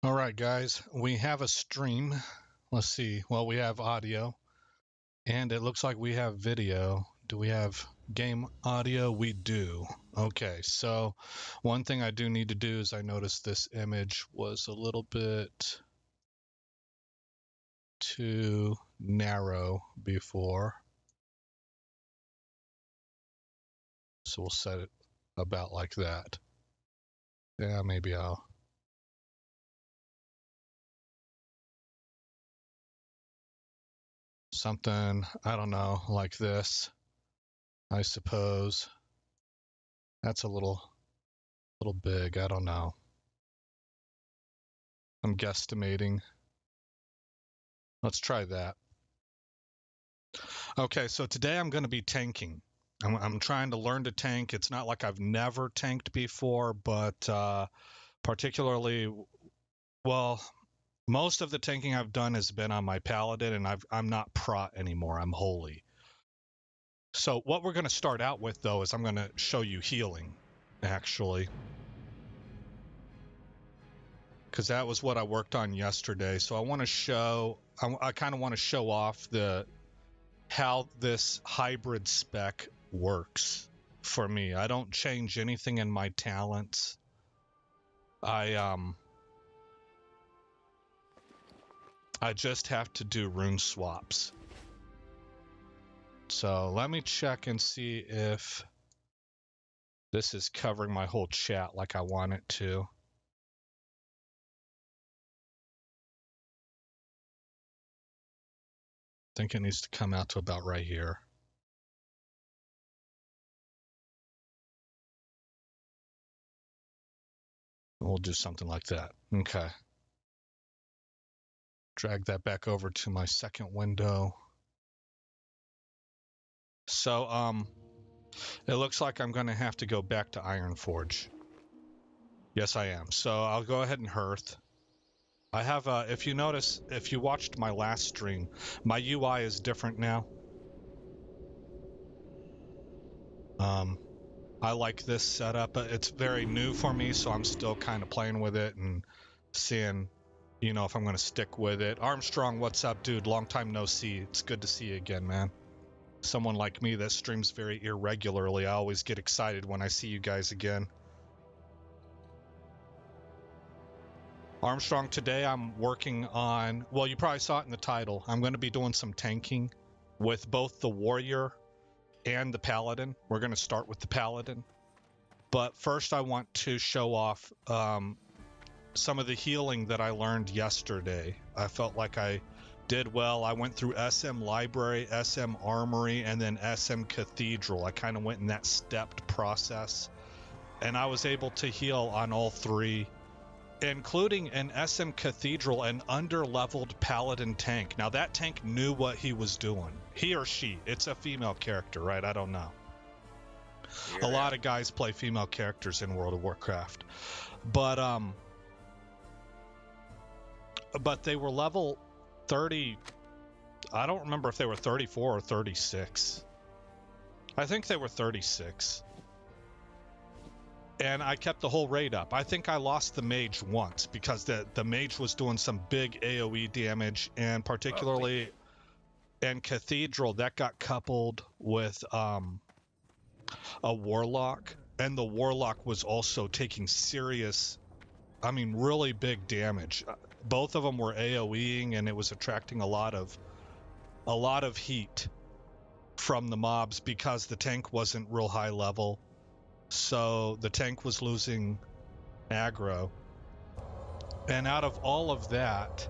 All right, guys, we have a stream. Let's see. Well, we have audio, and it looks like we have video. Do we have game audio? We do. Okay, so one thing I do need to do is I noticed this image was a little bit too narrow before. So we'll set it about like that. Yeah, maybe I'll... something, I don't know, like this, I suppose. That's a little big, I don't know. I'm guesstimating. Let's try that. Okay, so today I'm going to be tanking. I'm trying to learn to tank. It's not like I've never tanked before, but particularly, well, most of the tanking I've done has been on my paladin, and I'm not prot anymore. I'm holy. So what we're going to start out with, though, is I'm going to show you healing, actually. Because that was what I worked on yesterday. So I want to show, I kind of want to show off how this hybrid spec works for me. I don't change anything in my talents. I just have to do rune swaps. So let me check and see if this is covering my whole chat like I want it to. I think it needs to come out to about right here. We'll do something like that. Okay. Drag that back over to my second window. So, it looks like I'm going to have to go back to Ironforge. Yes, I am. So I'll go ahead and hearth. I have, if you notice, if you watched my last stream, my UI is different now. I like this setup. It's very new for me, so I'm still kind of playing with it and seeing, you know, if I'm going to stick with it. Armstrong, what's up, dude? Long time no see. It's good to see you again, man. Someone like me that streams very irregularly, I always get excited when I see you guys again. Armstrong, today I'm working on, well, you probably saw it in the title. I'm going to be doing some tanking with both the warrior and the paladin. We're going to start with the paladin. But first I want to show off some of the healing that I learned yesterday. I felt like I did well. I went through SM Library, SM Armory, and then SM Cathedral. I kind of went in that stepped process. And I was able to heal on all three, including an SM Cathedral, an under-leveled paladin tank. Now that tank knew what he was doing. He or she. It's a female character, right? I don't know. A lot of guys play female characters in World of Warcraft, but they were level 30. I don't remember if they were 34 or 36. I think they were 36. And I kept the whole raid up. I think I lost the mage once because the mage was doing some big AoE damage, and particularly in Cathedral that got coupled with a warlock, and the warlock was also taking serious, I mean really big damage. Both of them were AoEing, and it was attracting a lot of heat from the mobs because the tank wasn't real high level. So the tank was losing aggro. And out of all of that,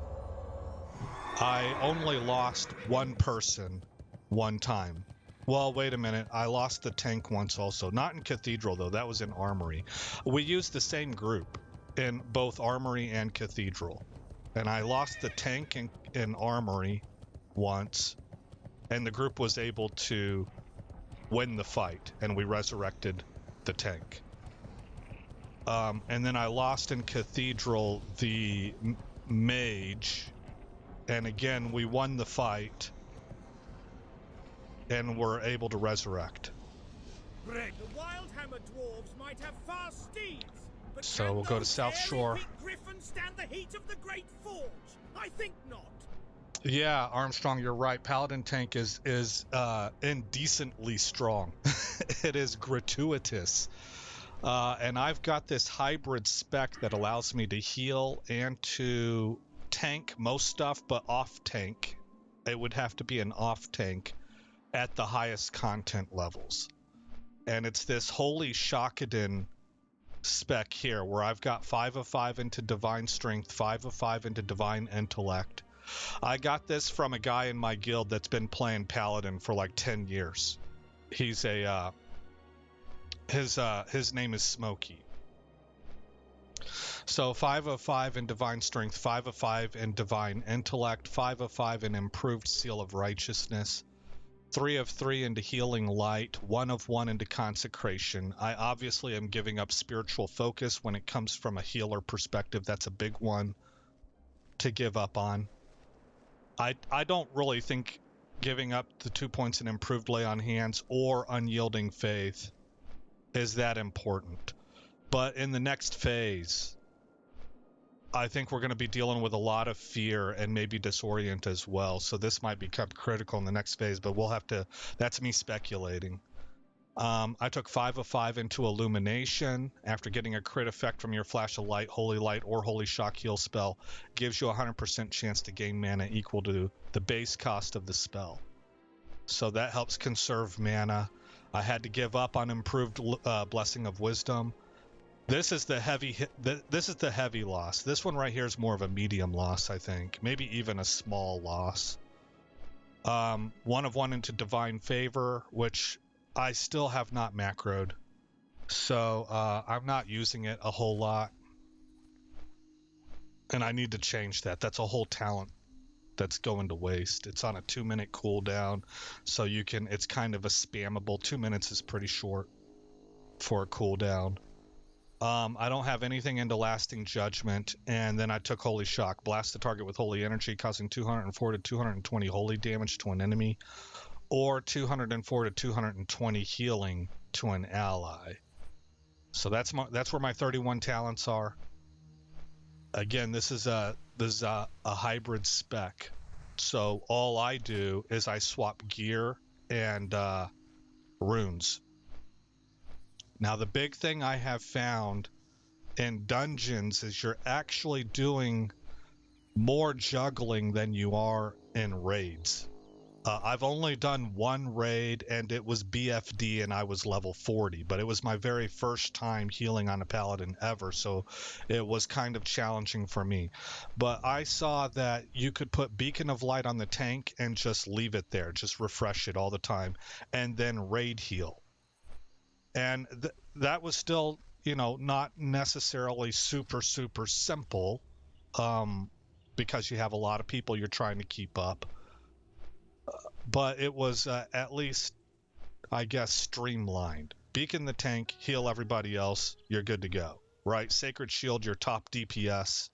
I only lost one person one time. Well, wait a minute. I lost the tank once also. Not in Cathedral, though. That was in Armory. We used the same group in both Armory and Cathedral. And I lost the tank in Armory once, and the group was able to win the fight, and we resurrected the tank. And then I lost in Cathedral the mage, and again we won the fight and were able to resurrect. The Wildhammer dwarves might have fast steeds, but so we'll go to South Shore. Griffins stand the heat of the Great Forge? I think not. Yeah, Armstrong, you're right. Paladin tank is indecently strong. It is gratuitous. And I've got this hybrid spec that allows me to heal and to tank most stuff, but off tank. It would have to be an off tank at the highest content levels. And it's this Holy Shockedin spec here, where I've got 5 of 5 into Divine Strength, 5 of 5 into Divine Intellect. I got this from a guy in my guild that's been playing Paladin for like 10 years. He's his name is Smokey. So 5 of 5 in Divine Strength, 5 of 5 in Divine Intellect, 5 of 5 in Improved Seal of Righteousness, 3 of 3 into Healing Light, 1 of 1 into Consecration. I obviously am giving up Spiritual Focus when it comes from a healer perspective. That's a big one to give up on. I don't really think giving up the 2 points in Improved Lay on Hands or Unyielding Faith is that important. But in the next phase, I think we're going to be dealing with a lot of fear and maybe disorient as well. So this might become critical in the next phase, but we'll have to, that's me speculating. I took 5 of 5 into Illumination after getting a crit effect from your Flash of Light, Holy Light, or Holy Shock heal spell. Gives you a 100% chance to gain mana equal to the base cost of the spell. So that helps conserve mana. I had to give up on Improved Blessing of Wisdom. This is the heavy this is the heavy loss. This one right here is more of a medium loss, I think. Maybe even a small loss. 1 of 1 into Divine Favor, which I still have not macroed. So I'm not using it a whole lot. And I need to change that. That's a whole talent that's going to waste. It's on a 2-minute cooldown, so you can, it's kind of a spammable. 2 minutes is pretty short for a cooldown. I don't have anything into Lasting Judgment, and then I took Holy Shock. Blast the target with Holy Energy, causing 204 to 220 holy damage to an enemy, or 204 to 220 healing to an ally. So that's where my 31 talents are. Again, this is a hybrid spec. So all I do is I swap gear and runes. Now the big thing I have found in dungeons is you're actually doing more juggling than you are in raids. I've only done one raid, and it was BFD, and I was level 40, but it was my very first time healing on a paladin ever, so it was kind of challenging for me. But I saw that you could put Beacon of Light on the tank and just leave it there, just refresh it all the time, and then raid heal. And that was still, you know, not necessarily super simple, because you have a lot of people you're trying to keep up. But it was at least, I guess, streamlined. beacon the tank, heal everybody else, you're good to go, right? Sacred Shield, your top DPS,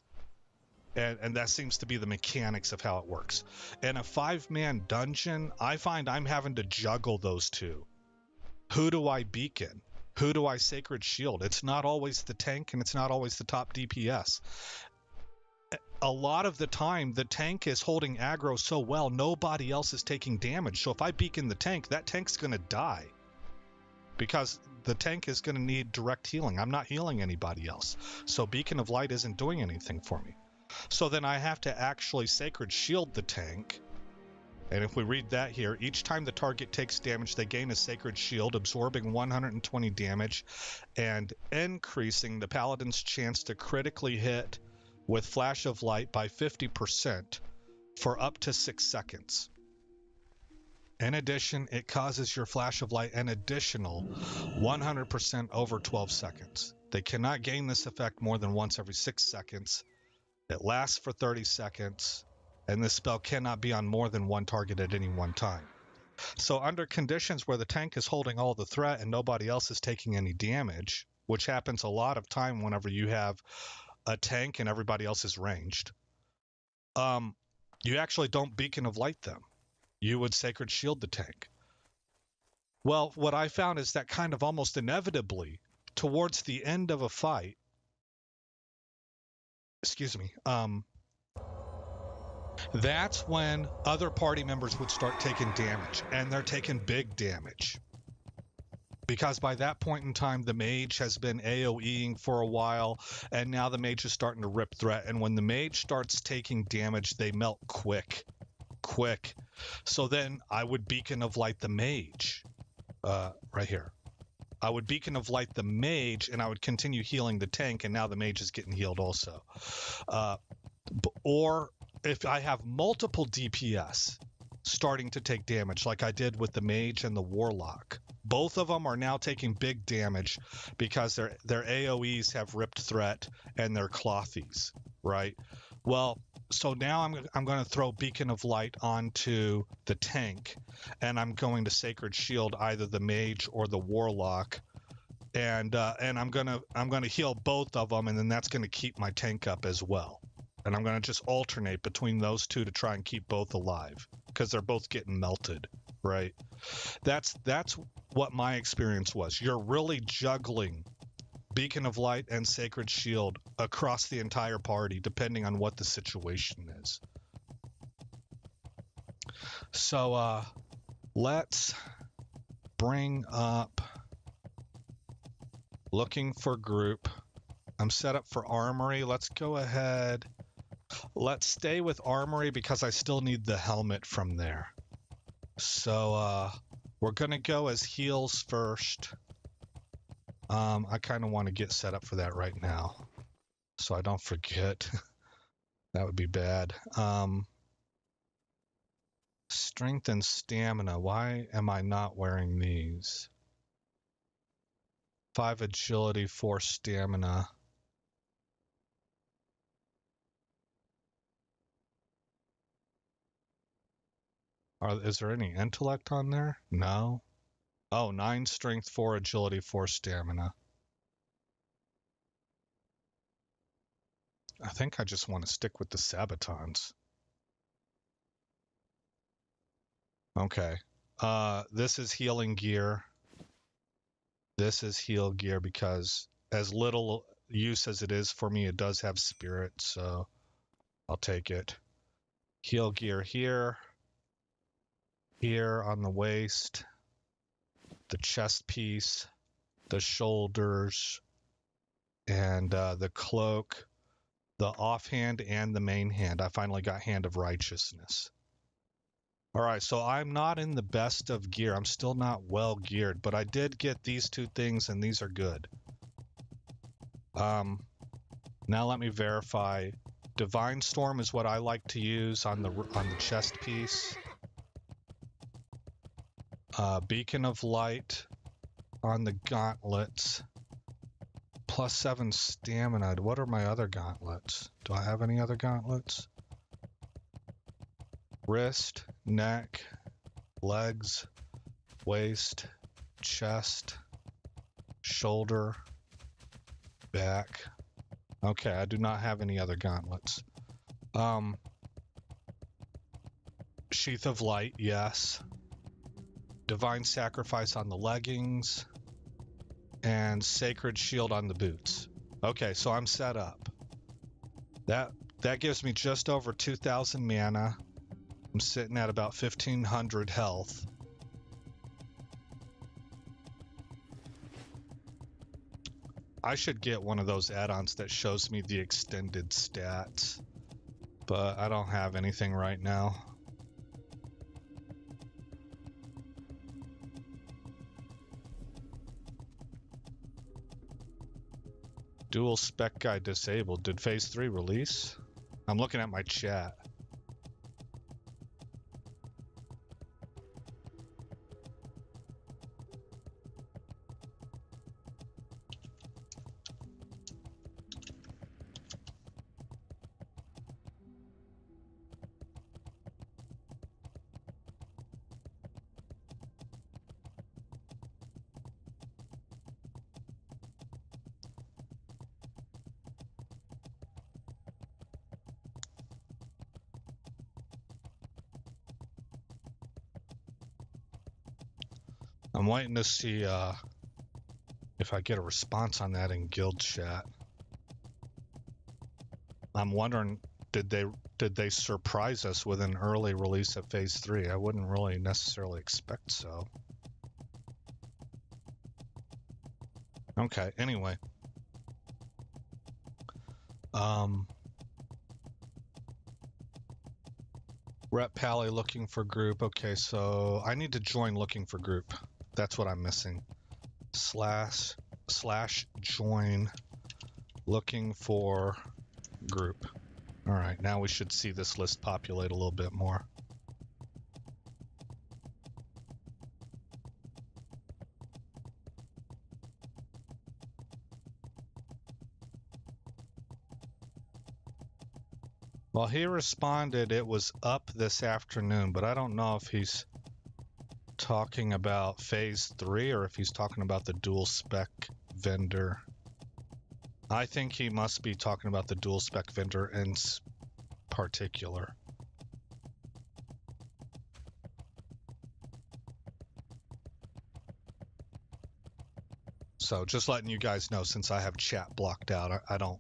and that seems to be the mechanics of how it works. In a 5-man dungeon, I find I'm having to juggle those two. Who do I beacon? Who do I Sacred Shield? It's not always the tank, and it's not always the top DPS. A lot of the time, the tank is holding aggro so well, nobody else is taking damage. So if I beacon the tank, that tank's going to die. Because the tank is going to need direct healing. I'm not healing anybody else. So Beacon of Light isn't doing anything for me. So then I have to actually Sacred Shield the tank. And if we read that here, each time the target takes damage, they gain a Sacred Shield, absorbing 120 damage and increasing the Paladin's chance to critically hit with Flash of Light by 50% for up to 6 seconds. In addition, it causes your Flash of Light an additional 100% over 12 seconds. They cannot gain this effect more than once every 6 seconds. It lasts for 30 seconds, and this spell cannot be on more than one target at any one time. So under conditions where the tank is holding all the threat and nobody else is taking any damage, which happens a lot of time whenever you have a tank and everybody else is ranged, you actually don't Beacon of Light them. You would Sacred Shield the tank. Well, what I found is that kind of almost inevitably, towards the end of a fight, that's when other party members would start taking damage, and they're taking big damage. Because by that point in time, the mage has been AoEing for a while, and now the mage is starting to rip threat, and when the mage starts taking damage, they melt quick. So then I would Beacon of Light the mage, right here. I would Beacon of Light the mage, and I would continue healing the tank, and now the mage is getting healed also. Or if I have multiple DPS starting to take damage, like I did with the mage and the warlock, both of them are now taking big damage because their AoEs have ripped threat and their clothies, right? Well, so now I'm going to throw Beacon of Light onto the tank, and I'm going to Sacred Shield either the mage or the warlock, and I'm gonna heal both of them, and then that's going to keep my tank up as well. And I'm going to just alternate between those two to try and keep both alive because they're both getting melted, right? That's what my experience was. You're really juggling Beacon of Light and Sacred Shield across the entire party, depending on what the situation is. So let's bring up looking for group. I'm set up for Armory. Let's go ahead. Let's stay with Armory because I still need the helmet from there. So we're going to go as heals first. I kind of want to get set up for that right now, so I don't forget. That would be bad. Strength and stamina. Why am I not wearing these? 5 agility, 4 stamina. Is there any intellect on there? No. Oh, 9 strength, 4 agility, 4 stamina. I think I just want to stick with the Sabatons. Okay. This is healing gear. This is heal gear because as little use as it is for me, it does have spirit, so I'll take it. Heal gear here. Here on the waist. The chest piece. The shoulders. And the cloak. The offhand and the main hand. I finally got Hand of Righteousness. All right, so I'm not in the best of gear. I'm still not well geared, but I did get these 2 things, and these are good. Now let me verify. Divine Storm is what I like to use on the chest piece. Beacon of Light on the gauntlets. +7 stamina. What are my other gauntlets? Do I have any other gauntlets? Wrist, neck, legs, waist, chest, shoulder, back. Okay, I do not have any other gauntlets. Sheath of Light, yes. Divine Sacrifice on the leggings. And Sacred Shield on the boots. Okay, so I'm set up. That gives me just over 2,000 mana. I'm sitting at about 1,500 health. I should get one of those add-ons that shows me the extended stats, but I don't have anything right now. Dual spec guy disabled. Did phase 3 release? I'm looking at my chat. I'm waiting to see if I get a response on that in guild chat. I'm wondering, did they surprise us with an early release of phase 3? I wouldn't really necessarily expect so. Okay, anyway. Rep Pally looking for group. Okay, so I need to join looking for group. That's what I'm missing. Slash join looking for group. All right, now we should see this list populate a little bit more. Well, he responded it was up this afternoon, but I don't know if he's talking about phase 3 or if he's talking about the dual spec vendor. I think he must be talking about the dual spec vendor in particular. So just letting you guys know, since I have chat blocked out, I don't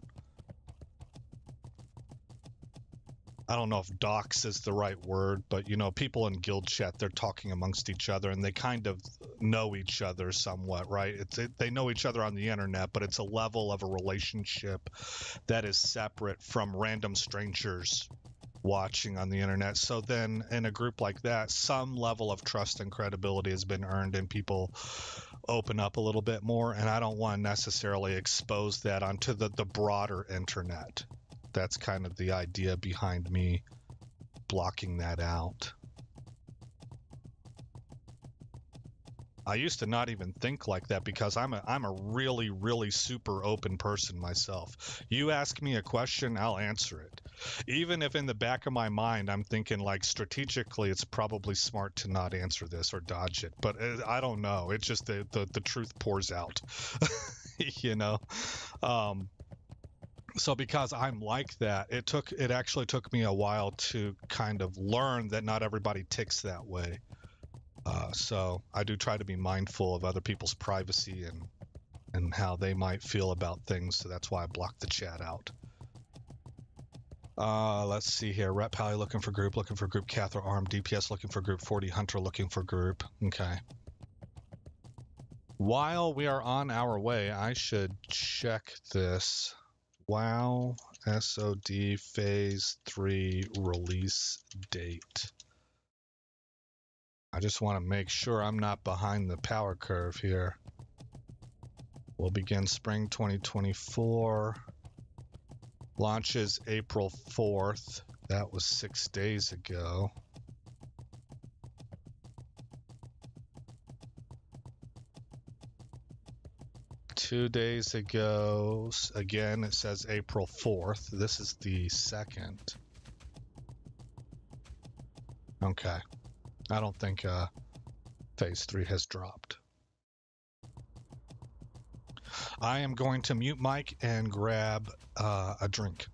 know if dox is the right word, but you know, people in guild chat, they're talking amongst each other and they kind of know each other somewhat, right? They know each other on the internet, but it's a level of a relationship that is separate from random strangers watching on the internet. So then in a group like that, some level of trust and credibility has been earned and people open up a little bit more. And I don't want to necessarily expose that onto the broader internet. That's kind of the idea behind me blocking that out. I used to not even think like that because I'm a really, really super open person myself. You ask me a question, I'll answer it. Even if in the back of my mind I'm thinking like strategically it's probably smart to not answer this or dodge it, but I don't know. It's just the truth pours out, you know? So because I'm like that, it actually took me a while to kind of learn that not everybody ticks that way. So I do try to be mindful of other people's privacy and how they might feel about things. So that's why I blocked the chat out. Let's see here. Rep Pally looking for group, Cather Arm, DPS looking for group, 40 Hunter looking for group. Okay. While we are on our way, I should check this. WoW SOD Phase 3 release date. I just want to make sure I'm not behind the power curve here. We'll begin spring 2024. Launches April 4th. That was 6 days ago. Two days ago, again, it says April 4th. This is the 2nd. Okay. I don't think Phase 3 has dropped. I am going to mute Mike and grab a drink.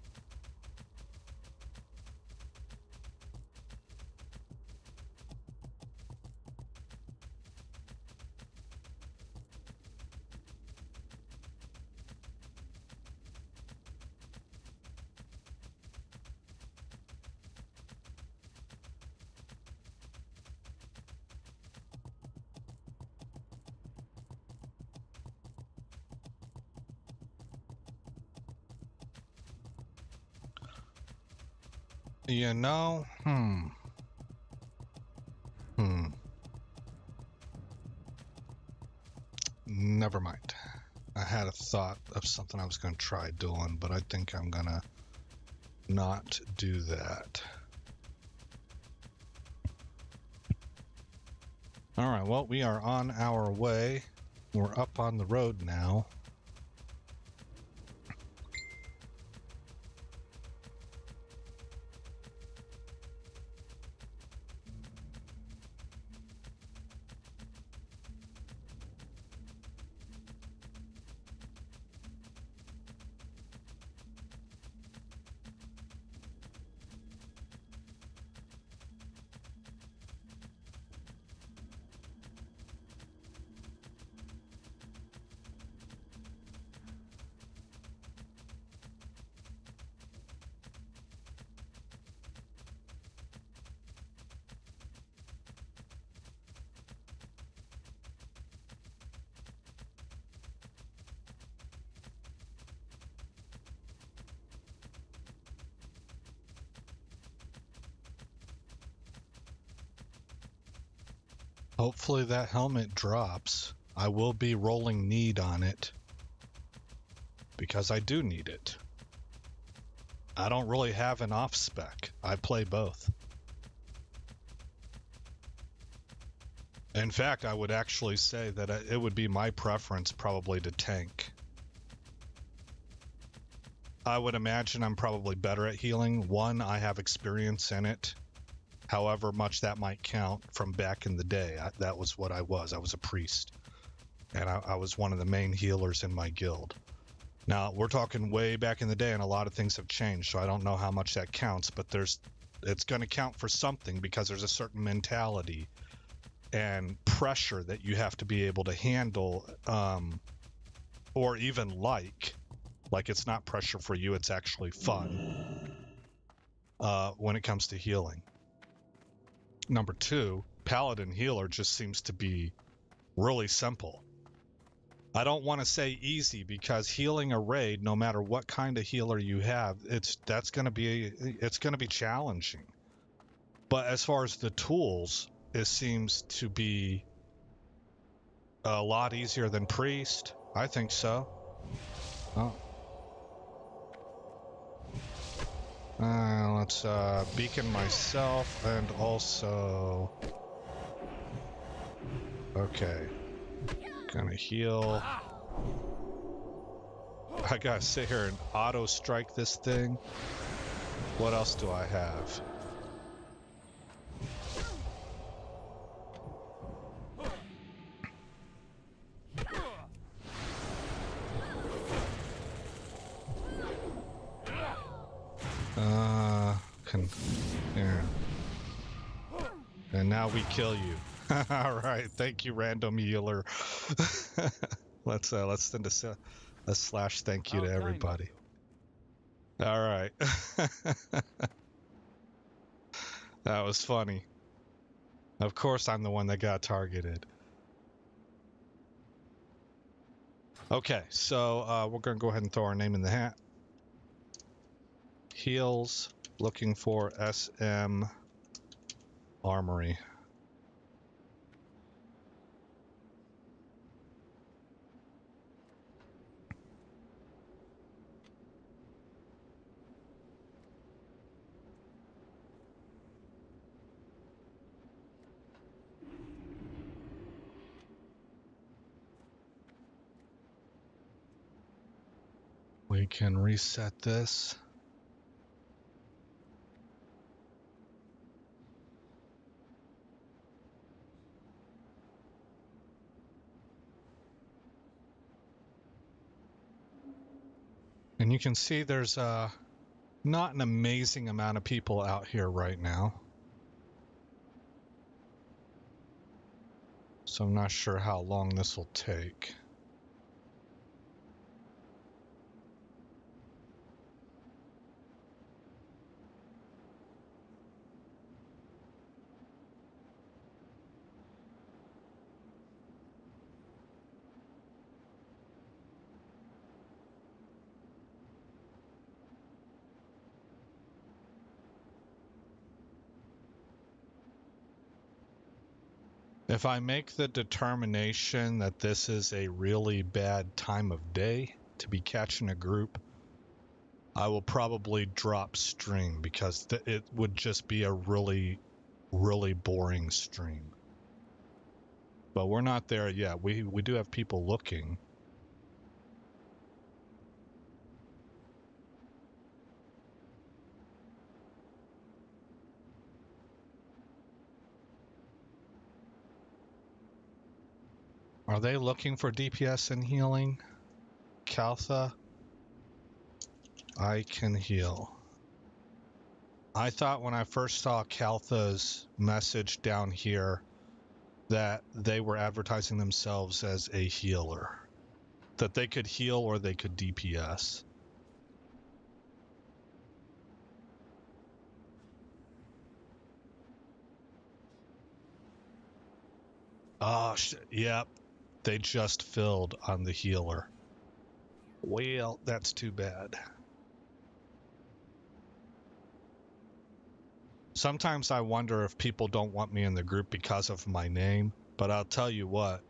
You know, Never mind. I had a thought of something I was going to try doing, but I think I'm going to not do that. All right, well, we are on our way. We're up on the road now. Hopefully that helmet drops. I will be rolling need on it because I do need it. I don't really have an off spec. I play both. In fact, I would actually say that it would be my preference probably to tank. I would imagine I'm probably better at healing. One, I have experience in it. However much that might count from back in the day. That was what I was. I was a priest. And I was one of the main healers in my guild. Now, we're talking way back in the day, and a lot of things have changed, so I don't know how much that counts, but it's going to count for something because there's a certain mentality and pressure that you have to be able to handle, or even like it's not pressure for you, it's actually fun when it comes to healing. Number two, paladin healer just seems to be really simple. I don't want to say easy because healing a raid, no matter what kind of healer you have, it's going to be challenging. But as far as the tools, it seems to be a lot easier than priest. I think so. Oh. Let's beacon myself and also... Okay. Gonna heal. I gotta sit here and auto strike this thing. What else do I have? Here. And now we kill you. All right, thank you, random healer. Let's send a slash thank you to everybody. All right. That was funny. Of course I'm the one that got targeted. Okay, so we're gonna go ahead and throw our name in the hat. Heals, looking for SM Armory. We can reset this. you can see there's not an amazing amount of people out here right now. So I'm not sure how long this will take. If I make the determination that this is a really bad time of day to be catching a group, I will probably drop stream because it would just be a really, really boring stream. But we're not there yet. We do have people looking. Are they looking for DPS and healing? Kaltha? I can heal. I thought when I first saw Kaltha's message down here that they were advertising themselves as a healer. That they could heal or they could DPS. Oh, yep. They just filled on the healer. Well, that's too bad. Sometimes I wonder if people don't want me in the group because of my name, but I'll tell you what,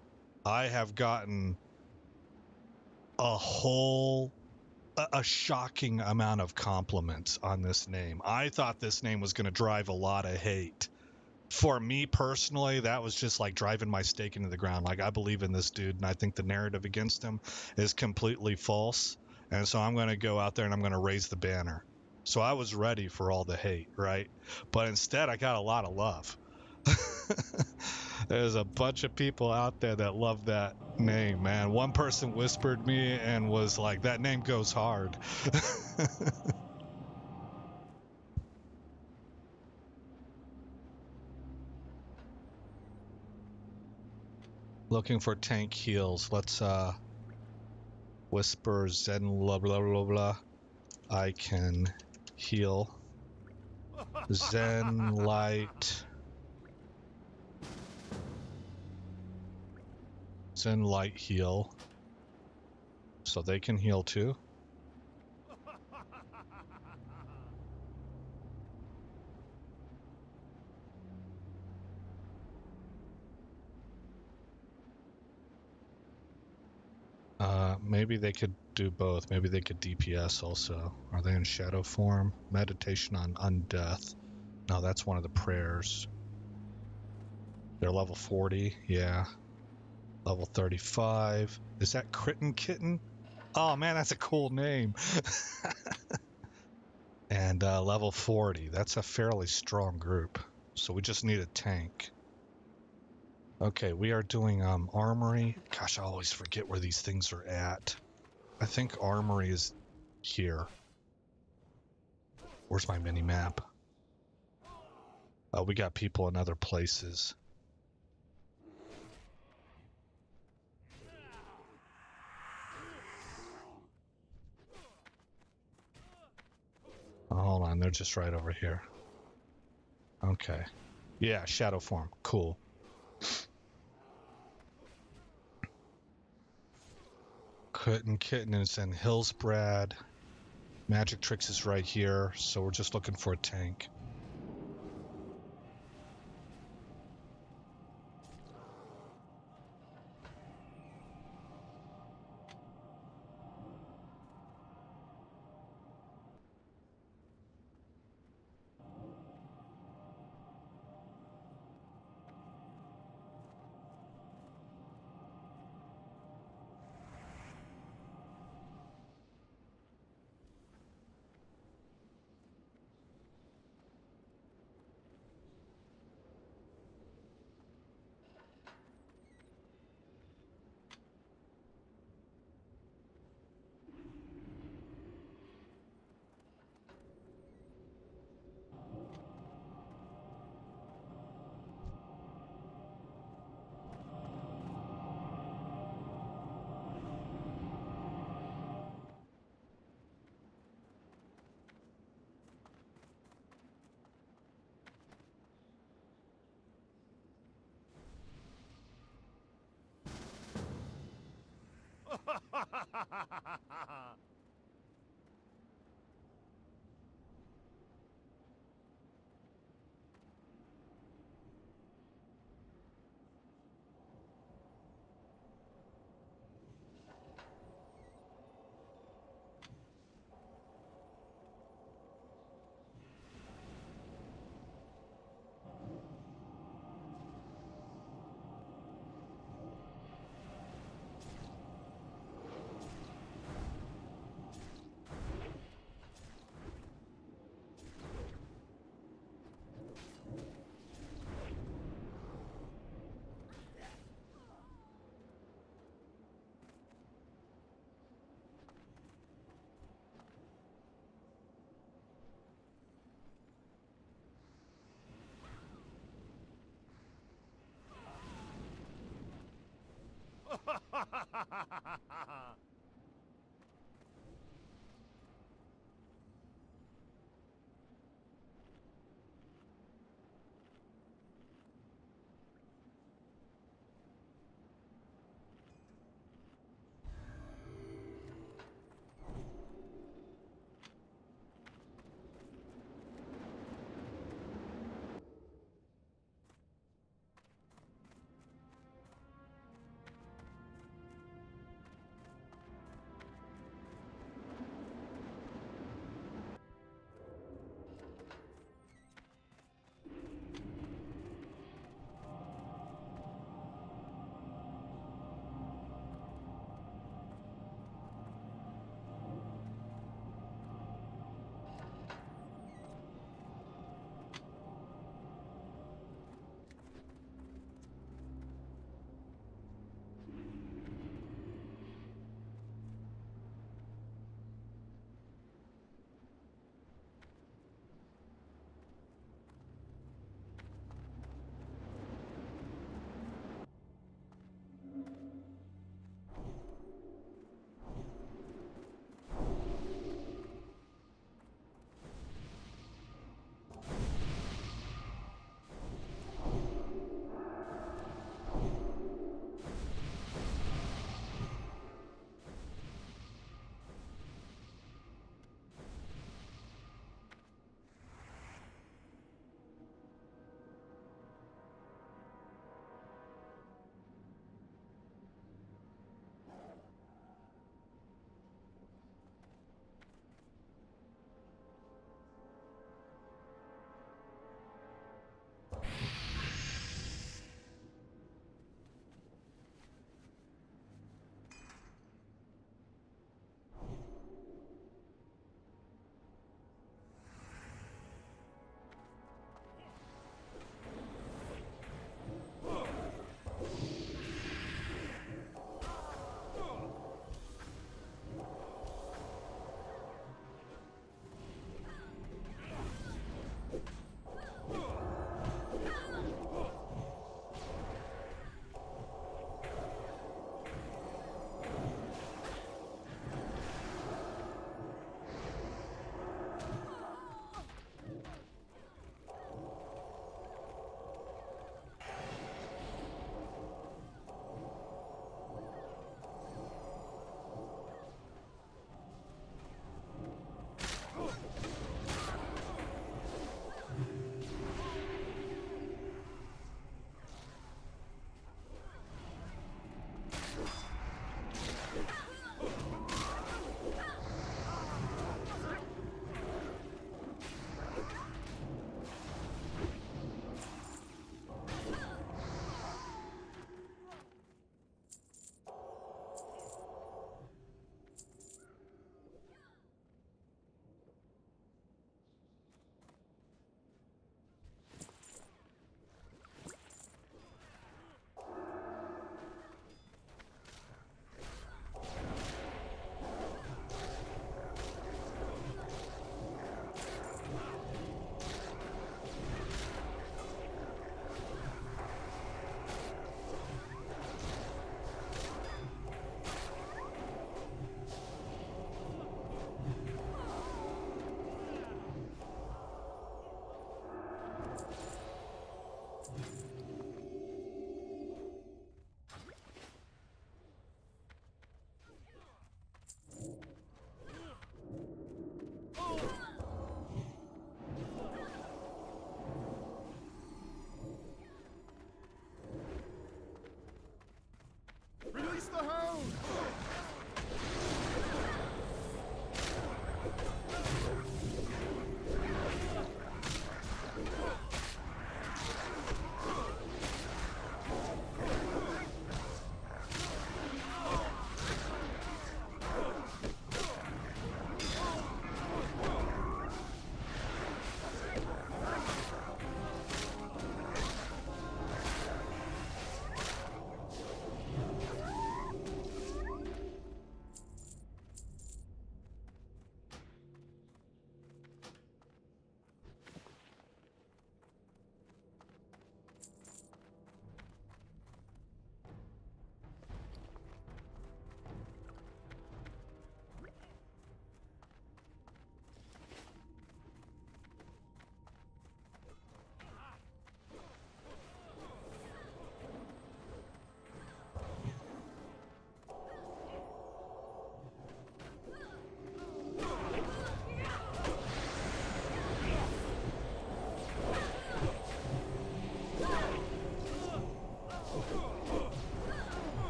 I have gotten a shocking amount of compliments on this name. I thought this name was going to drive a lot of hate. For me personally, that was just like driving my stake into the ground. Like, I believe in this dude, and I think the narrative against him is completely false. And so I'm going to go out there and I'm going to raise the banner. So I was ready for all the hate, right? But instead, I got a lot of love. There's a bunch of people out there that love that name, man. One person whispered me and was like, that name goes hard. Looking for tank heals. Let's whisper Zen blah blah blah blah. I can heal. Zen light. Zen light heal. So they can heal too. Maybe they could do both. Maybe they could DPS also. Are they in shadow form? Meditation on undeath. No, that's one of the prayers. They're level 40. Yeah. Level 35. Is that Critten Kitten? Oh man, that's a cool name. And level 40. That's a fairly strong group. So we just need a tank. Okay, we are doing armory. Gosh, I always forget where these things are at. I think armory is here. Where's my mini map? Oh, we got people in other places. Oh, hold on, they're just right over here. Okay. Yeah, shadow form. Cool. Kitten is in Hillsbrad. Magic Tricks is right here, so we're just looking for a tank.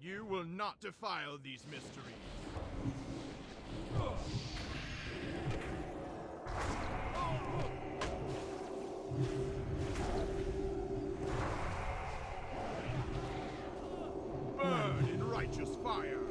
You will not defile these mysteries. Burn in righteous fire.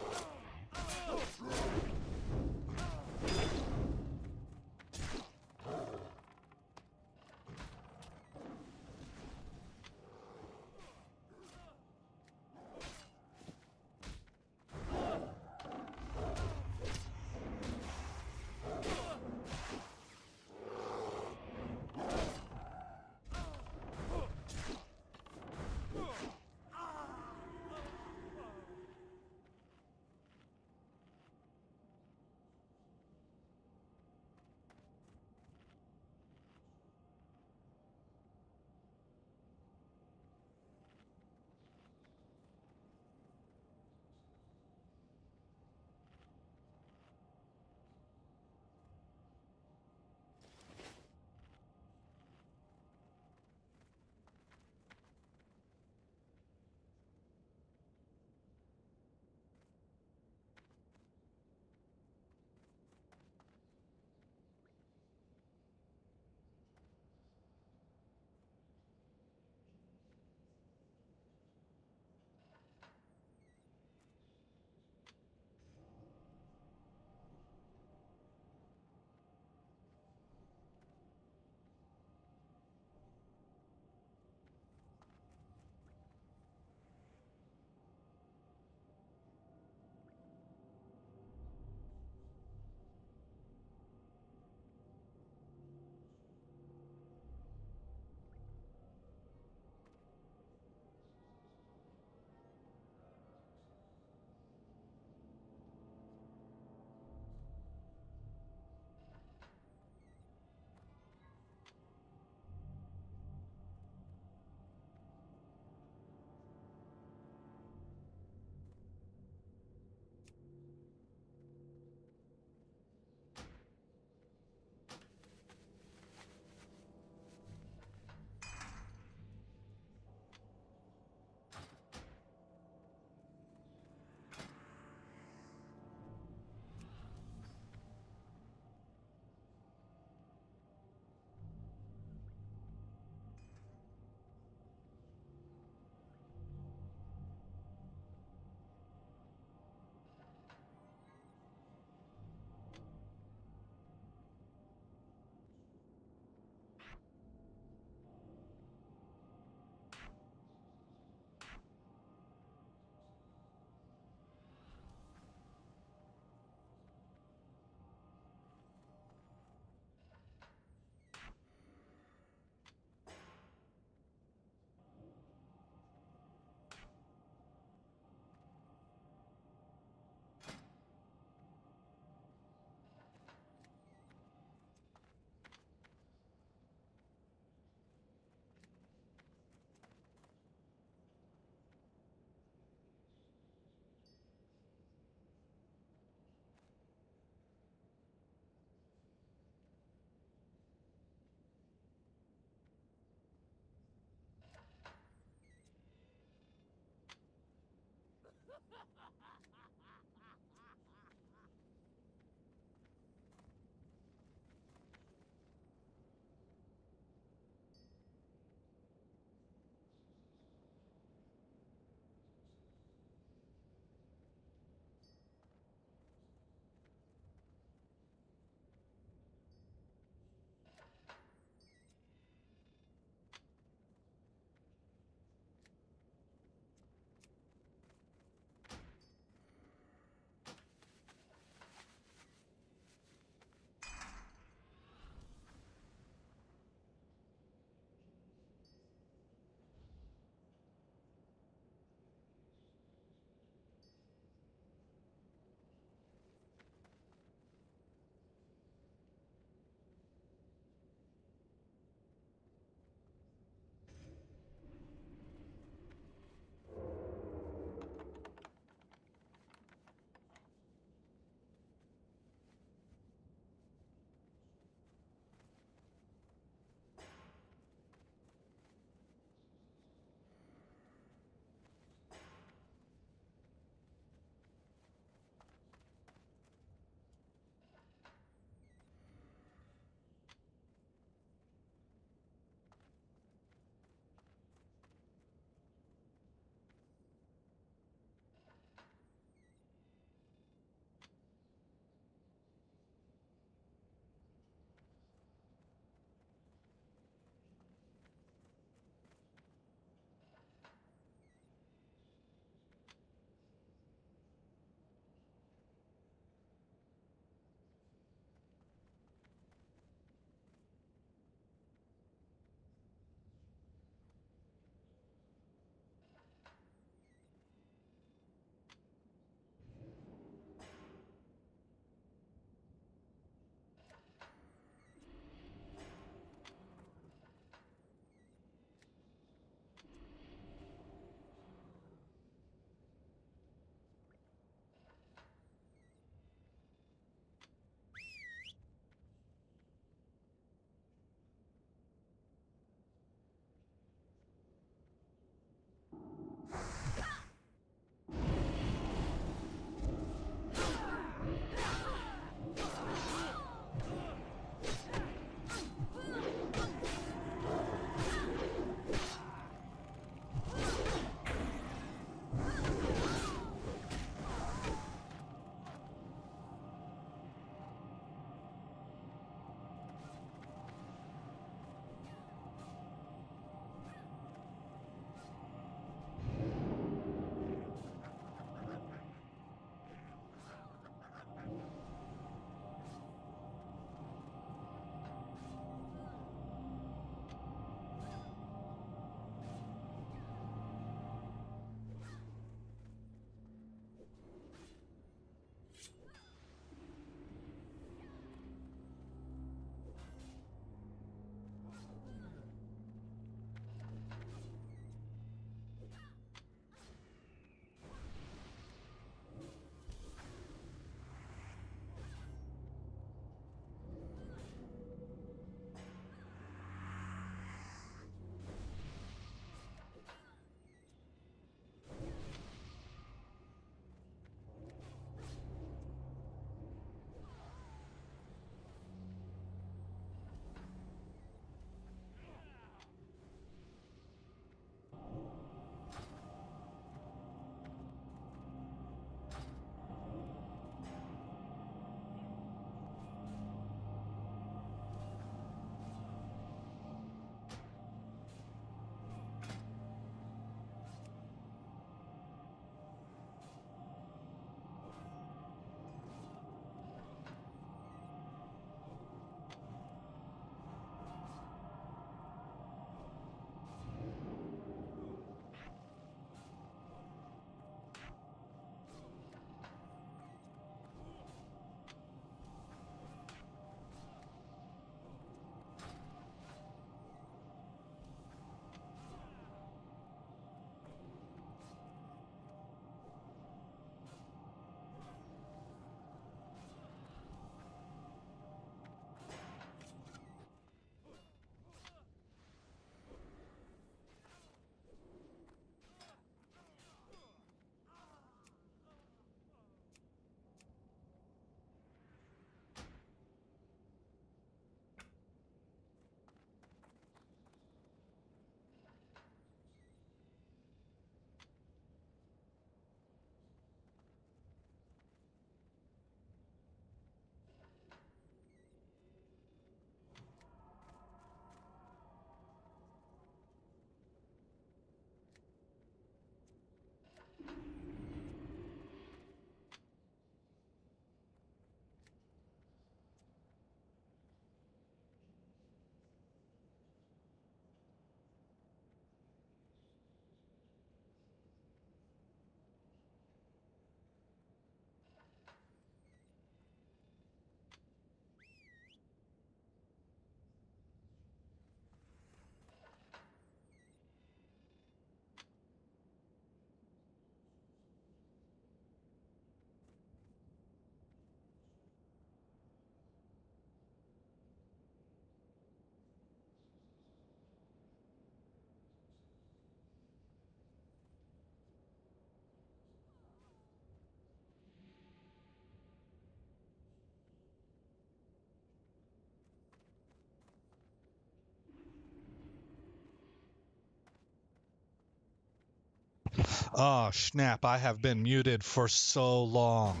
Oh, snap. I have been muted for so long.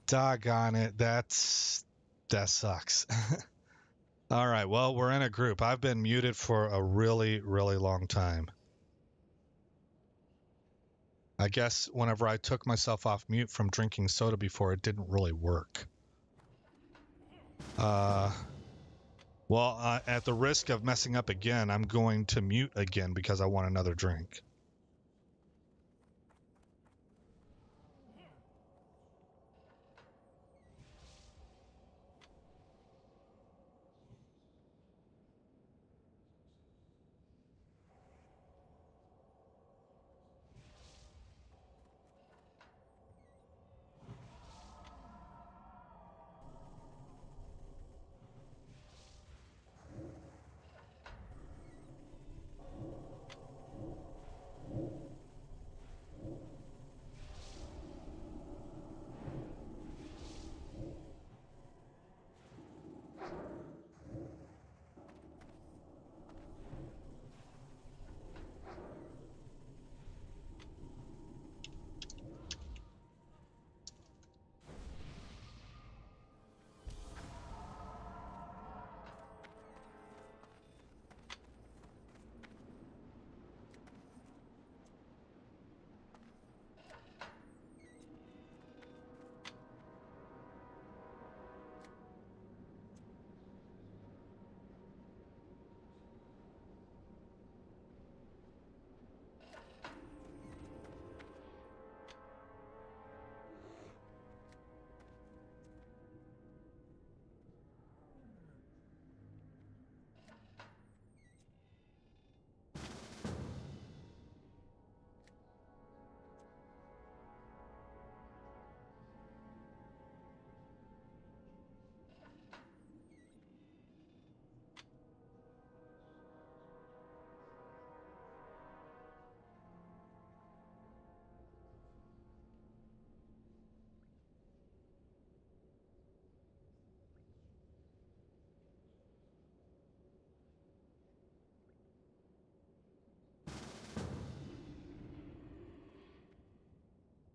Doggone it. That sucks. All right. Well, we're in a group. I've been muted for a really, really long time. I guess whenever I took myself off mute from drinking soda before, it didn't really work. Well, at the risk of messing up again, I'm going to mute again because I want another drink.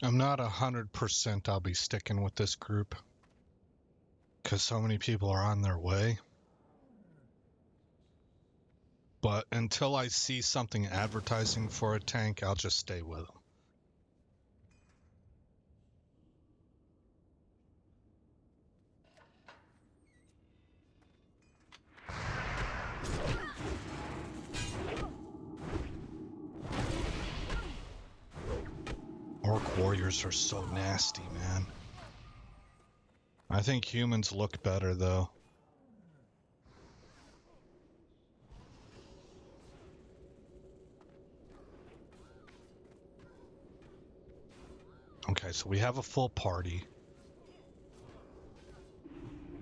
I'm not 100% I'll be sticking with this group because so many people are on their way. But until I see something advertising for a tank, I'll just stay with them. Orc warriors are so nasty, man. I think humans look better, though. Okay, so we have a full party.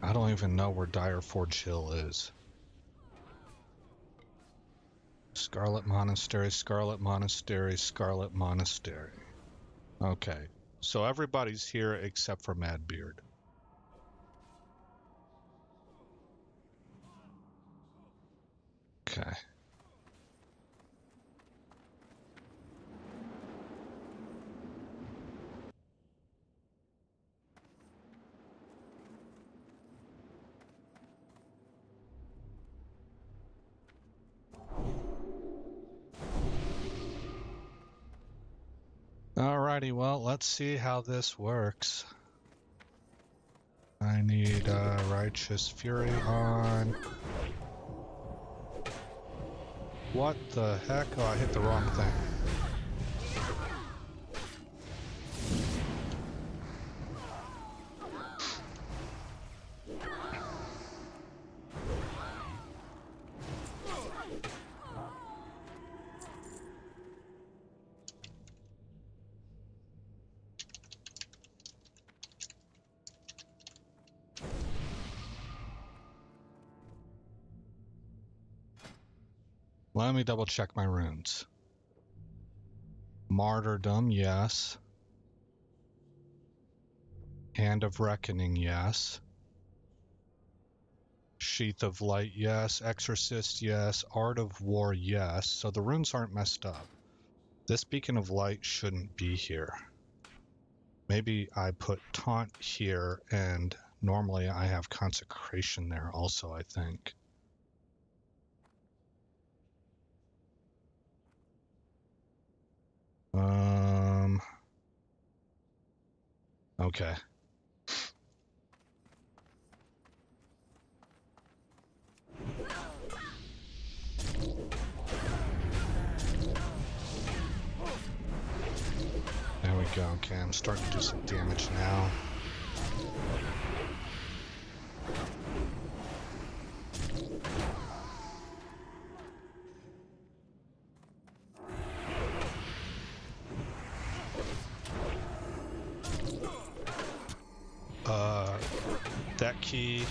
I don't even know where Dire Forge Hill is. Scarlet Monastery, Scarlet Monastery, Scarlet Monastery. Okay, so everybody's here except for Madbeard. Okay. Alrighty, well, let's see how this works. I need Righteous Fury on. What the heck? Oh, I hit the wrong thing. Let me double check my runes. Martyrdom, yes. Hand of Reckoning, yes. Sheath of Light, yes. Exorcist, yes. Art of War, yes. So the runes aren't messed up. This beacon of light shouldn't be here. Maybe I put taunt here, and normally I have consecration there also, I think. Okay. There we go. Okay, I'm starting to do some damage now. That key.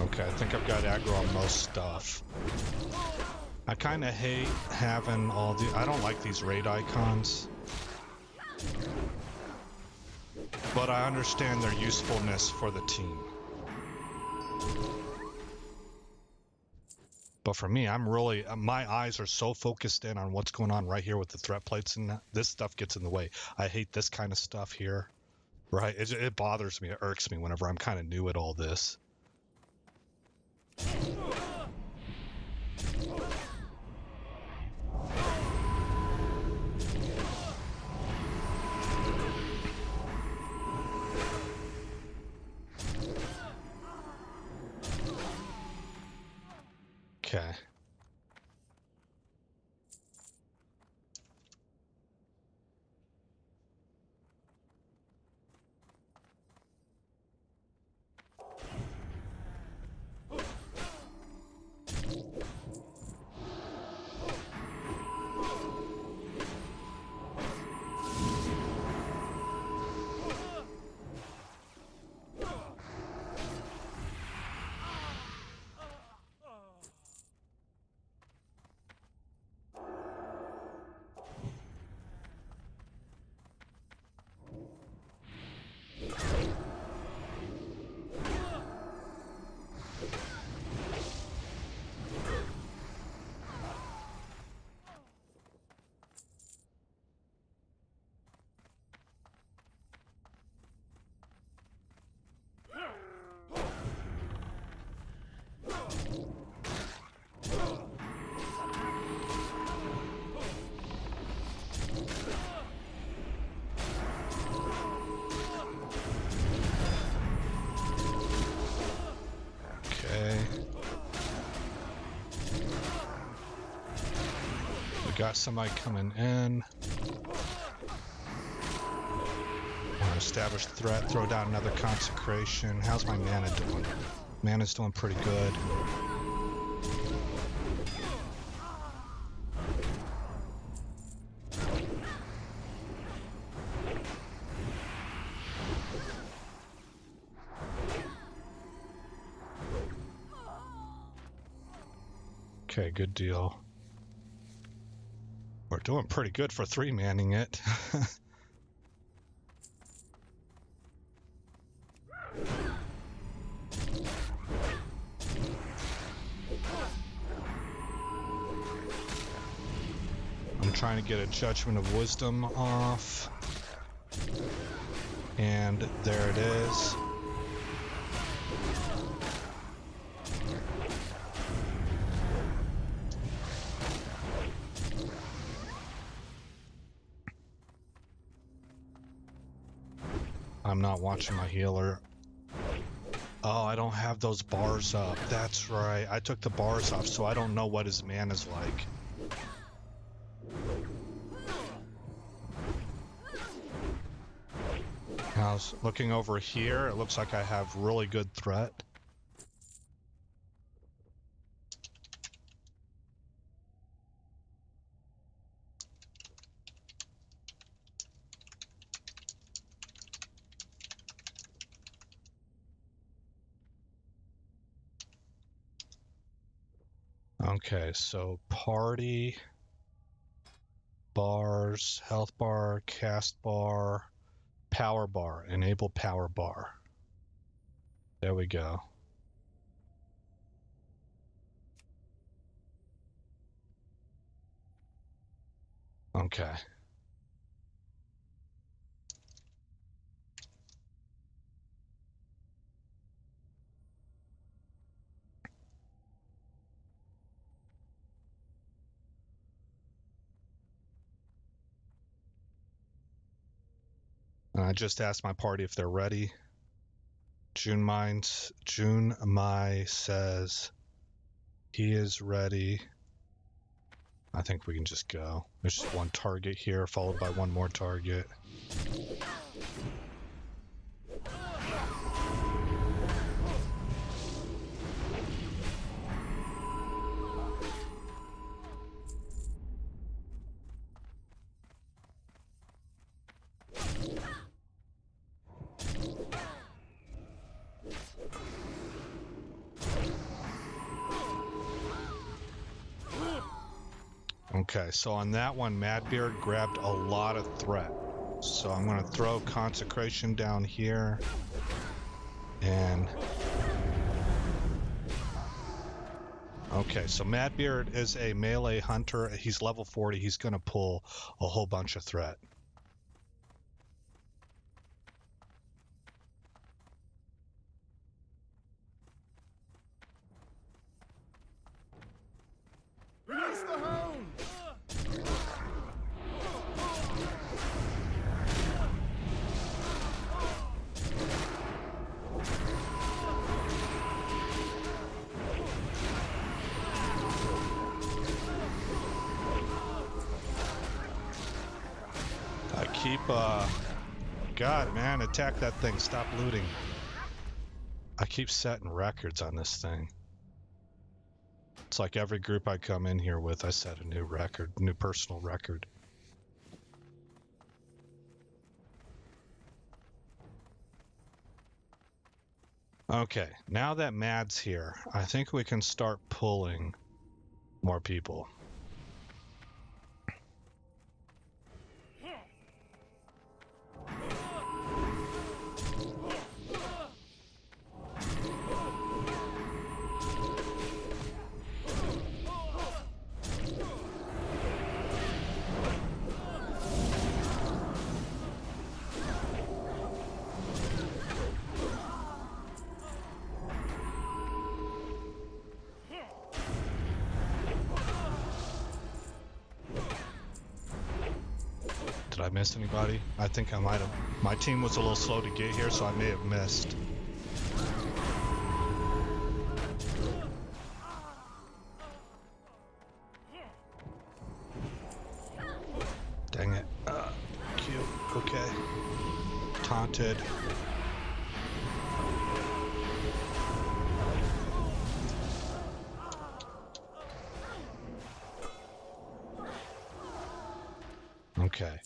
Okay, I think I've got aggro on most stuff. I kind of hate having all the... I don't like these raid icons. But I understand their usefulness for the team. But for me, I'm really... my eyes are so focused in on what's going on right here with the threat plates, and this stuff gets in the way. I hate this kind of stuff here. Right? It bothers me. It irks me whenever I'm kind of new at all this. Okay. Got somebody coming in. Establish threat, throw down another consecration. How's my mana doing? Mana's doing pretty good. Okay, good deal. We're doing pretty good for 3-manning it. I'm trying to get a Judgment of Wisdom off. And there it is. I'm not watching my healer. Oh, I don't have those bars up. That's right. I took the bars off, so I don't know what his mana's like. I was looking over here. It looks like I have really good threat. Okay, so party, bars, health bar, cast bar, power bar, enable power bar. There we go. Okay. I just asked my party if they're ready. June Mai says he is ready. I think we can just go. There's just one target here, followed by one more target. Okay, so on that one, Madbeard grabbed a lot of threat. So I'm going to throw Consecration down here. And... okay, so Madbeard is a melee hunter. He's level 40. He's going to pull a whole bunch of threat. Release the hound! I keep, God, man, attack that thing. Stop looting. I keep setting records on this thing. It's like every group I come in here with, I set a new record, new personal record. Okay, now that Mad's here, I think we can start pulling more people. Did I miss anybody? I think I might have. My team was a little slow to get here, so I may have missed. Dang it. Cute. Okay. Taunted. Okay.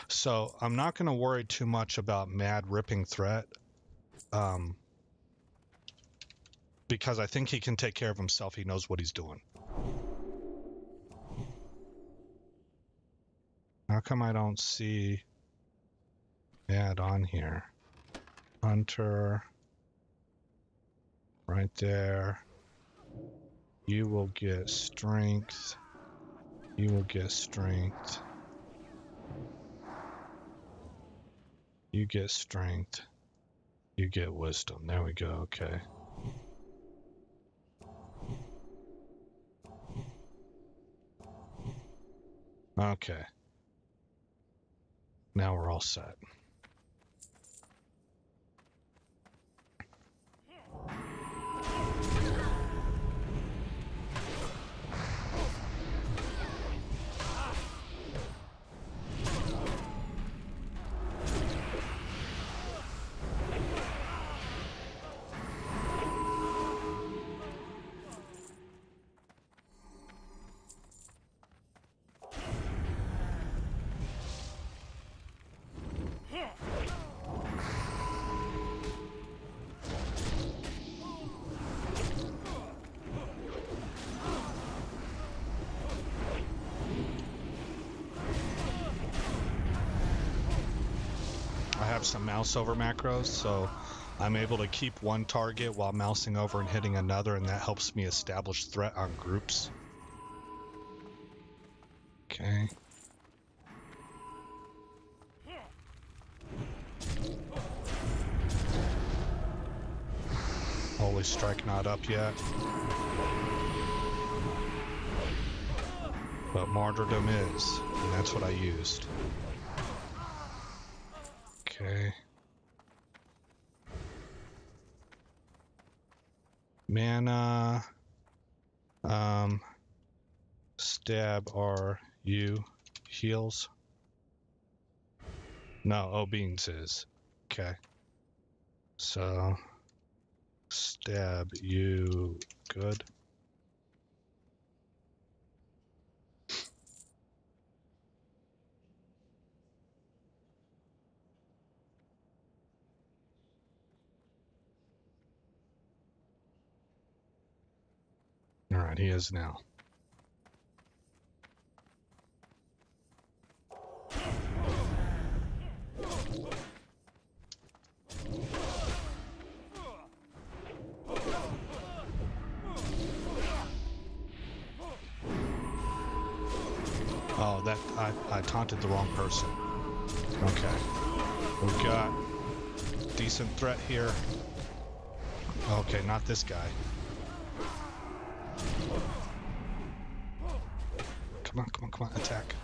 So I'm not going to worry too much about Mad ripping threat, because I think he can take care of himself. He knows what he's doing. How come I don't see Mad on here? Hunter, right there. You will get strength. You will get strength. You get strength. You get wisdom. There we go. Okay. Okay. Now we're all set. have some mouse over macros, so I'm able to keep one target while mousing over and hitting another, and that helps me establish threat on groups. Okay. Holy Strike not up yet. But Martyrdom is, and that's what I used. Okay. Mana. Stab RU heals. No, Beans is. Okay. So, stab you good. Alright, he is now. Oh, that I taunted the wrong person. Okay. We've got decent threat here. Okay, not this guy. Come on, come on, come on, attack.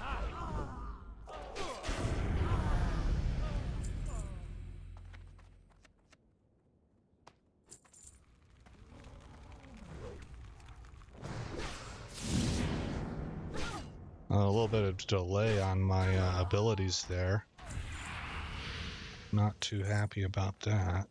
A little bit of delay on my abilities there. Not too happy about that.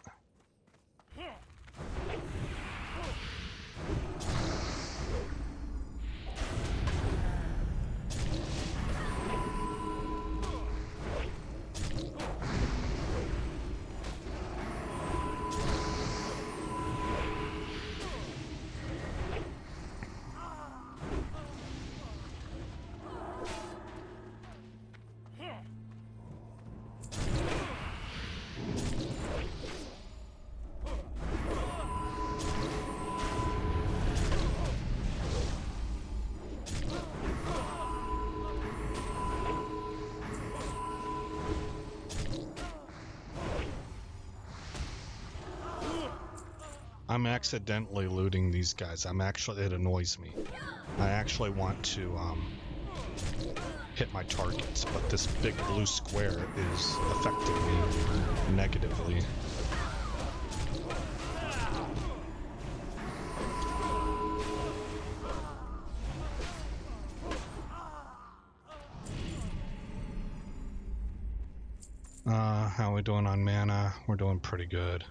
I'm accidentally looting these guys. It annoys me. I actually want to hit my targets, but this big blue square is affecting me negatively. How are we doing on mana? We're doing pretty good.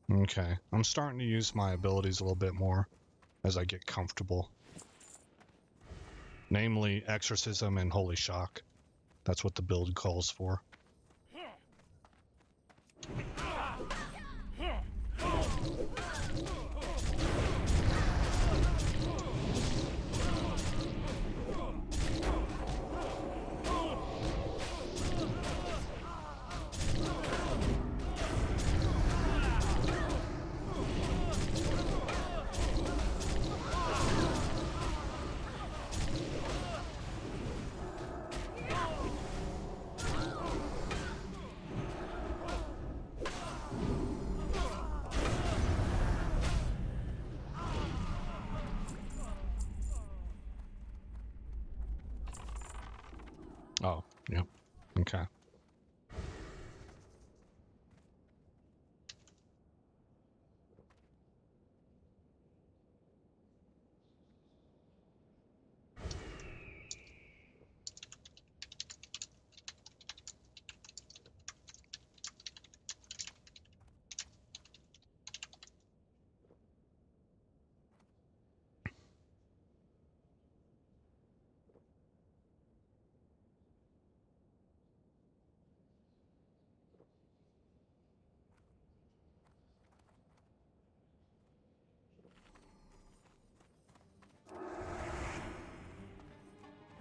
Okay, I'm starting to use my abilities a little bit more as I get comfortable. Namely, Exorcism and Holy Shock. That's what the build calls for. Oh, yep. Okay.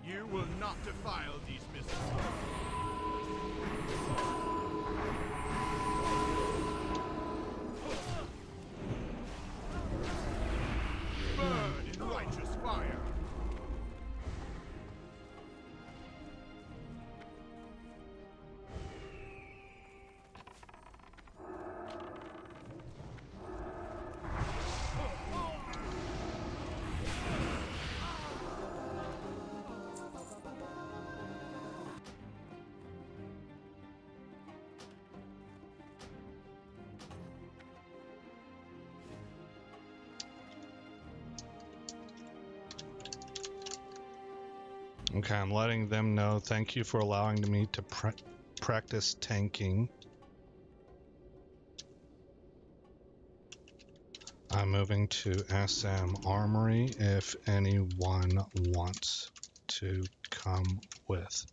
You will not defile these missiles. Burn in righteous fire. Okay, I'm letting them know. Thank you for allowing me to practice tanking. I'm moving to SM Armory if anyone wants to come with.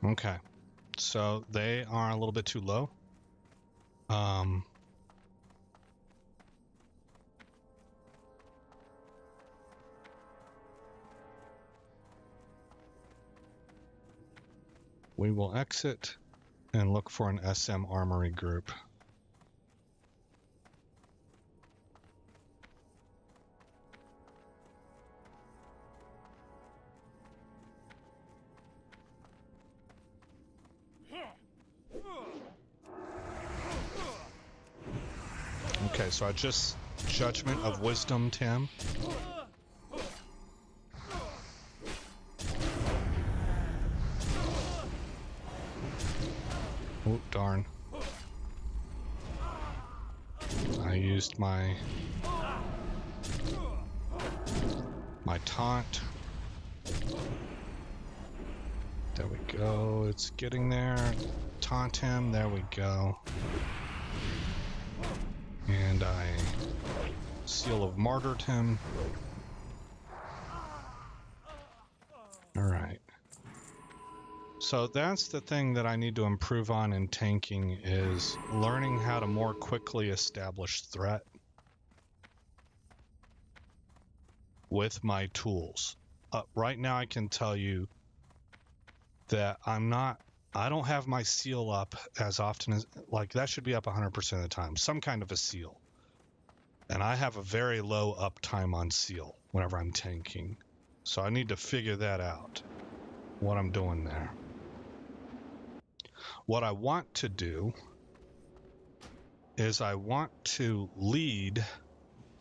Okay, so they are a little bit too low. We will exit and look for an SM Armory group. Okay, so I just Judgment of Wisdom, Tim. Oh, darn. I used my taunt. There we go. It's getting there. Taunt him. There we go. And I Seal of Martyred him. Alright. So that's the thing that I need to improve on in tanking, is learning how to more quickly establish threat with my tools. Right now I can tell you that I don't have my seal up as often as, like, that should be up 100% of the time, some kind of a seal. And I have a very low uptime on seal whenever I'm tanking. So I need to figure that out, what I'm doing there. What I want to do is I want to lead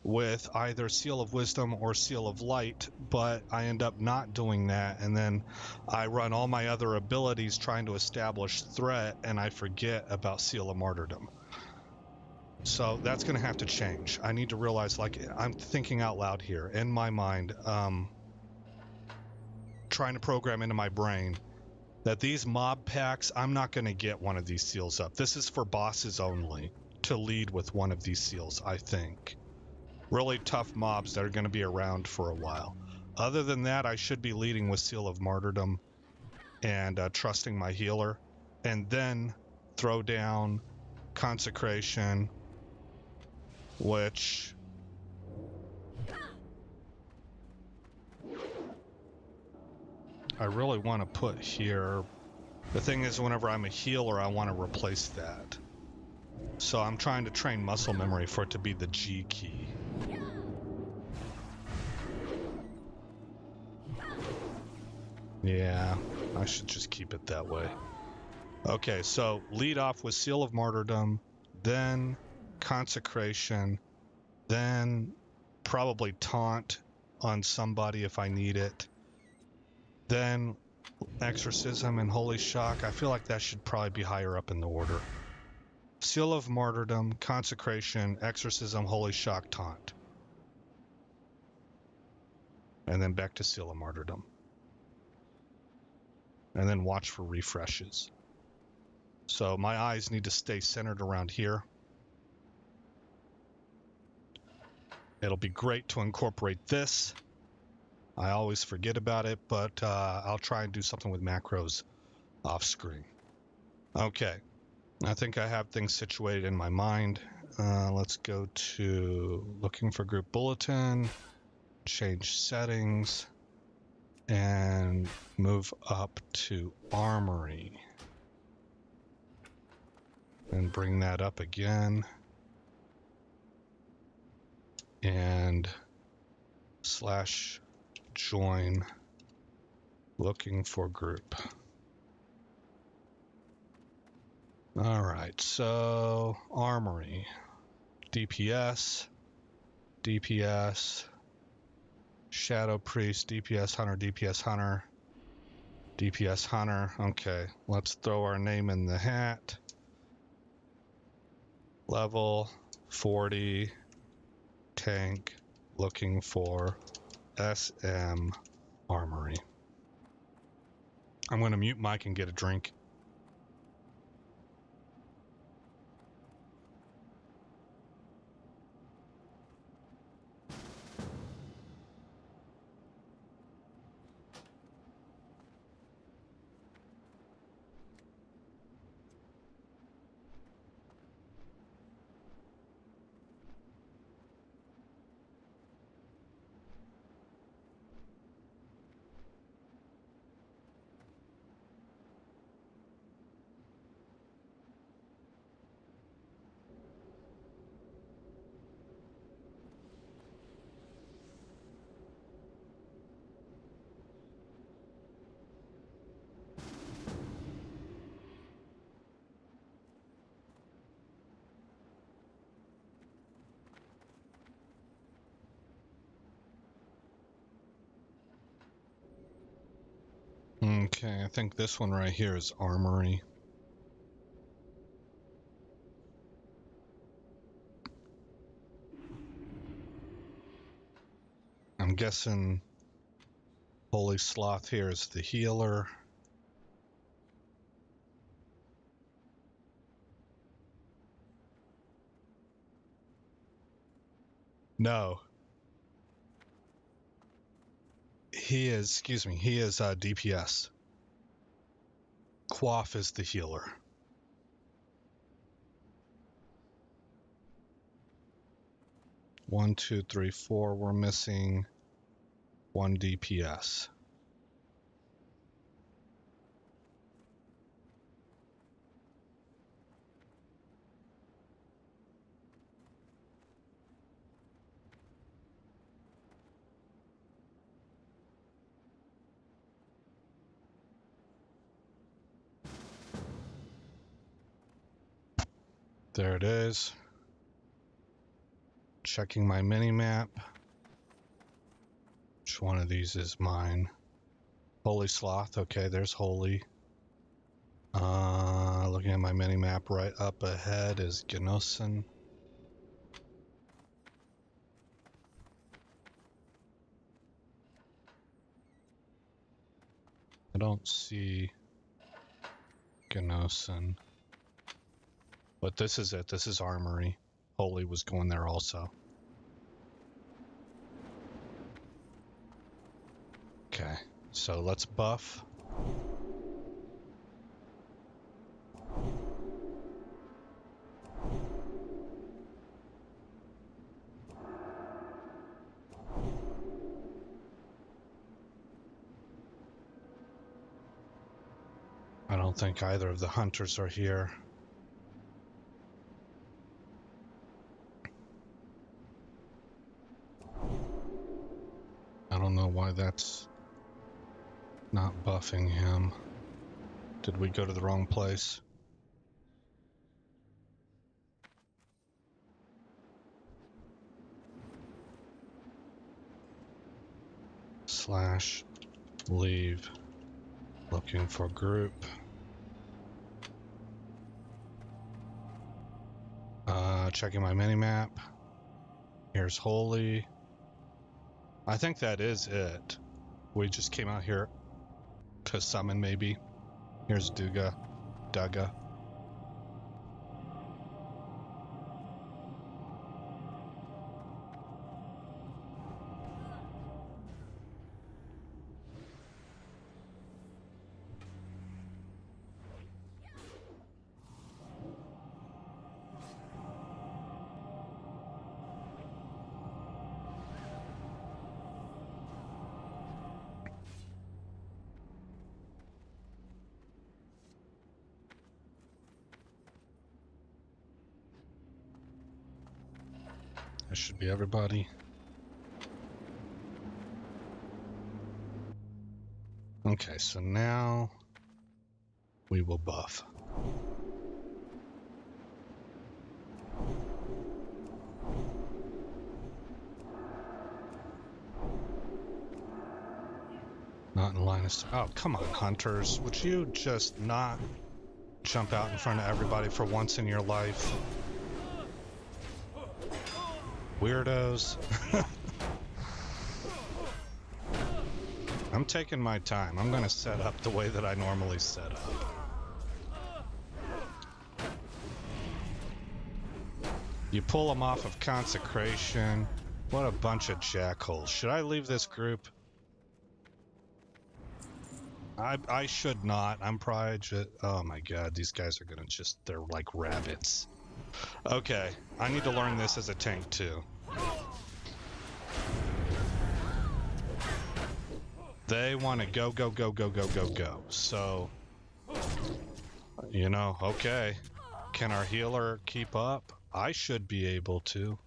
with either Seal of Wisdom or Seal of Light, but I end up not doing that, and then I run all my other abilities trying to establish threat, and I forget about Seal of Martyrdom. So that's going to have to change. I need to realize, like, I'm thinking out loud here in my mind, trying to program into my brain that these mob packs, I'm not going to get one of these seals up. This is for bosses only to lead with one of these seals, I think. Really tough mobs that are going to be around for a while. Other than that, I should be leading with Seal of Martyrdom and trusting my healer, and then throw down Consecration, which I really want to put here. The thing is, whenever I'm a healer, I want to replace that. So I'm trying to train muscle memory for it to be the G key. Yeah, I should just keep it that way. Okay, so lead off with Seal of Martyrdom, then Consecration, then probably Taunt on somebody if I need it, then Exorcism and Holy Shock. I feel like that should probably be higher up in the order. Seal of Martyrdom, Consecration, Exorcism, Holy Shock, Taunt. And then back to Seal of Martyrdom. And then watch for refreshes. So my eyes need to stay centered around here. It'll be great to incorporate this. I always forget about it, but I'll try and do something with macros off screen. Okay, I think I have things situated in my mind. Let's go to looking for group bulletin, change settings, and move up to armory. And bring that up again. And /join looking for group. All right, so armory, DPS, Shadow Priest, DPS Hunter, DPS Hunter. Okay, let's throw our name in the hat. Level 40, tank, looking for SM Armory. I'm going to mute Mike and get a drink. Okay, I think this one right here is Armory. I'm guessing Holy Sloth here is the healer. No. He is, he is DPS. Quaff is the healer. One, two, three, four. We're missing one DPS. There it is. Checking my mini map. Which one of these is mine? Holy Sloth. Okay, there's Holy. Looking at my mini map, right up ahead is Genosen. I don't see Genosen. But this is it. This is Armory. Holy was going there also. Okay, so let's buff. don't think either of the hunters are here. I don't know why that's not buffing him. Did we go to the wrong place? / leave. Looking for group. Checking my minimap. Here's Holy. I think that is it. We just came out here to summon, maybe. Here's Dugga. That should be everybody. Okay, so now we will buff. Not in line of sight. Oh, come on, hunters. Would you just not jump out in front of everybody for once in your life? Weirdos. I'm taking my time. I'm gonna set up the way that I normally set up. You pull them off of consecration. What a bunch of jackholes. Should I leave this group? I should not. I'm probably just... Oh my god, these guys are gonna just... They're like rabbits. Okay, I need to learn this as a tank too. They want to go. So, you know, okay. Can our healer keep up? I should be able to.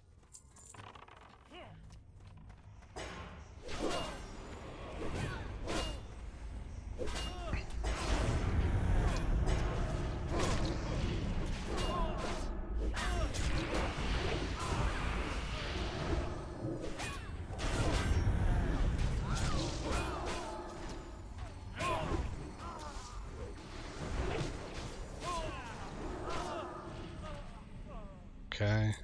Okay.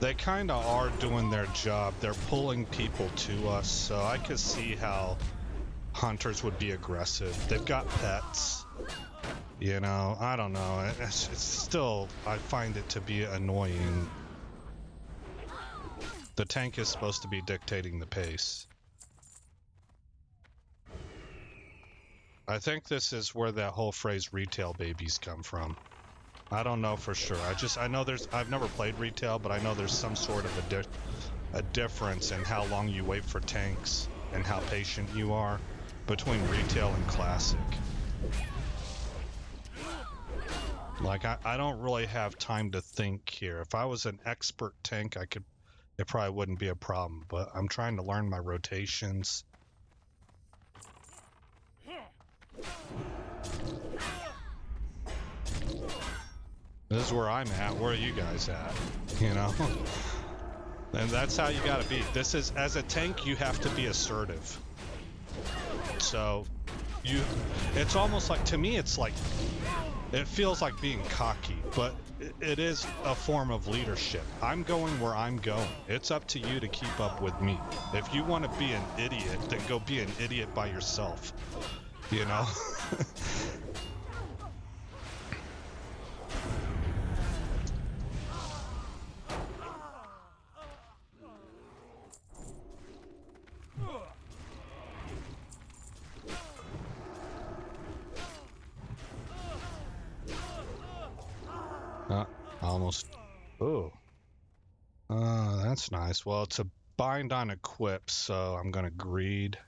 They kind of are doing their job. They're pulling people to us, so I could see how hunters would be aggressive. They've got pets. You know, I don't know. It's still, I find it to be annoying. The tank is supposed to be dictating the pace. I think this is where that whole phrase retail babies come from. I don't know for sure. I know I've never played retail, but I know there's some sort of a difference in how long you wait for tanks and how patient you are between retail and classic. Like, I don't really have time to think here. If I was an expert tank, it probably wouldn't be a problem, but I'm trying to learn my rotations. This is where I'm at. Where are you guys at? You know? And that's how you gotta be. This is, as a tank, you have to be assertive. So, it's almost like, to me, it's like, it feels like being cocky, but it is a form of leadership. I'm going where I'm going. It's up to you to keep up with me. If you want to be an idiot, then go be an idiot by yourself. You know? Almost. Oh. That's nice. Well, it's a bind on equip, so I'm gonna greed.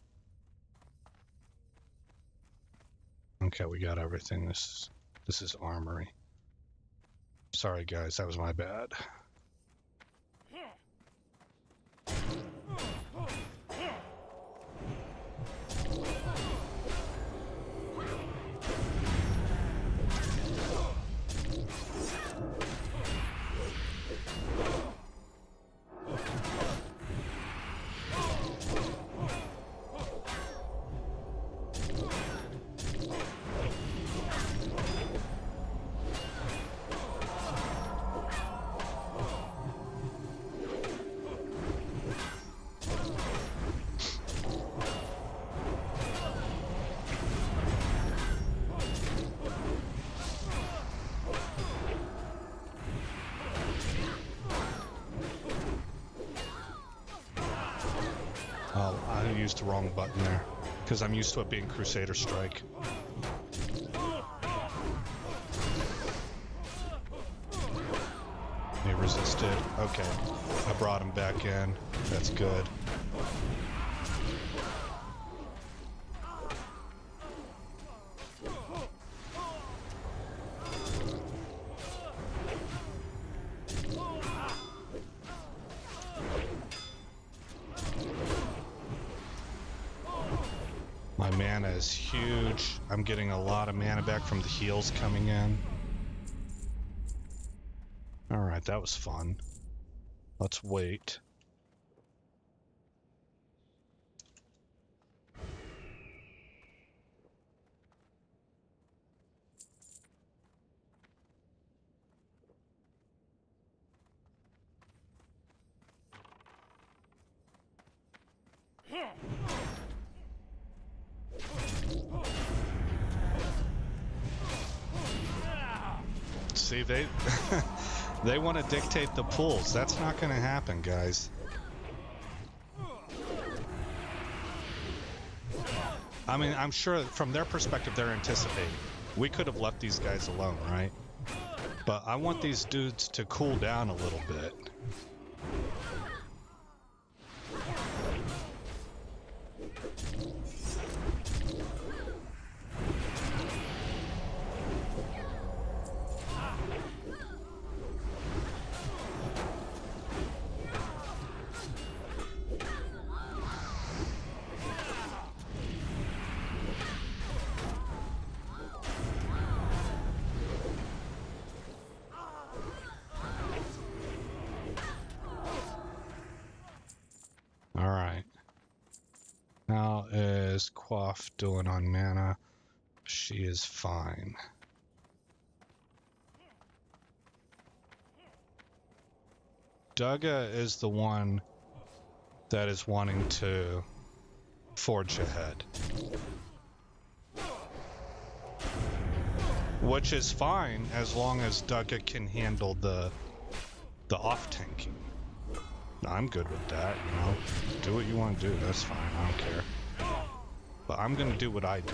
Okay, we got everything. This is armory. Sorry guys, that was my bad. Oh, I used the wrong button there, because I'm used to it being Crusader Strike. He resisted. Okay, I brought him back in. That's good. My mana is huge. I'm getting a lot of mana back from the heals coming in. Alright, that was fun. Let's wait. See, they they want to dictate the pools. That's not going to happen, guys. I mean, I'm sure from their perspective they're anticipating. We could have left these guys alone, right? But I want these dudes to cool down a little bit. Alright. How is Quaff doing on mana? She is fine. Dugga is the one that is wanting to forge ahead. Which is fine as long as Dugga can handle the off-tanking. I'm good with that, you know. Do what you want to do, that's fine, I don't care. But I'm gonna do what I do.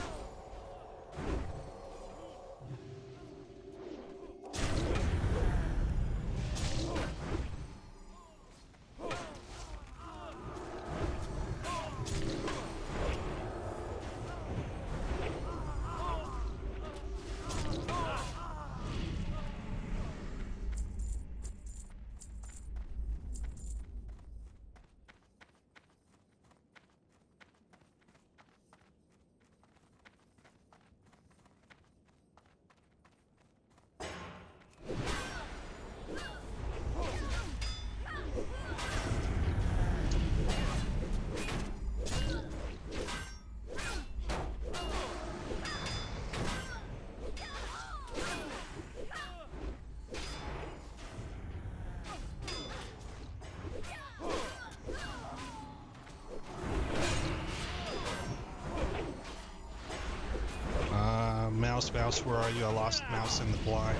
Mouse, where are you? I lost Mouse in the blind.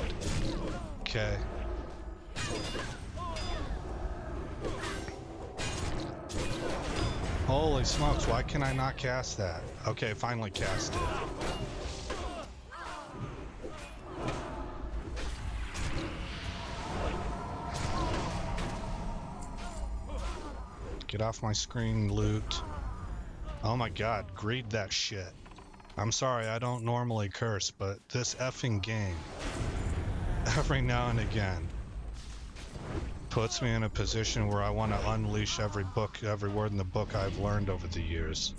Okay. Holy smokes, why can I not cast that? Okay, finally cast it. Get off my screen, loot. Oh my god, greed that shit. I'm sorry, I don't normally curse, but this effing game, every now and again, puts me in a position where I want to unleash every word in the book I've learned over the years.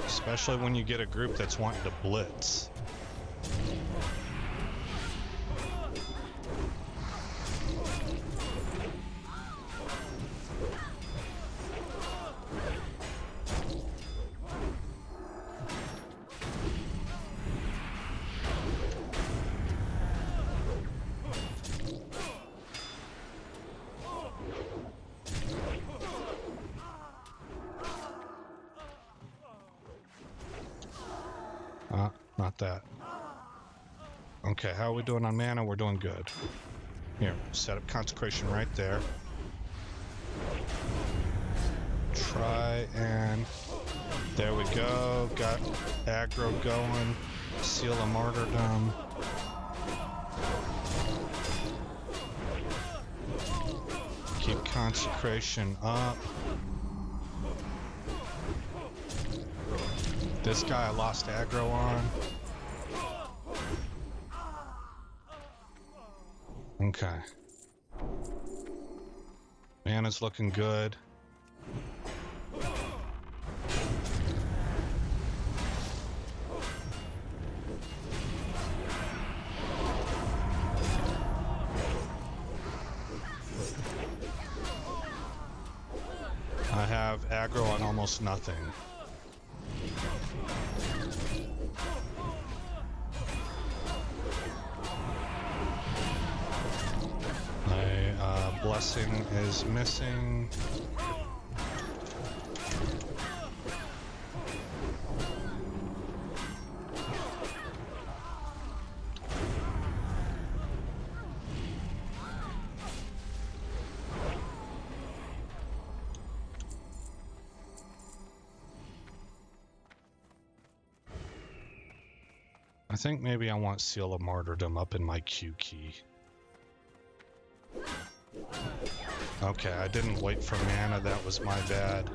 Especially when you get a group that's wanting to blitz. Not that. Okay, how are we doing on mana? We're doing good. Here, set up consecration right there. Try and... There we go. Got aggro going. Seal of Martyrdom. Keep consecration up. This guy I lost aggro on. Okay. Mana's looking good. I have aggro on almost nothing. Blessing is missing. I think maybe I want Seal of Martyrdom up in my Q key. Okay, I didn't wait for mana, that was my bad.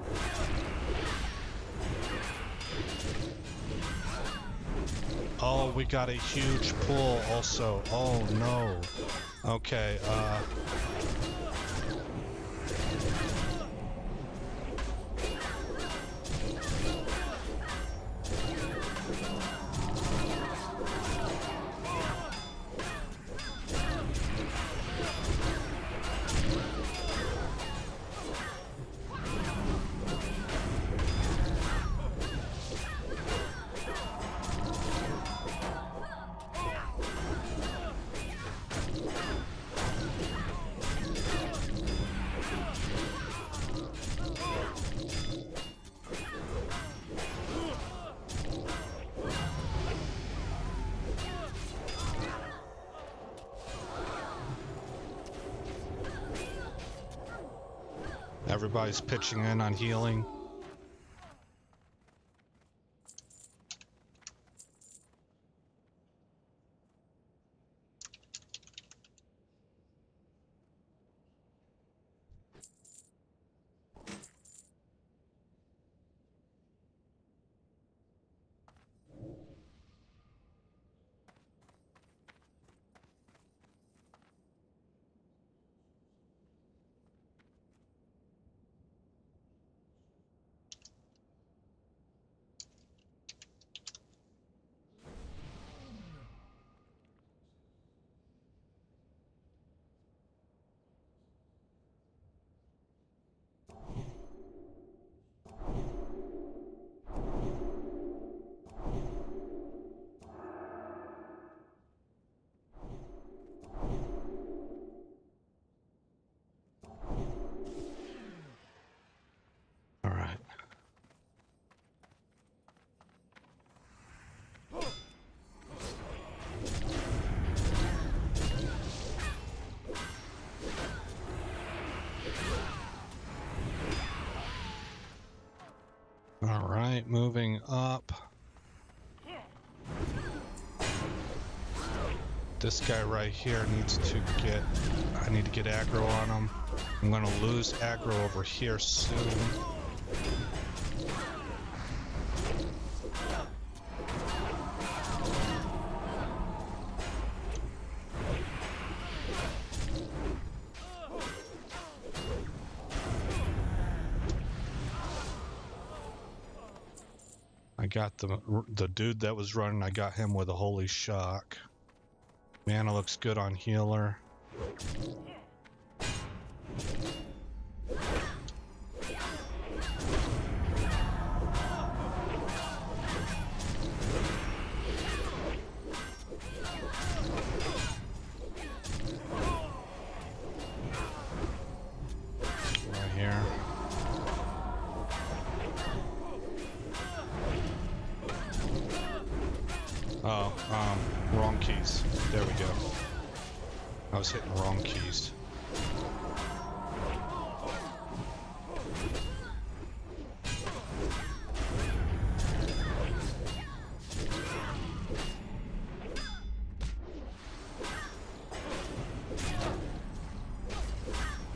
Oh, we got a huge pull also. Oh no. Okay, everybody's pitching in on healing. Alright, moving up. This guy right here needs to get... I need to get aggro on him. I'm gonna lose aggro over here soon. I got the dude that was running, I got him with a holy shock. Mana looks good on healer. Right here. Oh, wrong keys. There we go. I was hitting wrong keys.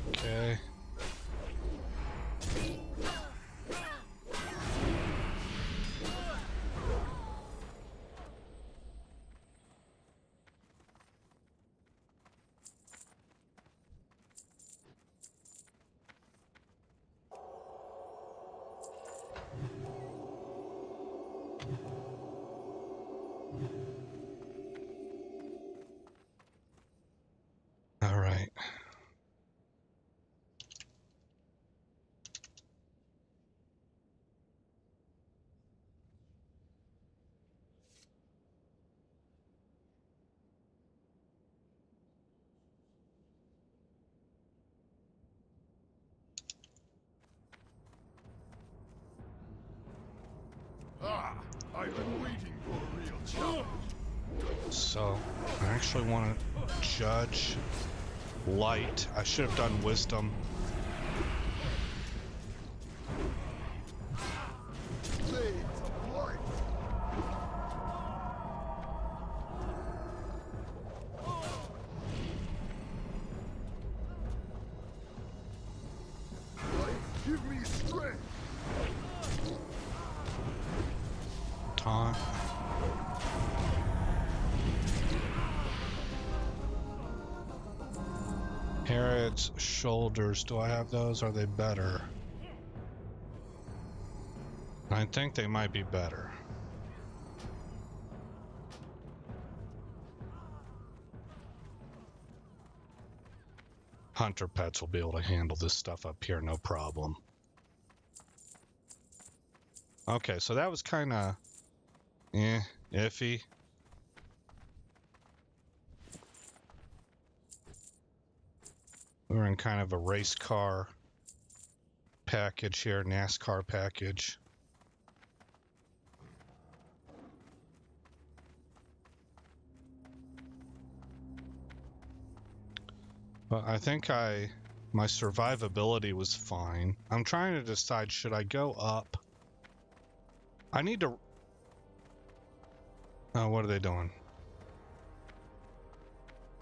Okay. All right. I've been waiting for a real challenge. So, I actually want to judge light. I should have done wisdom. Blades of light. Light, give me strength. Taunt. Herod's shoulders. Do I have those? Are they better? I think they might be better. Hunter pets will be able to handle this stuff up here, no problem. Okay, so that was kind of iffy. We're in kind of a race car package here, NASCAR package. But I think my survivability was fine. I'm trying to decide, should I go up? I need to... Oh, what are they doing?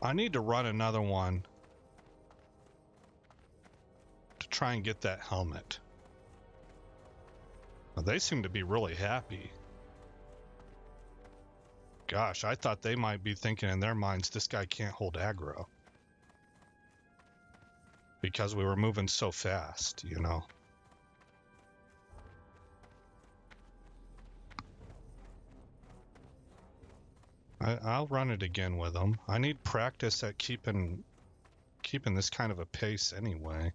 I need to run another one to try and get that helmet. Well, they seem to be really happy. Gosh, I thought they might be thinking in their minds, this guy can't hold aggro. Because we were moving so fast, you know. I'll run it again with them. I need practice at keeping this kind of a pace anyway.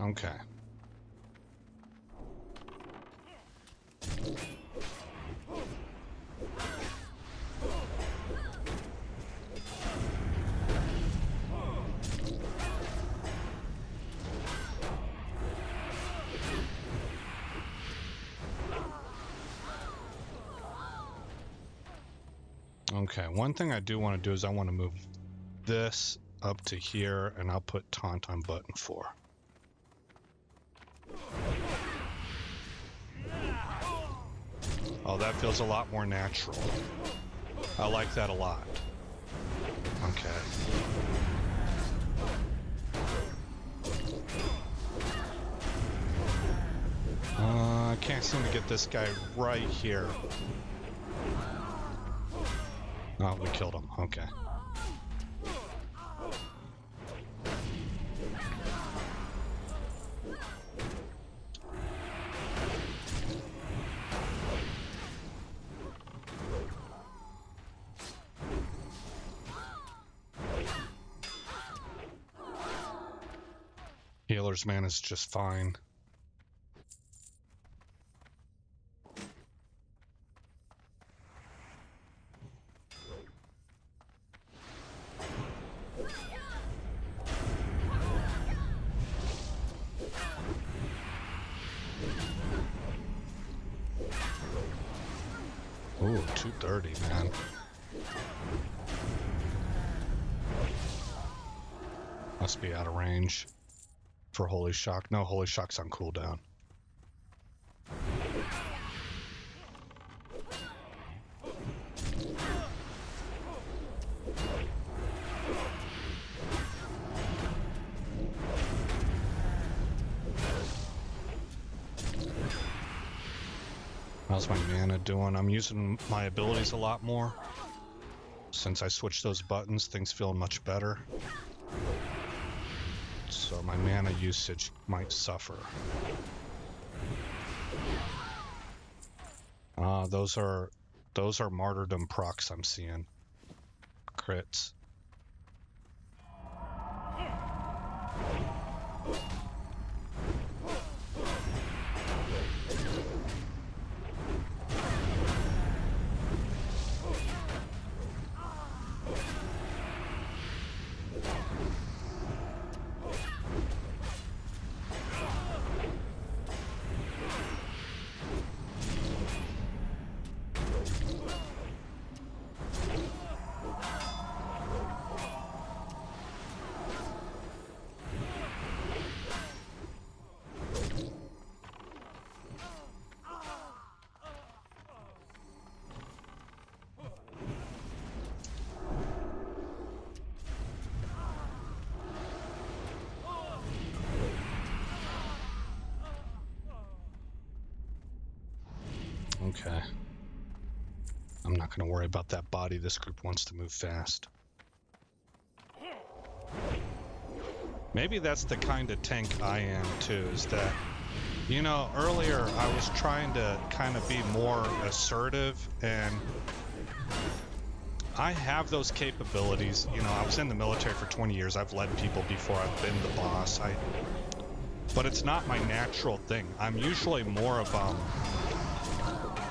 Okay. Okay, one thing I do want to do is I want to move this up to here, and I'll put taunt on button 4. Oh, that feels a lot more natural. I like that a lot. Okay. I can't seem to get this guy right here. Oh, we killed him. Okay. Healer's man is just fine. Ooh, 230, man. Must be out of range for Holy Shock. No, Holy Shock's on cooldown. How's my mana doing? I'm using my abilities a lot more. Since I switched those buttons, things feel much better. So my mana usage might suffer. Those are martyrdom procs I'm seeing. Crits. Okay. I'm not going to worry about that body. This group wants to move fast. Maybe that's the kind of tank I am too, is that, you know, earlier I was trying to kind of be more assertive, and I have those capabilities. You know, I was in the military for 20 years. I've led people before. I've been the boss. But it's not my natural thing. I'm usually more of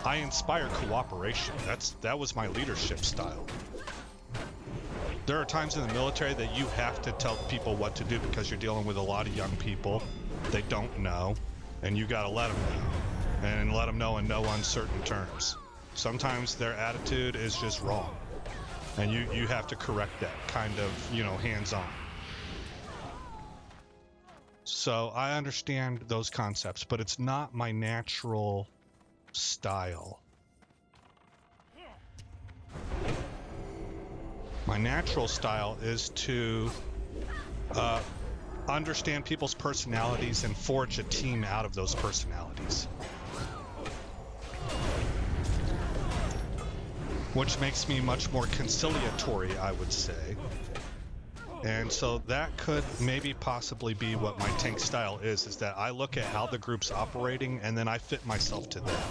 I inspire cooperation. That was my leadership style. There are times in the military that you have to tell people what to do because you're dealing with a lot of young people. They don't know, and you got to let them know, and let them know in no uncertain terms. Sometimes their attitude is just wrong, and you have to correct that, kind of, you know, hands-on. So I understand those concepts, but it's not my natural style. My natural style is to understand people's personalities and forge a team out of those personalities. Which makes me much more conciliatory, I would say. And so that could maybe possibly be what my tank style is that I look at how the group's operating and then I fit myself to that.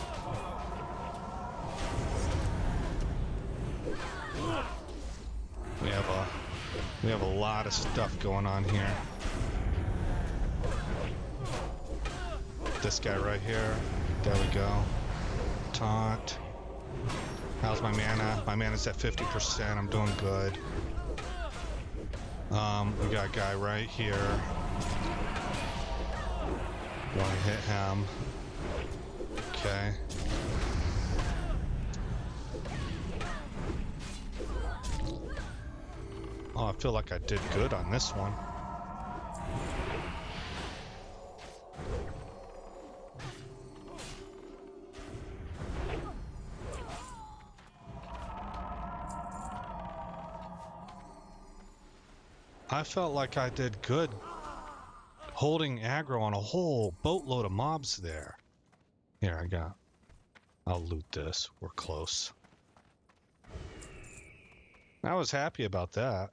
We have a lot of stuff going on here. This guy right here. There we go. Taunt. How's my mana? My mana's at 50%. I'm doing good. We got a guy right here. Want to hit him. Okay. Oh, I feel like I did good on this one. I felt like I did good holding aggro on a whole boatload of mobs there. Here, I'll loot this. We're close. I was happy about that.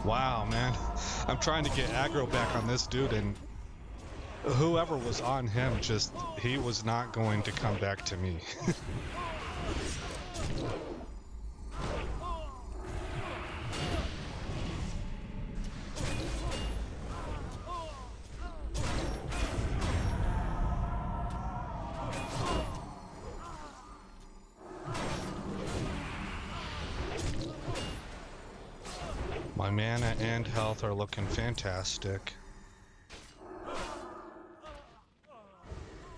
Wow, man. I'm trying to get aggro back on this dude, and whoever was on him, he was not going to come back to me. My mana and health are looking fantastic.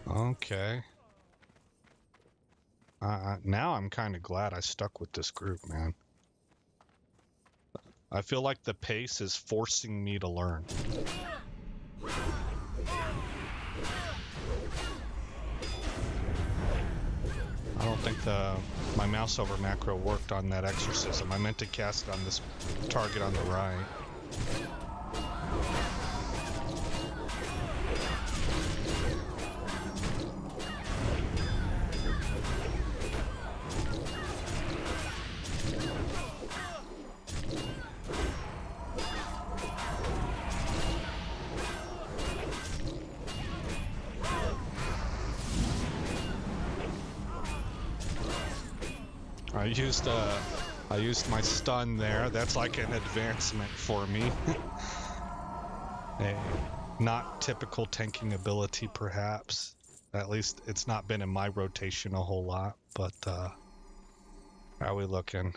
Okay. Now I'm kind of glad I stuck with this group, man. I feel like the pace is forcing me to learn. I don't think my mouse over macro worked on that exorcism. I meant to cast it on this target on the right. I used my stun there. That's like an advancement for me. A not typical tanking ability, perhaps. At least it's not been in my rotation a whole lot, but how are we looking?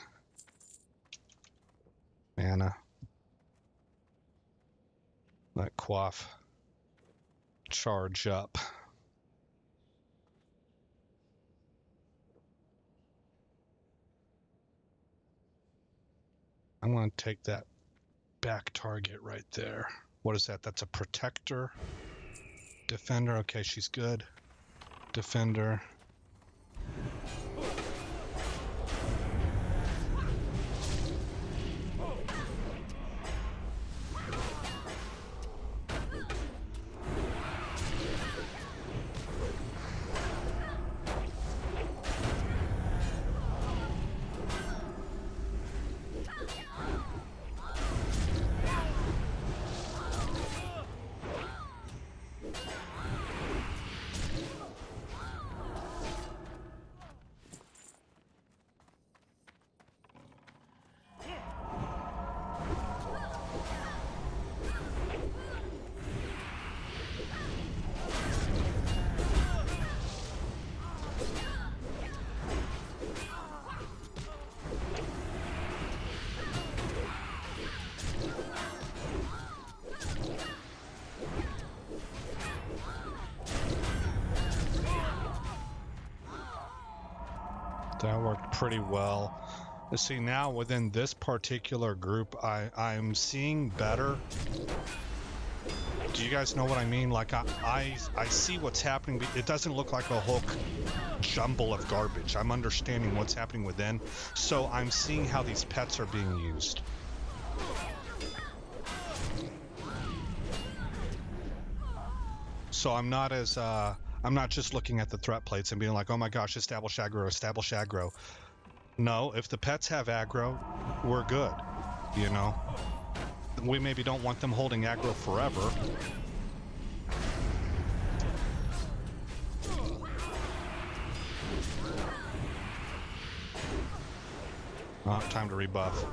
Mana. Let Quaff charge up. I'm going to take that back target right there. What is that? That's a protector. Defender. Okay, she's good. Defender. That worked pretty well. See, now within this particular group, I'm seeing better. Do you guys know what I mean? Like, I see what's happening. It doesn't look like a whole jumble of garbage. I'm understanding what's happening within. So I'm seeing how these pets are being used. So I'm not as... I'm not just looking at the threat plates and being like, oh my gosh, establish aggro, establish aggro. No, if the pets have aggro, we're good, you know? We maybe don't want them holding aggro forever. Oh, time to rebuff.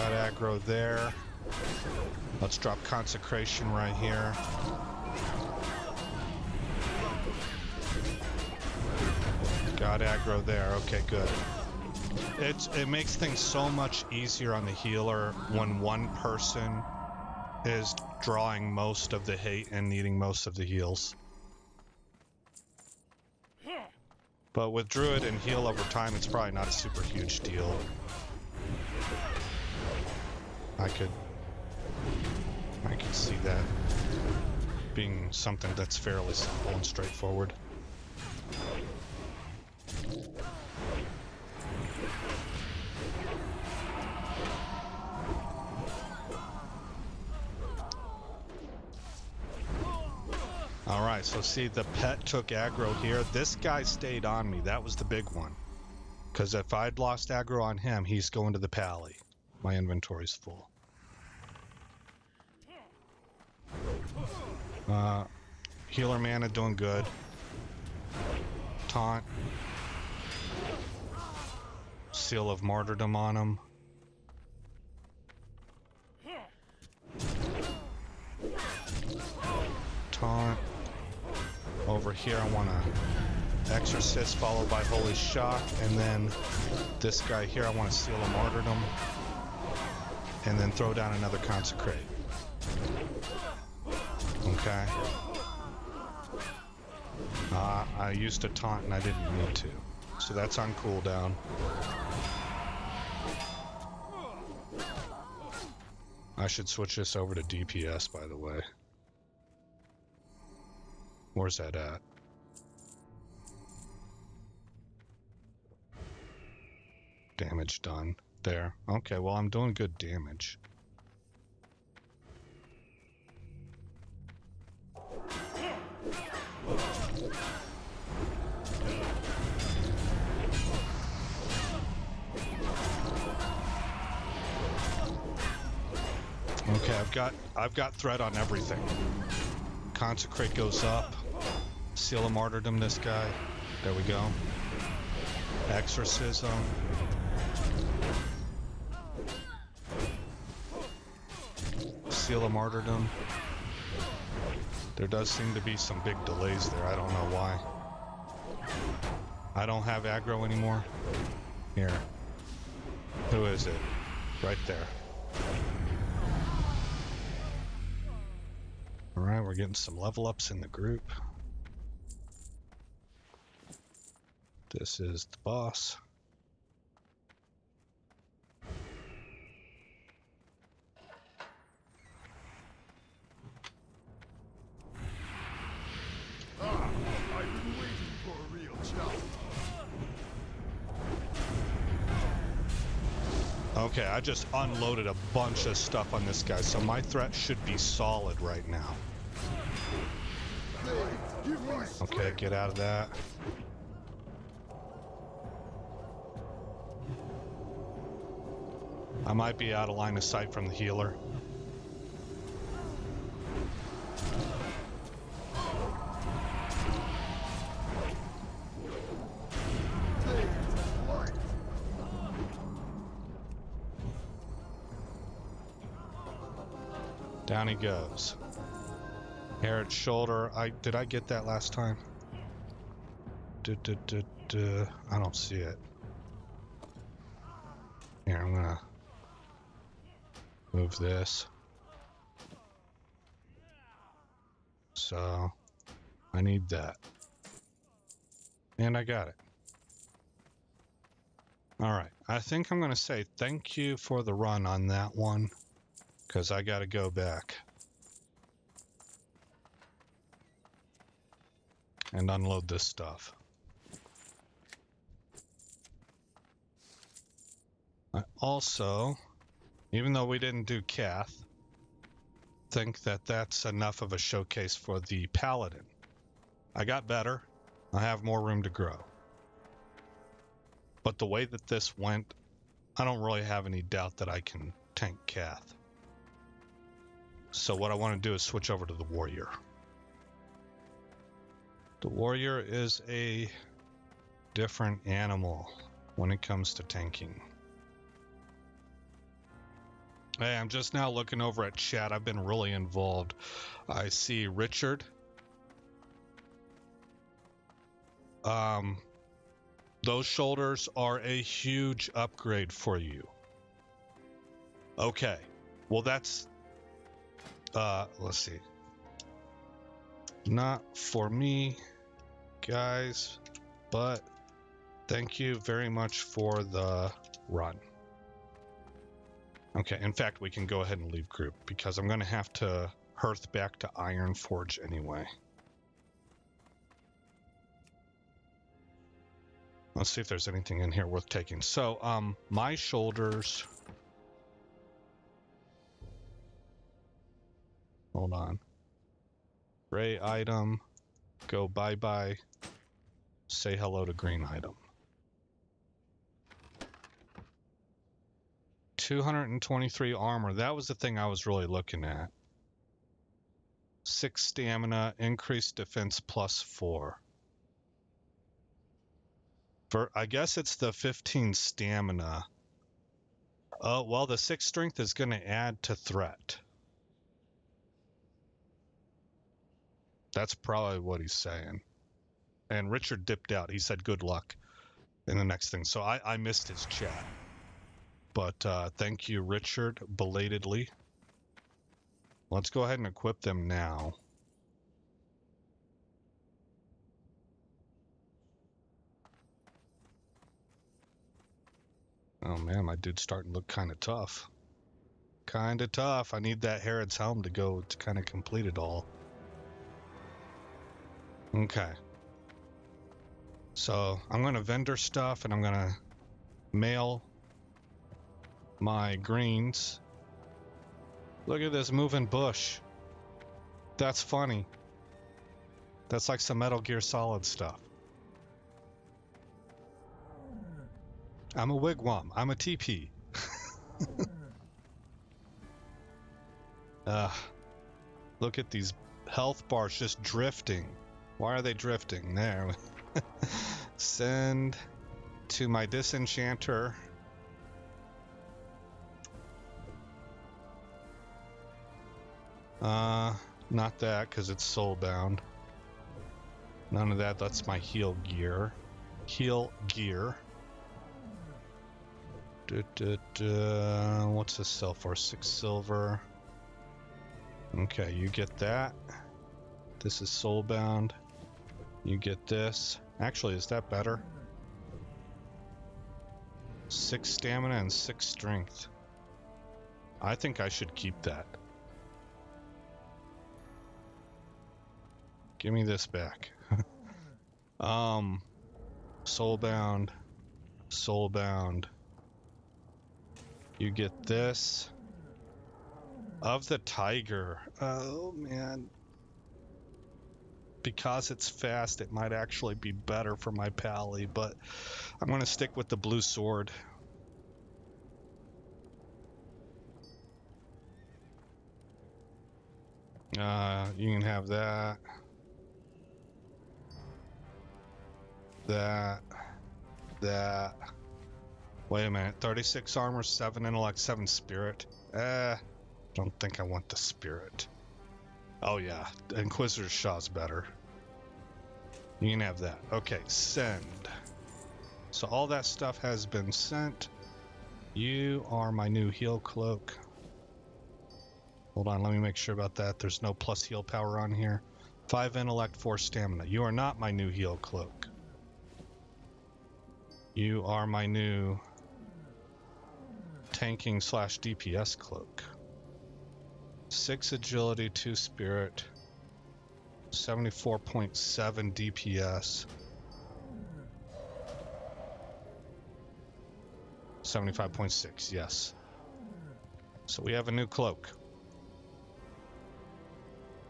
got aggro there. Let's drop consecration right here. Got aggro there. Okay, good. It makes things so much easier on the healer when one person is drawing most of the hate and needing most of the heals. But with Druid and heal over time, it's probably not a super huge deal. I could see that being something that's fairly simple and straightforward. Alright, so see, the pet took aggro here. This guy stayed on me. That was the big one. Because if I'd lost aggro on him, he's going to the pally. My inventory's full. Healer mana doing good. Taunt. Seal of Martyrdom on him. Taunt. Over here I want to Exorcist followed by Holy Shock, and then this guy here I want to Seal of Martyrdom, and then throw down another Consecrate. Okay. I used a taunt and I didn't need to, so that's on cooldown. I should switch this over to DPS, by the way. Where's that at? Damage done. There. Okay, well, I'm doing good damage. Okay, I've got threat on everything. Consecrate goes up. Seal of Martyrdom this guy. There we go. Exorcism. Seal of Martyrdom. There does seem to be some big delays there. I don't know why. I don't have aggro anymore. Here. Who is it? Right there. Alright, we're getting some level ups in the group. This is the boss. I've been waiting for a real challenge. Okay, I just unloaded a bunch of stuff on this guy, so my threat should be solid right now. Okay, get out of that. I might be out of line of sight from the healer. Down he goes. Hair at shoulder. Did I get that last time? I don't see it. Here, I'm gonna move this. So I need that. And I got it. Alright, I think I'm gonna say thank you for the run on that one, because I gotta go back and unload this stuff. I also, even though we didn't do Cath, think that that's enough of a showcase for the Paladin. I got better. I have more room to grow. But the way that this went, I don't really have any doubt that I can tank Cath. So what I want to do is switch over to the Warrior. The Warrior is a different animal when it comes to tanking. Hey, I'm just now looking over at chat. I've been really involved. I see Richard. Those shoulders are a huge upgrade for you. Okay. Well, that's... let's see. Not for me, guys, but thank you very much for the run. Okay, in fact, we can go ahead and leave group because I'm going to have to hearth back to Ironforge anyway. Let's see if there's anything in here worth taking. So, my shoulders... Hold on. Gray item. Go bye-bye. Say hello to green item. 223 armor. That was the thing I was really looking at. 6 stamina, increased defense +4. I guess it's the 15 stamina. Oh, well, the 6 strength is going to add to threat. That's probably what he's saying. And Richard dipped out. He said good luck in the next thing. So I missed his chat. But thank you, Richard, belatedly. Let's go ahead and equip them now. Oh man, my dude's starting to look kind of tough. Kind of tough. I need that Herod's helm to go to kind of complete it all. Okay. So I'm going to vendor stuff and I'm going to mail my greens. Look at this moving bush. That's funny. That's like some Metal Gear Solid stuff. I'm a wigwam. I'm a TP. Look at these health bars just drifting. Why are they drifting? There. Send to my disenchanter. Not that, because it's soulbound. None of that. That's my heal gear. Heal gear. What's this sell for? 6 silver. Okay, you get that. This is soulbound. You get this. Actually, is that better? 6 stamina and 6 strength. I think I should keep that. Give me this back. Soulbound. Soulbound. You get this. Of the tiger. Oh, man. Because it's fast, it might actually be better for my pally, but I'm going to stick with the blue sword. You can have that. That. Wait a minute. 36 armor, 7 intellect, 7 spirit. Don't think I want the spirit. Oh yeah, Inquisitor Shaw's better. You can have that. Okay, send. So all that stuff has been sent. You are my new heal cloak. Hold on, let me make sure about that. There's no plus heal power on here. 5 intellect, 4 stamina. You are not my new heal cloak. You are my new tanking / DPS cloak. 6 agility, 2 spirit, 74.7 DPS, 75.6, yes. So we have a new cloak.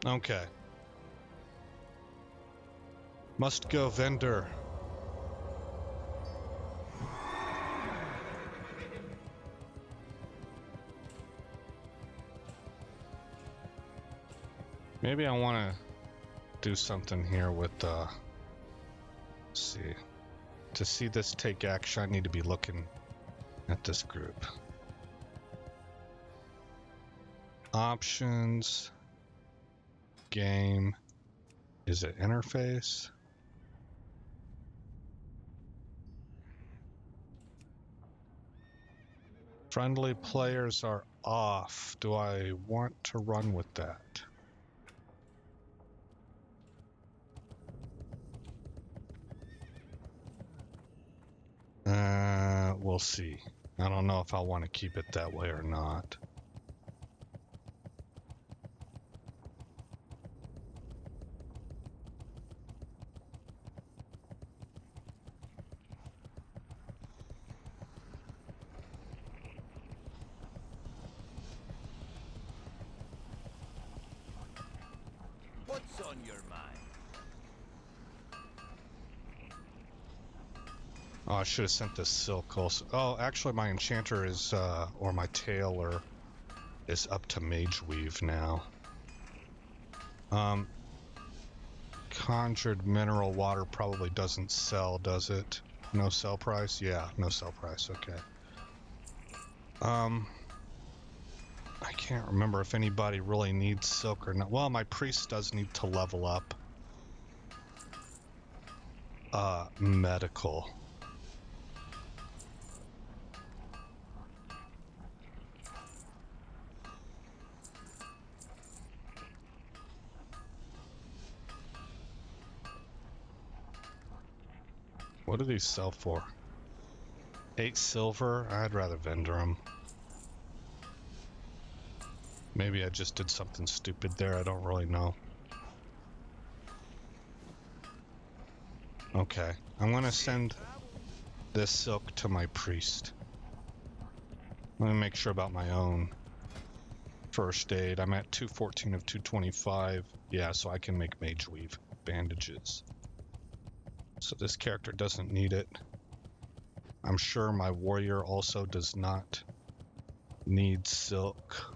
Okay. Must go vendor. Maybe I want to do something here with, let's see. To see this take action, I need to be looking at this group. Options. Game. Is it interface? Friendly players are off. Do I want to run with that? We'll see. I don't know if I want to keep it that way or not. What's on your mind? Oh, I should have sent this silk also. Oh, actually my enchanter is, or my tailor is up to mage weave now. Conjured mineral water probably doesn't sell, does it? No sell price? Yeah, no sell price, okay. I can't remember if anybody really needs silk or not. Well, my priest does need to level up. Medical. What do these sell for? 8 silver? I'd rather vendor them. Maybe I just did something stupid there, I don't really know. Okay, I'm gonna send this silk to my priest. Let me make sure about my own first aid. I'm at 214 of 225. Yeah, so I can make mage weave bandages. So this character doesn't need it. I'm sure my warrior also does not need silk.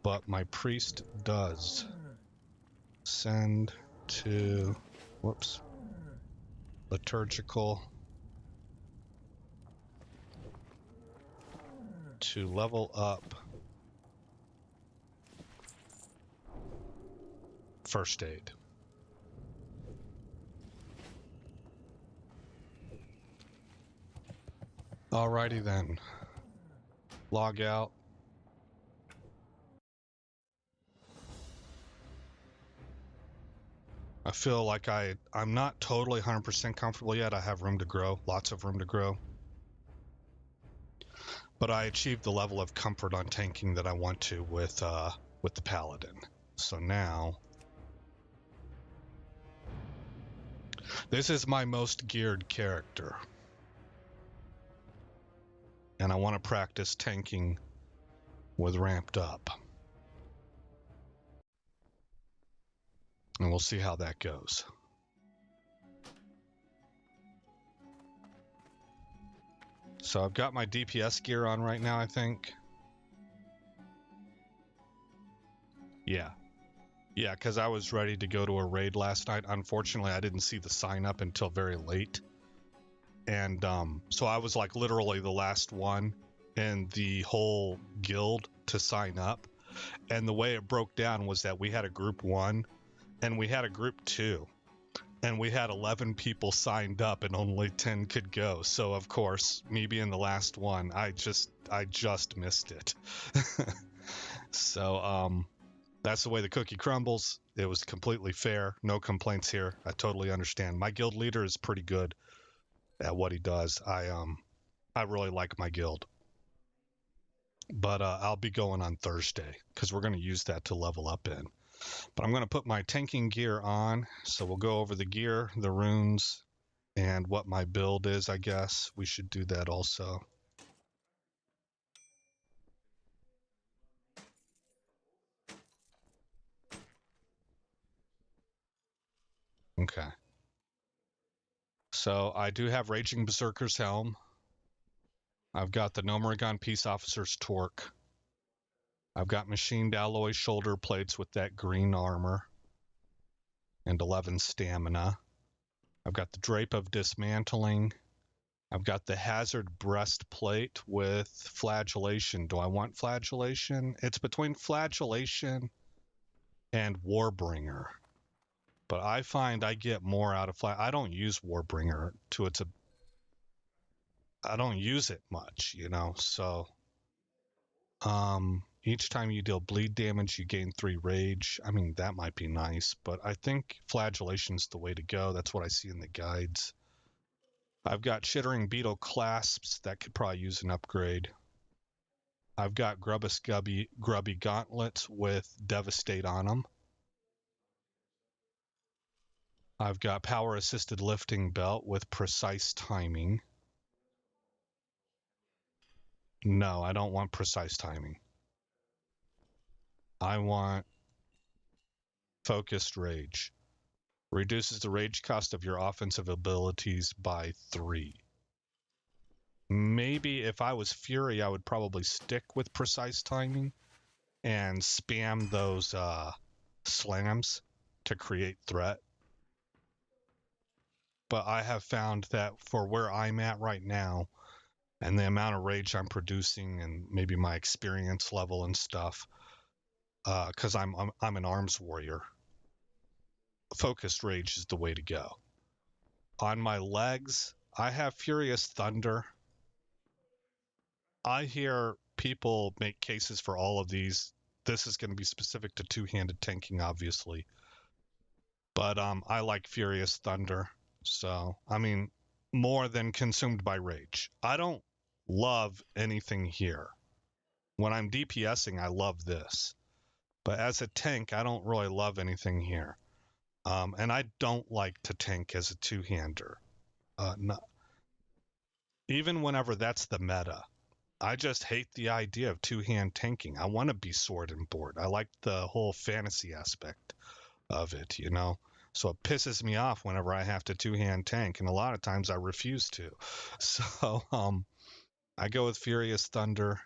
But my priest does. Send to, whoops, liturgical to level up first aid. Alrighty then. Log out. I feel like I'm not totally 100% comfortable yet. I have room to grow, lots of room to grow. But I achieved the level of comfort on tanking that I want to with the paladin. So now, this is my most geared character. And I want to practice tanking with ramped up. And we'll see how that goes. So I've got my DPS gear on right now, I think. Yeah. Yeah, because I was ready to go to a raid last night. Unfortunately, I didn't see the sign up until very late. And so I was like literally the last one in the whole guild to sign up. And the way it broke down was that we had a group 1 and we had a group 2. And we had 11 people signed up and only 10 could go. So of course, me being the last one, I just missed it. So that's the way the cookie crumbles. It was completely fair. No complaints here. I totally understand. My guild leader is pretty good at what he does. I really like my guild. But I'll be going on Thursday because we're going to use that to level up in. But I'm going to put my tanking gear on, so we'll go over the gear, the runes, and what my build is, I guess. We should do that also. Okay. So I do have Raging Berserker's Helm. I've got the Nomuragon Peace Officer's Torque. I've got machined alloy shoulder plates with that green armor and 11 stamina. I've got the Drape of Dismantling I've got the hazard breastplate with flagellation. Do I want flagellation? It's between flagellation and warbringer. But I find I get more out of I don't use warbringer to its I don't use it much, you know. So each time you deal bleed damage, you gain 3 rage. I mean, that might be nice, but I think flagellation's the way to go. That's what I see in the guides. I've got Chittering Beetle clasps that could probably use an upgrade. I've got Grubbus Grubby gauntlets with Devastate on them. I've got Power Assisted Lifting belt with Precise Timing. No, I don't want Precise Timing. I want Focused Rage. Reduces the rage cost of your offensive abilities by 3. Maybe if I was Fury, I would probably stick with Precise Timing and spam those slams to create threat. But I have found that for where I'm at right now and the amount of rage I'm producing and maybe my experience level and stuff, because I'm an arms warrior, focused rage is the way to go. On my legs, I have Furious Thunder. I hear people make cases for all of these. This is going to be specific to two-handed tanking, obviously. But I like Furious Thunder. So, I mean, more than consumed by rage. I don't love anything here. When I'm DPSing, I love this. But as a tank, I don't really love anything here. And I don't like to tank as a two-hander. Even whenever that's the meta. I just hate the idea of two-hand tanking. I want to be sword and board. I like the whole fantasy aspect of it, you know? So it pisses me off whenever I have to two-hand tank, and a lot of times I refuse to. So I go with Furious Thunder.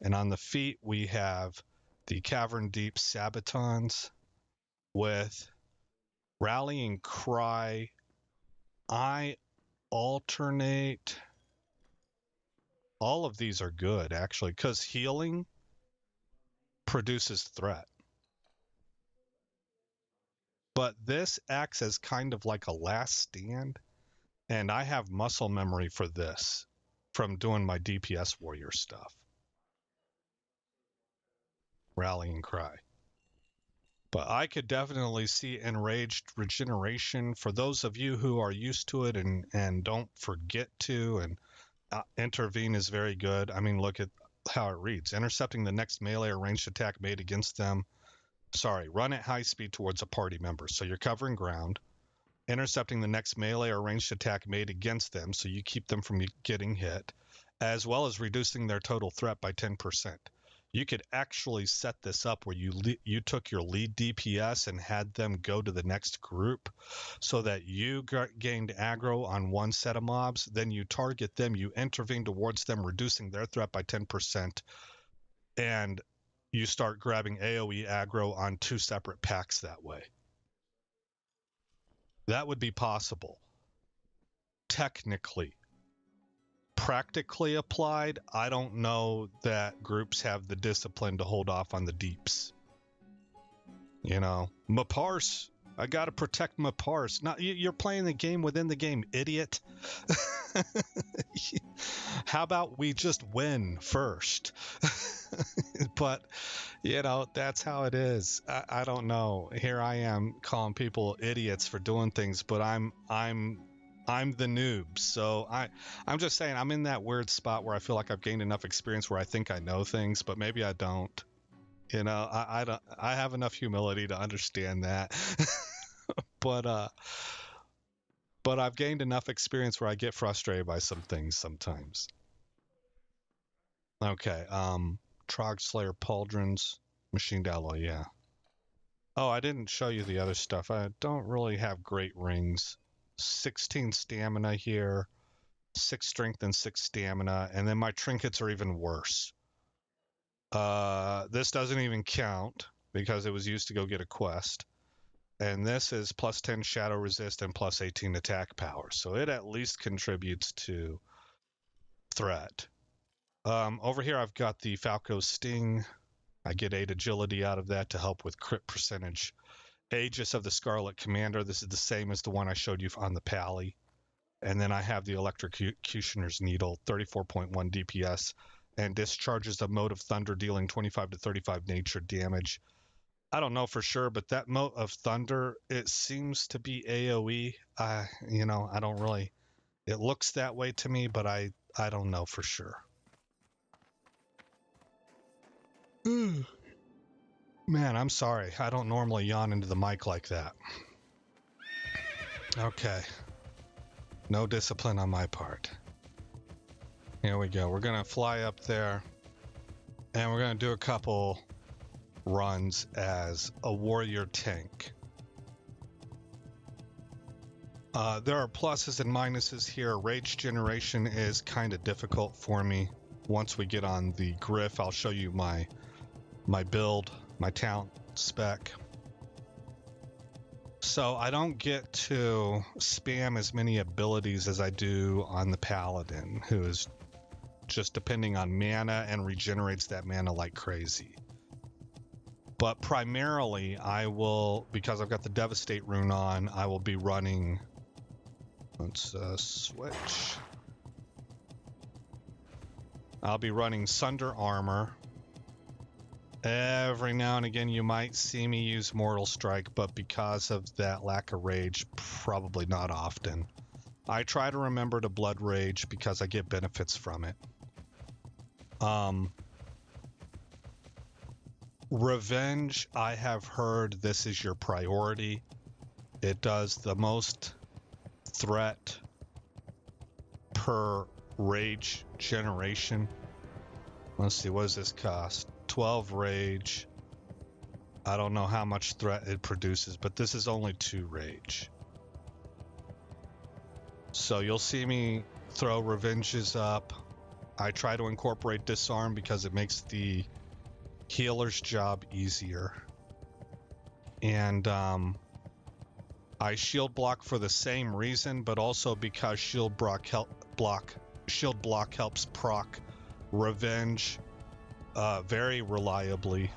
And on the feet, we have the Cavern Deep Sabatons with Rallying Cry. I alternate. All of these are good, actually, because healing produces threat. But this acts as kind of like a last stand, and I have muscle memory for this from doing my DPS warrior stuff. Rallying Cry. But I could definitely see Enraged Regeneration for those of you who are used to it and don't forget to, and Intervene is very good. I mean, look at how it reads. Intercepting the next melee or ranged attack made against them. Sorry, run at high speed towards a party member. So you're covering ground. Intercepting the next melee or ranged attack made against them, so you keep them from getting hit, as well as reducing their total threat by 10%. You could actually set this up where you took your lead DPS and had them go to the next group so that you gained aggro on one set of mobs, then you target them, you intervene towards them, reducing their threat by 10%, and you start grabbing AoE aggro on 2 separate packs that way. That would be possible. Technically. Practically applied, I don't know that groups have the discipline to hold off on the deeps. You know, Mapars, I gotta protect Mapars. Not you're playing the game within the game, idiot. How about we just win first? But you know, that's how it is. I don't know. Here I am calling people idiots for doing things, but I'm the noob. So I'm just saying I'm in that weird spot where I feel like I've gained enough experience where I think I know things, but maybe I don't. You know, I have enough humility to understand that. but I've gained enough experience where I get frustrated by some things sometimes. Okay, Trog Slayer Pauldrons, Machined Alloy, yeah. Oh, I didn't show you the other stuff. I don't really have great rings. 16 stamina here, 6 strength and 6 stamina, and then my trinkets are even worse. This doesn't even count because it was used to go get a quest. And this is plus 10 shadow resist and plus 18 attack power. So it at least contributes to threat. Over here I've got the Falco Sting. I get 8 agility out of that to help with crit percentage. Aegis of the Scarlet Commander. This is the same as the one I showed you on the Pally. And then I have the Electrocutioner's Needle, 34.1 DPS, and discharges a Mote of Thunder, dealing 25 to 35 nature damage. I don't know for sure, but that Mote of Thunder, it seems to be AoE. You know, I don't really... It looks that way to me, but I don't know for sure. Man, I'm sorry. I don't normally yawn into the mic like that. Okay. No discipline on my part. Here we go. We're going to fly up there, and we're going to do a couple runs as a warrior tank. There are pluses and minuses here. Rage generation is kind of difficult for me. Once we get on the Griff, I'll show you my build, my talent spec. So I don't get to spam as many abilities as I do on the Paladin, who is just depending on mana and regenerates that mana like crazy. But primarily I will, because I've got the Devastate rune on, I will be running, let's switch. I'll be running Sunder Armor. Every now and again you might see me use Mortal Strike, but because of that lack of rage, probably not often. I try to remember to Blood Rage because I get benefits from it. Revenge, I have heard this is your priority. It does the most threat per rage generation. Let's see, what does this cost? 12 rage. I don't know how much threat it produces, but this is only 2 rage. So you'll see me throw revenges up. I try to incorporate disarm because it makes the healer's job easier. And I shield block for the same reason, but also because shield block helps proc revenge very reliably.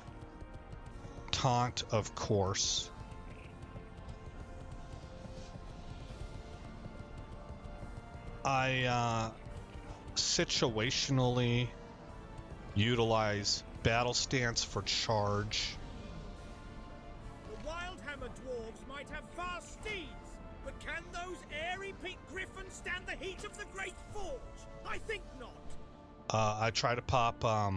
Taunt, of course. I situationally utilize battle stance for charge. The Wildhammer dwarves might have fast steeds, but can those airy pink griffins stand the heat of the Great Forge? I think not. I try to pop, I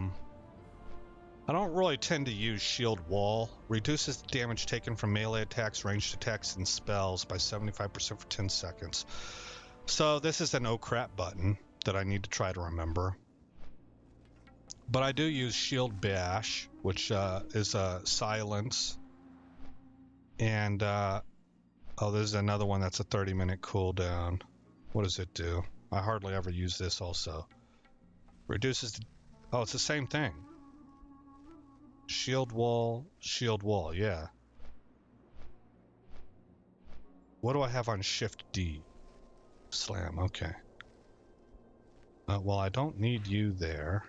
don't really tend to use Shield Wall. Reduces the damage taken from melee attacks, ranged attacks, and spells by 75% for 10 seconds. So this is an oh crap button that I need to try to remember. But I do use Shield Bash, which is a silence. And, oh, there's another one that's a 30-minute cooldown. What does it do? I hardly ever use this also. Reduces the, oh, it's the same thing. Shield wall, yeah. What do I have on Shift D? Slam, okay. Well, I don't need you there.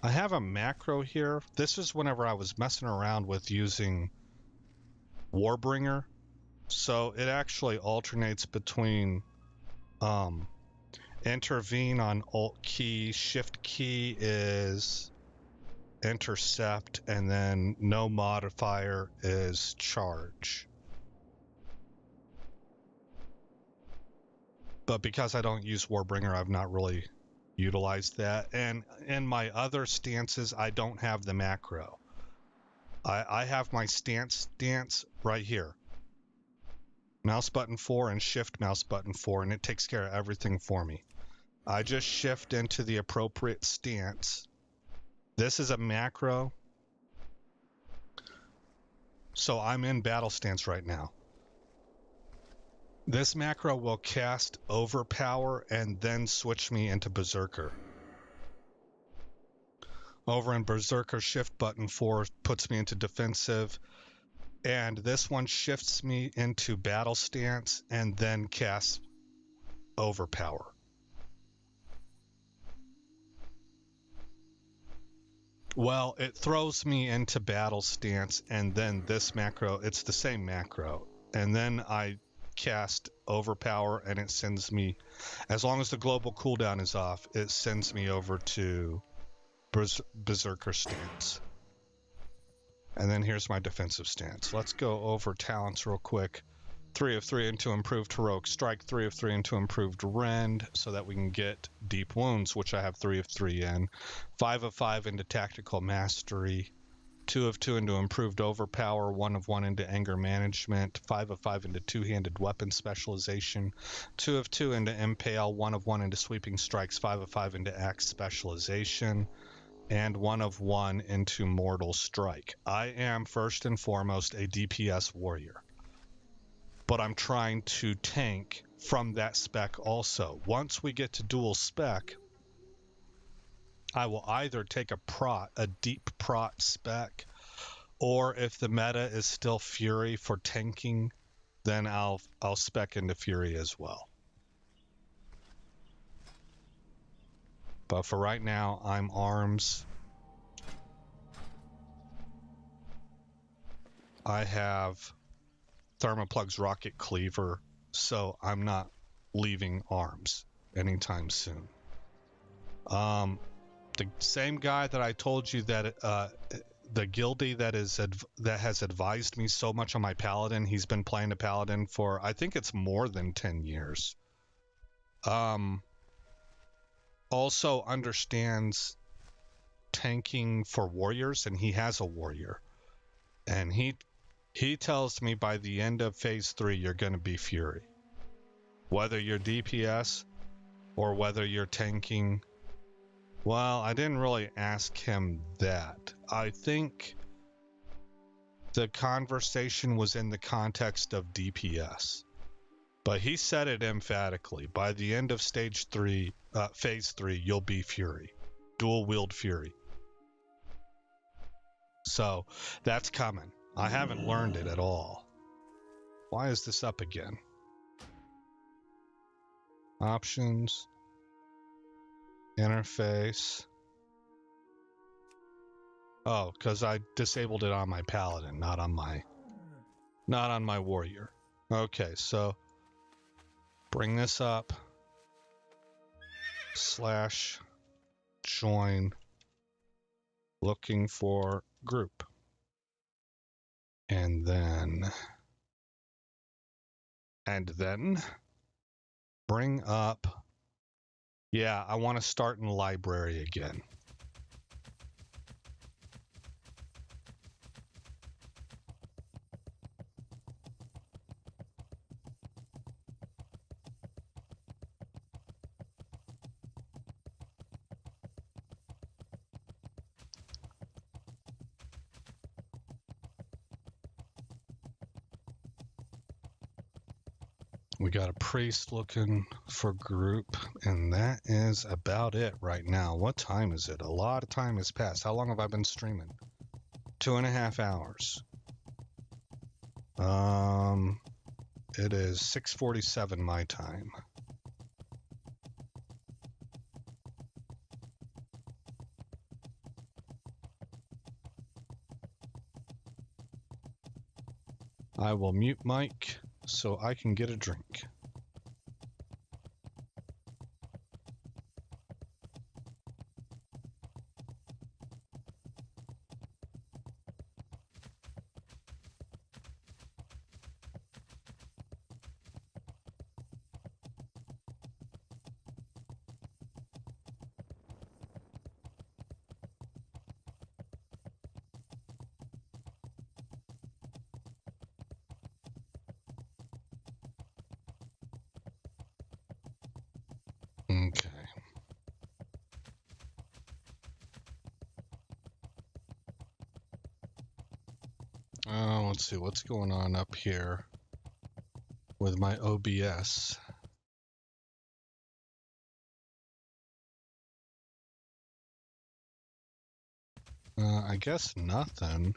I have a macro here. This is whenever I was messing around with using Warbringer. So it actually alternates between intervene on Alt key, Shift key is intercept, and then no modifier is charge. But because I don't use Warbringer, I've not really utilized that. And in my other stances, I don't have the macro. I have my stance right here. Mouse button 4 and shift mouse button 4, and it takes care of everything for me. I just shift into the appropriate stance. This is a macro. So I'm in battle stance right now. This macro will cast Overpower and then switch me into Berserker. Over in Berserker, shift button 4 puts me into defensive. And this one shifts me into battle stance and then casts Overpower. Well, it throws me into battle stance, and then this macro, it's the same macro. And then I cast Overpower, and it sends me, as long as the global cooldown is off, it sends me over to Berserker stance. And then here's my defensive stance. Let's go over talents real quick. 3 of 3 into improved heroic strike, 3 of 3 into improved rend, so that we can get deep wounds, which I have 3 of 3 in. 5 of 5 into tactical mastery, 2 of 2 into improved overpower, 1 of 1 into anger management, 5 of 5 into two-handed weapon specialization, 2 of 2 into impale, 1 of 1 into sweeping strikes, 5 of 5 into axe specialization, and 1 of 1 into mortal strike. I am first and foremost a DPS warrior, but I'm trying to tank from that spec also. Once we get to dual spec, I will either take a deep prot spec, or if the meta is still Fury for tanking, then I'll spec into Fury as well. But for right now, I'm arms. I have Thermoplug's Rocket Cleaver, so I'm not leaving arms anytime soon. The same guy that I told you that the guildie that has advised me so much on my paladin, he's been playing the paladin for, I think it's more than 10 years. Also understands tanking for warriors, and he has a warrior. And he tells me by the end of phase 3, you're going to be Fury. Whether you're DPS or whether you're tanking. Well, I didn't really ask him that. I think the conversation was in the context of DPS. But he said it emphatically. By the end of phase 3, you'll be Fury. Dual wield Fury. So that's coming. I haven't learned it at all. Why is this up again? Options. Interface. Oh, because I disabled it on my paladin, not on my warrior. Okay, so bring this up. / join. Looking for group. And then bring up. Yeah, I want to start in the library again. We got a priest looking for group, and that is about it right now. What time is it? A lot of time has passed. How long have I been streaming? 2.5 hours. It is 6:47 my time. I will mute Mike so I can get a drink. Okay. Let's see what's going on up here with my OBS. I guess nothing.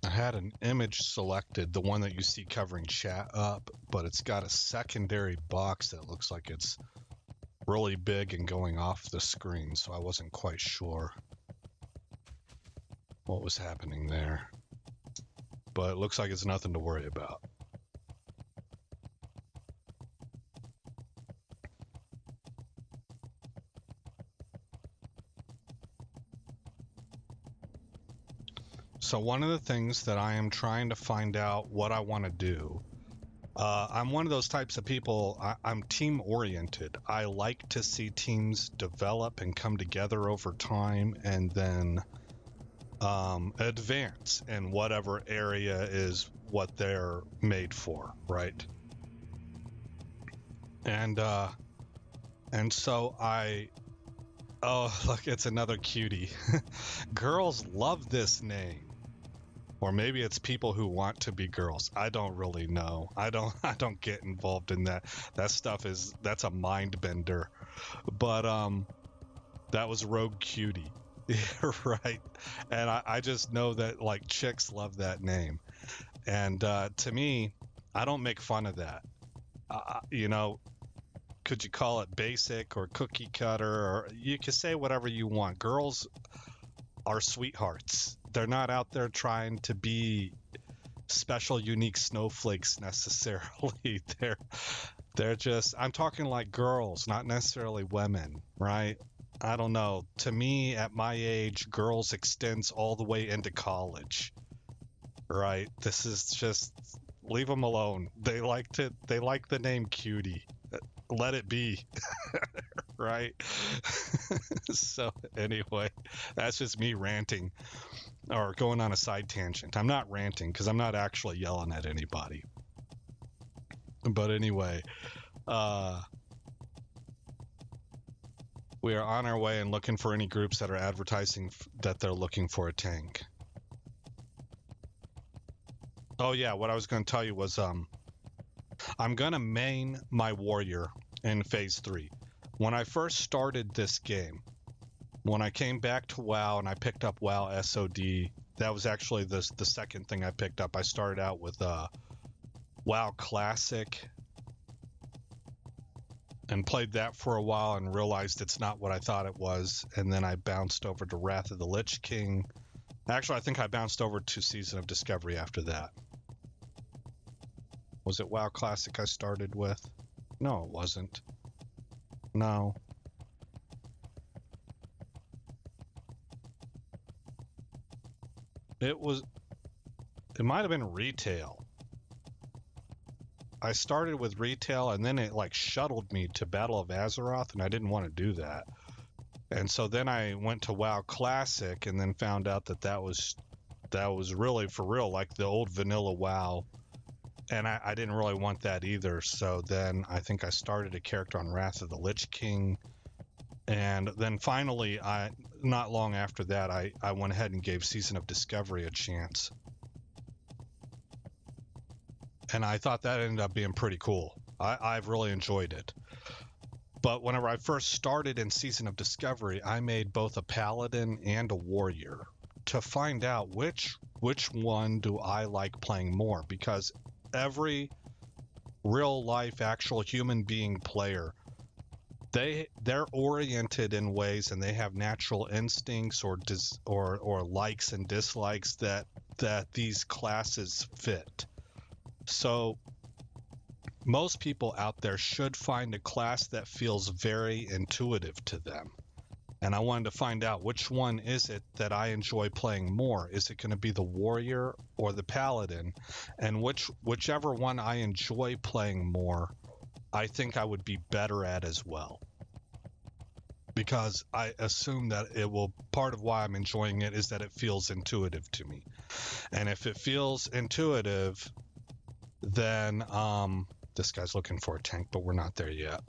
I had an image selected, the one that you see covering chat up, but it's got a secondary box that looks like it's really big and going off the screen, so I wasn't quite sure what was happening there. But it looks like it's nothing to worry about. So one of the things that I am trying to find out what I want to do, I'm one of those types of people, I'm team oriented. I like to see teams develop and come together over time and then advance in whatever area is what they're made for, right? And so oh, look, it's another cutie. Girls love this name. Or maybe it's people who want to be girls. I don't really know. I don't get involved in that. That stuff that's a mind bender. But that was Rogue Cutie. Right. And I just know that like chicks love that name. And to me, I don't make fun of that. You know, could you call it basic or cookie cutter, or you can say whatever you want. Girls are sweethearts. They're not out there trying to be special, unique snowflakes necessarily. They're just, I'm talking like girls, not necessarily women, right? I don't know. To me, at my age, girls extends all the way into college, right? This is just, leave them alone. They like the name Cutie. Let it be. Right? So anyway, that's just me ranting or going on a side tangent. I'm not ranting because I'm not actually yelling at anybody. But anyway, we are on our way and looking for any groups that are advertising that they're looking for a tank. Oh yeah, what I was going to tell you was I'm going to main my warrior in Phase 3. When I first started this game, when I came back to WoW and I picked up WoW SOD, that was actually the second thing I picked up. I started out with WoW Classic and played that for a while and realized it's not what I thought it was. And then I bounced over to Wrath of the Lich King. Actually, I think I bounced over to Season of Discovery after that. Was it WoW Classic I started with? No, it wasn't. No. It might have been retail. I started with retail and then it like shuttled me to Battle of Azeroth and I didn't want to do that. And so then I went to WoW Classic and then found out that was really for real, like the old vanilla WoW. And I didn't really want that either. So then I think I started a character on Wrath of the Lich King. And then finally, not long after that, I went ahead and gave Season of Discovery a chance. And I thought that ended up being pretty cool. I've really enjoyed it. But whenever I first started in Season of Discovery, I made both a paladin and a warrior to find out which one do I like playing more, because every real life actual human being player, they're oriented in ways and they have natural instincts or likes and dislikes that these classes fit. So most people out there should find a class that feels very intuitive to them. And I wanted to find out which one is it that I enjoy playing more. Is it going to be the warrior or the paladin? And whichever one I enjoy playing more, I think I would be better at as well. Because I assume that part of why I'm enjoying it is that it feels intuitive to me. And if it feels intuitive, then this guy's looking for a tank, but we're not there yet.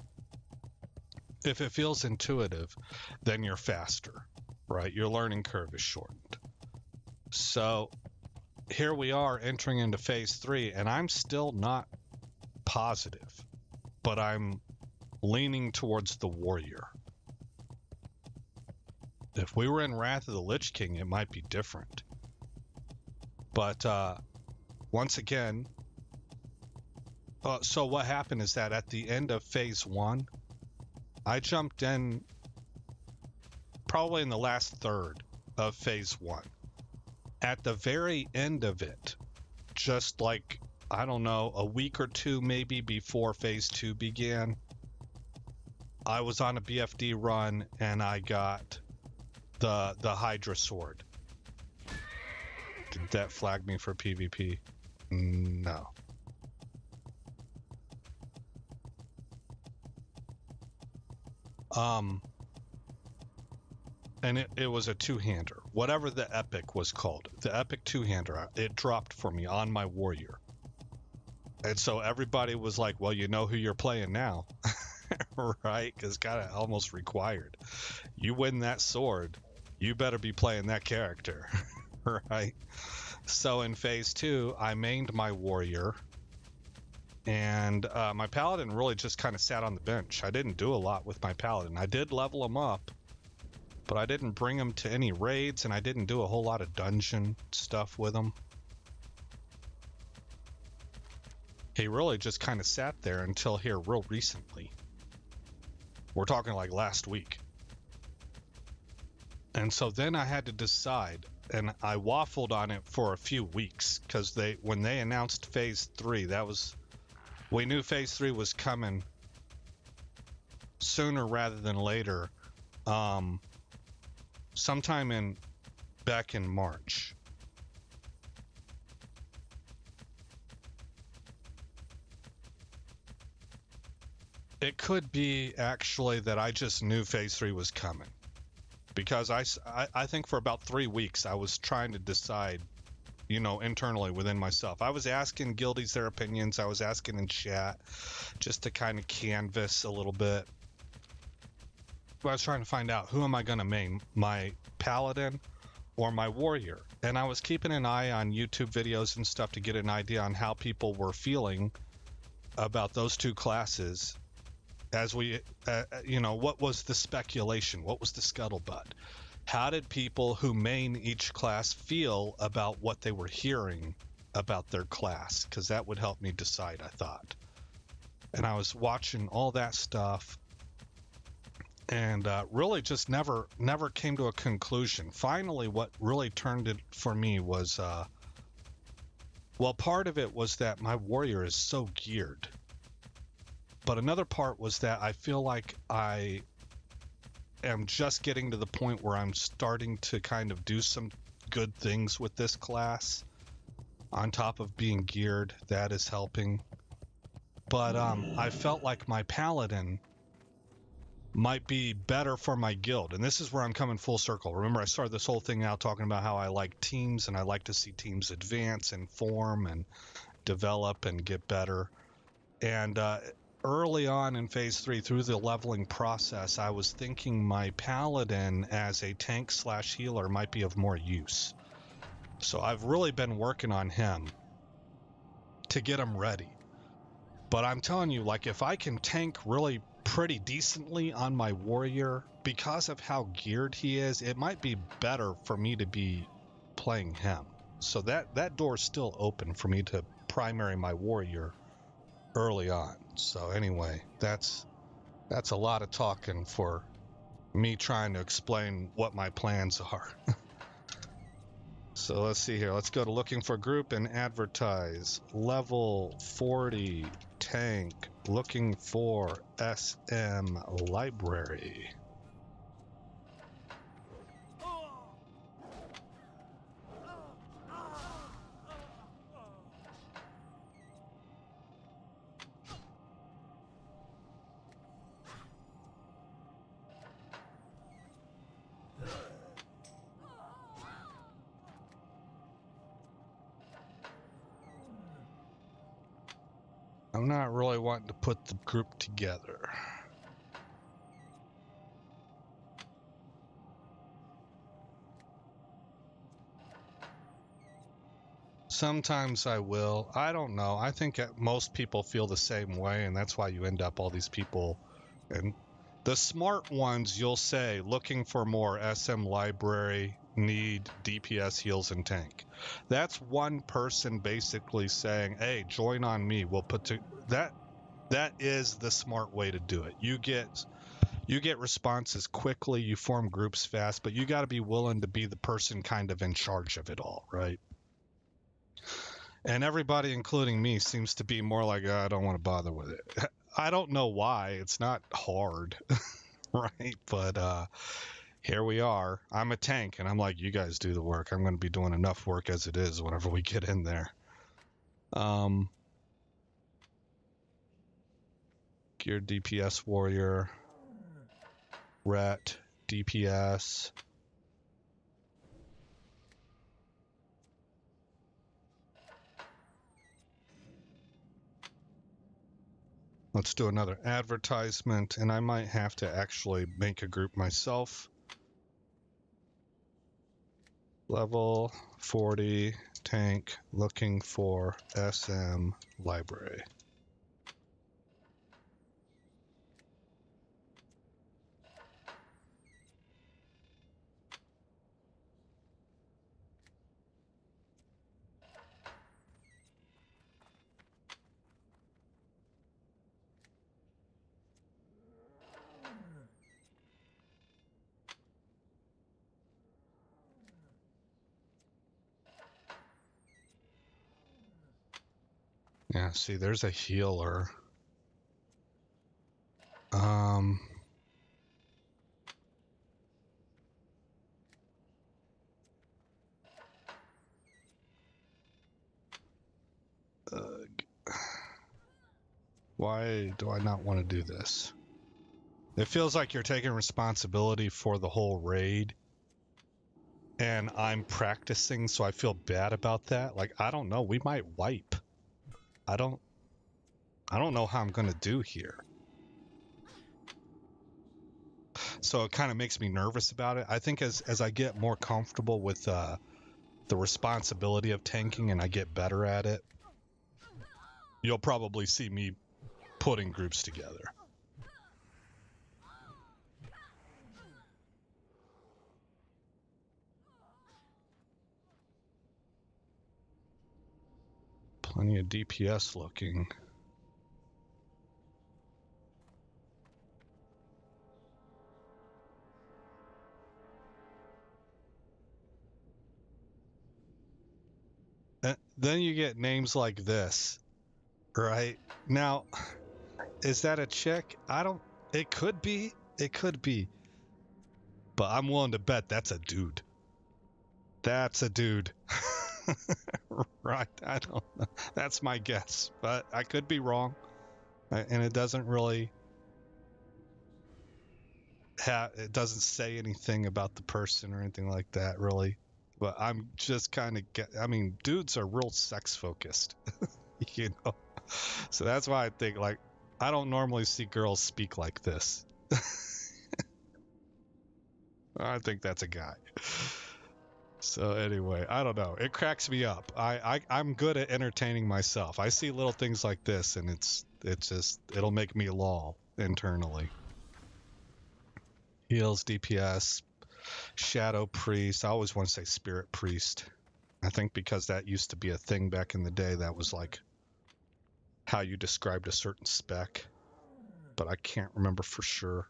If it feels intuitive, then you're faster, right? Your learning curve is shortened. So here we are entering into Phase 3, and I'm still not positive, but I'm leaning towards the warrior. If we were in Wrath of the Lich King, it might be different. But once again, so what happened is that at the end of phase 1, I jumped in probably in the last third of phase 1. At the very end of it, just like, I don't know, a week or two maybe before phase 2 began, I was on a BFD run and I got the Hydra sword. Did that flag me for PvP? No. And it was a two-hander, whatever the epic was called, the epic two-hander. It dropped for me on my warrior, and so everybody was like, "Well, you know who you're playing now." Right? Because kind of almost required. You win that sword, you better be playing that character. Right? So in phase 2, I mained my warrior, and my paladin really just kind of sat on the bench. I didn't do a lot with my paladin. I did level him up, but I didn't bring him to any raids, and I didn't do a whole lot of dungeon stuff with him. He really just kind of sat there until here real recently. We're talking like last week. And so then I had to decide, and I waffled on it for a few weeks, because when they announced phase 3, we knew phase 3 was coming sooner rather than later. Sometime back in March. It could be actually that I just knew phase 3 was coming, because I think for about 3 weeks I was trying to decide, internally within myself. I was asking guildies their opinions. I was asking in chat just to kind of canvas a little bit. I was trying to find out, who am I going to main, my paladin or my warrior? And I was keeping an eye on YouTube videos and stuff to get an idea on how people were feeling about those two classes. As we, what was the speculation? What was the scuttlebutt? How did people who main each class feel about what they were hearing about their class? Because that would help me decide, I thought. And I was watching all that stuff, and really just never came to a conclusion. Finally, what really turned it for me was, part of it was that my warrior is so geared. But another part was that I feel like I am just getting to the point where I'm starting to kind of do some good things with this class. On top of being geared, that is helping. But I felt like my paladin might be better for my guild. And this is where I'm coming full circle. Remember, I started this whole thing out talking about how I like teams, and I like to see teams advance and form and develop and get better. And early on in phase 3, through the leveling process, I was thinking my paladin as a tank/healer might be of more use. So I've really been working on him to get him ready. But I'm telling you, like, if I can tank really pretty decently on my warrior, because of how geared he is, it might be better for me to be playing him. So that door's still open for me to primary my warrior early on. So anyway, that's a lot of talking for me trying to explain what my plans are. So let's see here. Let's go to looking for group and advertise. Level 40 tank, looking for SM library. I'm not really wanting to put the group together. Sometimes I will. I don't know. I think most people feel the same way, and that's why you end up all these people. And the smart ones, you'll say, looking for more SM library, need DPS, heals, and tank. That's one person basically saying, hey, join on me. We'll put to that. That is the smart way to do it. You get responses quickly, you form groups fast, but you got to be willing to be the person kind of in charge of it all, right? And everybody, including me, seems to be more like, oh, I don't want to bother with it. I don't know why. It's not hard, right? But here we are. I'm a tank, and I'm like, you guys do the work. I'm going to be doing enough work as it is whenever we get in there. Gear DPS warrior. Ret DPS. Let's do another advertisement, and I might have to actually make a group myself. Level 40 tank looking for SM library. Yeah, see, there's a healer. Why do I not want to do this? It feels like you're taking responsibility for the whole raid, and I'm practicing, so I feel bad about that. Like, I don't know, we might wipe. I don't know how I'm gonna do here. So it kind of makes me nervous about it. I think as I get more comfortable with the responsibility of tanking and I get better at it, you'll probably see me putting groups together. Plenty of DPS looking. Then you get names like this, right? Now, is that a chick? It could be. It could be. But I'm willing to bet that's a dude. That's a dude. Right, I don't know. That's my guess, but I could be wrong. And it doesn't really it doesn't say anything about the person or anything like that, really. But I'm just kind of I mean, dudes are real sex focused, you know? So that's why I think, like, I don't normally see girls speak like this. I think that's a guy. So anyway, I don't know. It cracks me up. I'm good at entertaining myself. I see little things like this, and it'll make me lol internally. Heals, DPS, Shadow Priest. I always want to say Spirit Priest. I think because that used to be a thing back in the day. That was like how you described a certain spec, but I can't remember for sure.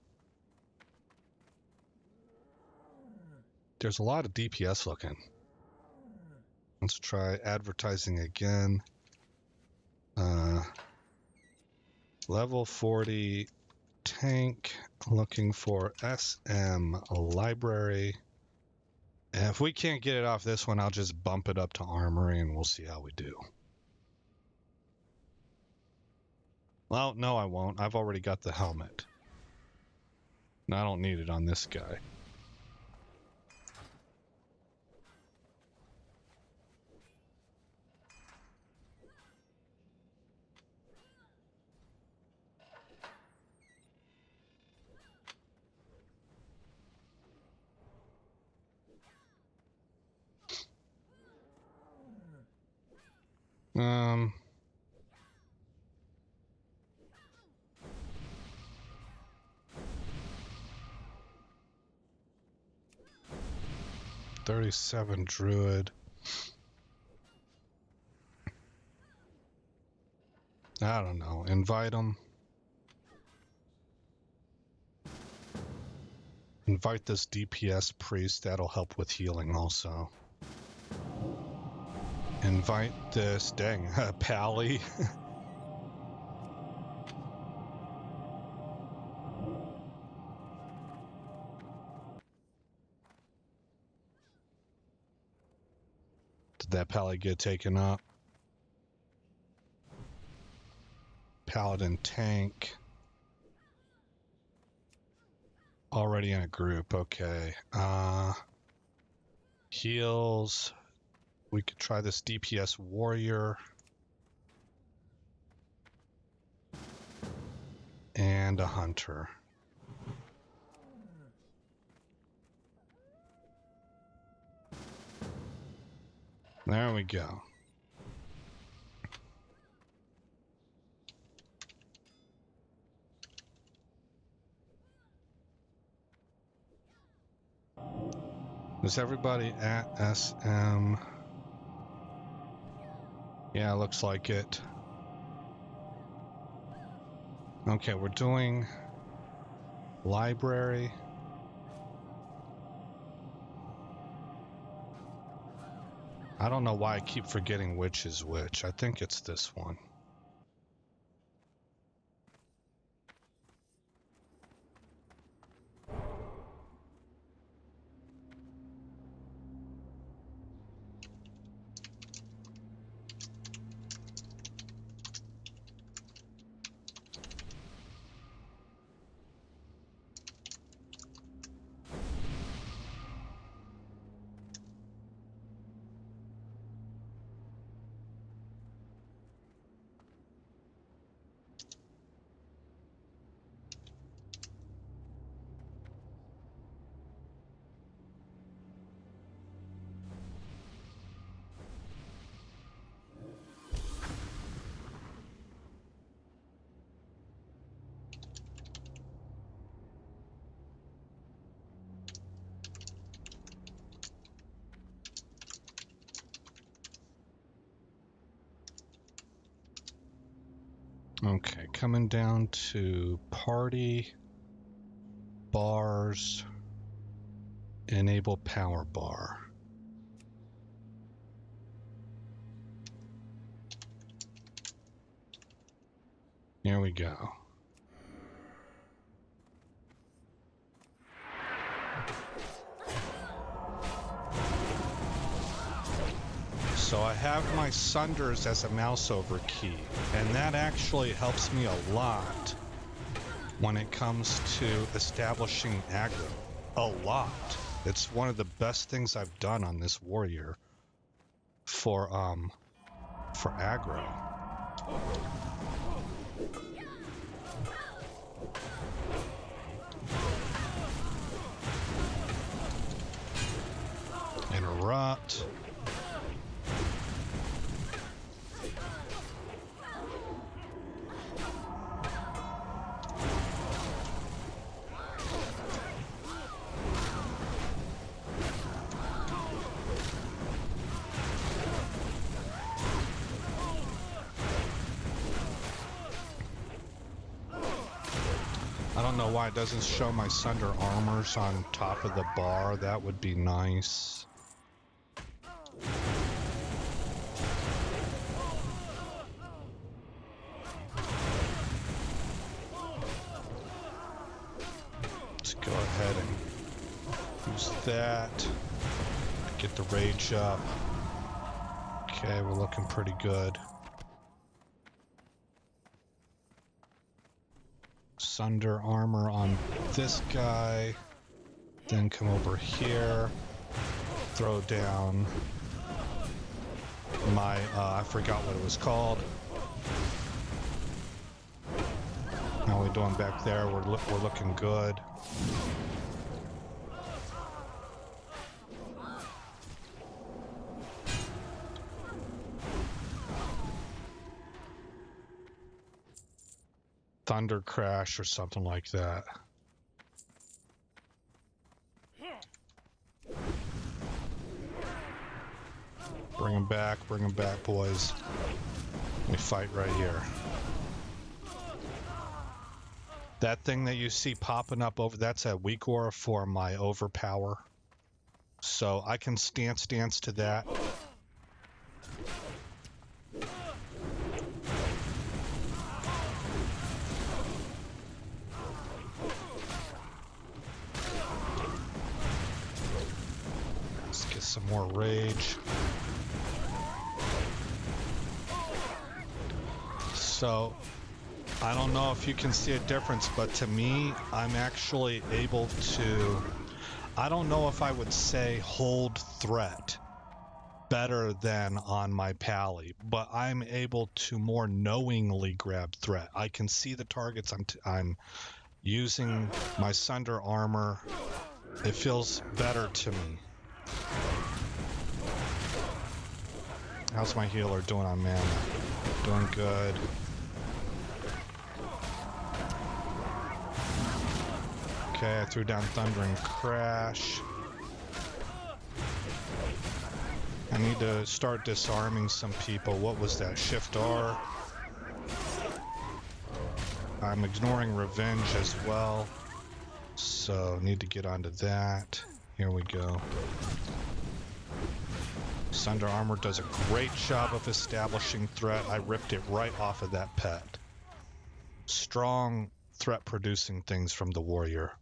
There's a lot of DPS looking. Let's try advertising again. Level 40 tank looking for SM library. And if we can't get it off this one, I'll just bump it up to armory and we'll see how we do. Well, no, I won't. I've already got the helmet. I don't need it on this guy. 37 druid. I don't know. Invite them. Invite this DPS priest. That'll help with healing also. Invite this, dang, Pally. Did that Pally get taken up? Paladin tank. Already in a group, okay. Heals. We could try this DPS warrior. And a hunter. There we go. Is everybody at SM? Yeah, looks like it. Okay, we're doing library. I don't know why I keep forgetting which is which. I think it's this one. Okay, coming down to party, bars, enable power bar. Here we go. So I have my sunders as a mouse over key, and that actually helps me a lot when it comes to establishing aggro. A lot. It's one of the best things I've done on this warrior for aggro. Interrupt. I don't know why it doesn't show my Sunder armors on top of the bar. That would be nice. Let's go ahead and use that. Get the rage up. Okay, we're looking pretty good. Sunder armor on this guy, then come over here, throw down my, I forgot what it was called. How are we doing back there? We're looking good. Thunder crash or something like that. Bring him back, boys. We fight right here. That thing that you see popping up over, that's a weak aura for my overpower. So I can stance to that. Let's get some more rage. So I don't know if you can see a difference, but to me, I'm actually able to, I don't know if I would say hold threat better than on my pally, but I'm able to more knowingly grab threat. I can see the targets. I'm using my Sunder armor. It feels better to me. How's my healer doing on mana? Doing good. Okay, I threw down Thundering Crash. I need to start disarming some people. What was that? Shift R. I'm ignoring Revenge as well. So, need to get onto that. Here we go. Sunder Armor does a great job of establishing threat. I ripped it right off of that pet. Strong threat producing things from the warrior.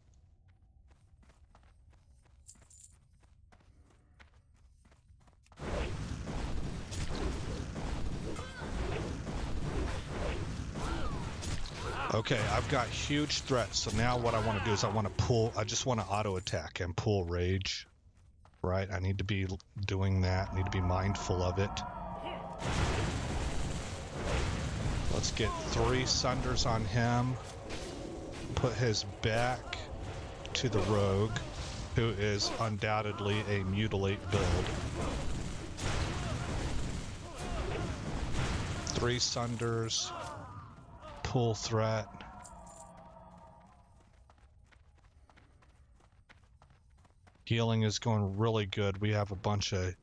Okay, I've got huge threats, so now what I want to do is I just want to auto attack and pull rage, right? I need to be doing that, need to be mindful of it. Let's get 3 Sunders on him, put his back to the rogue, who is undoubtedly a mutilate build. 3 Sunders. Pull threat. Healing is going really good. We have a bunch of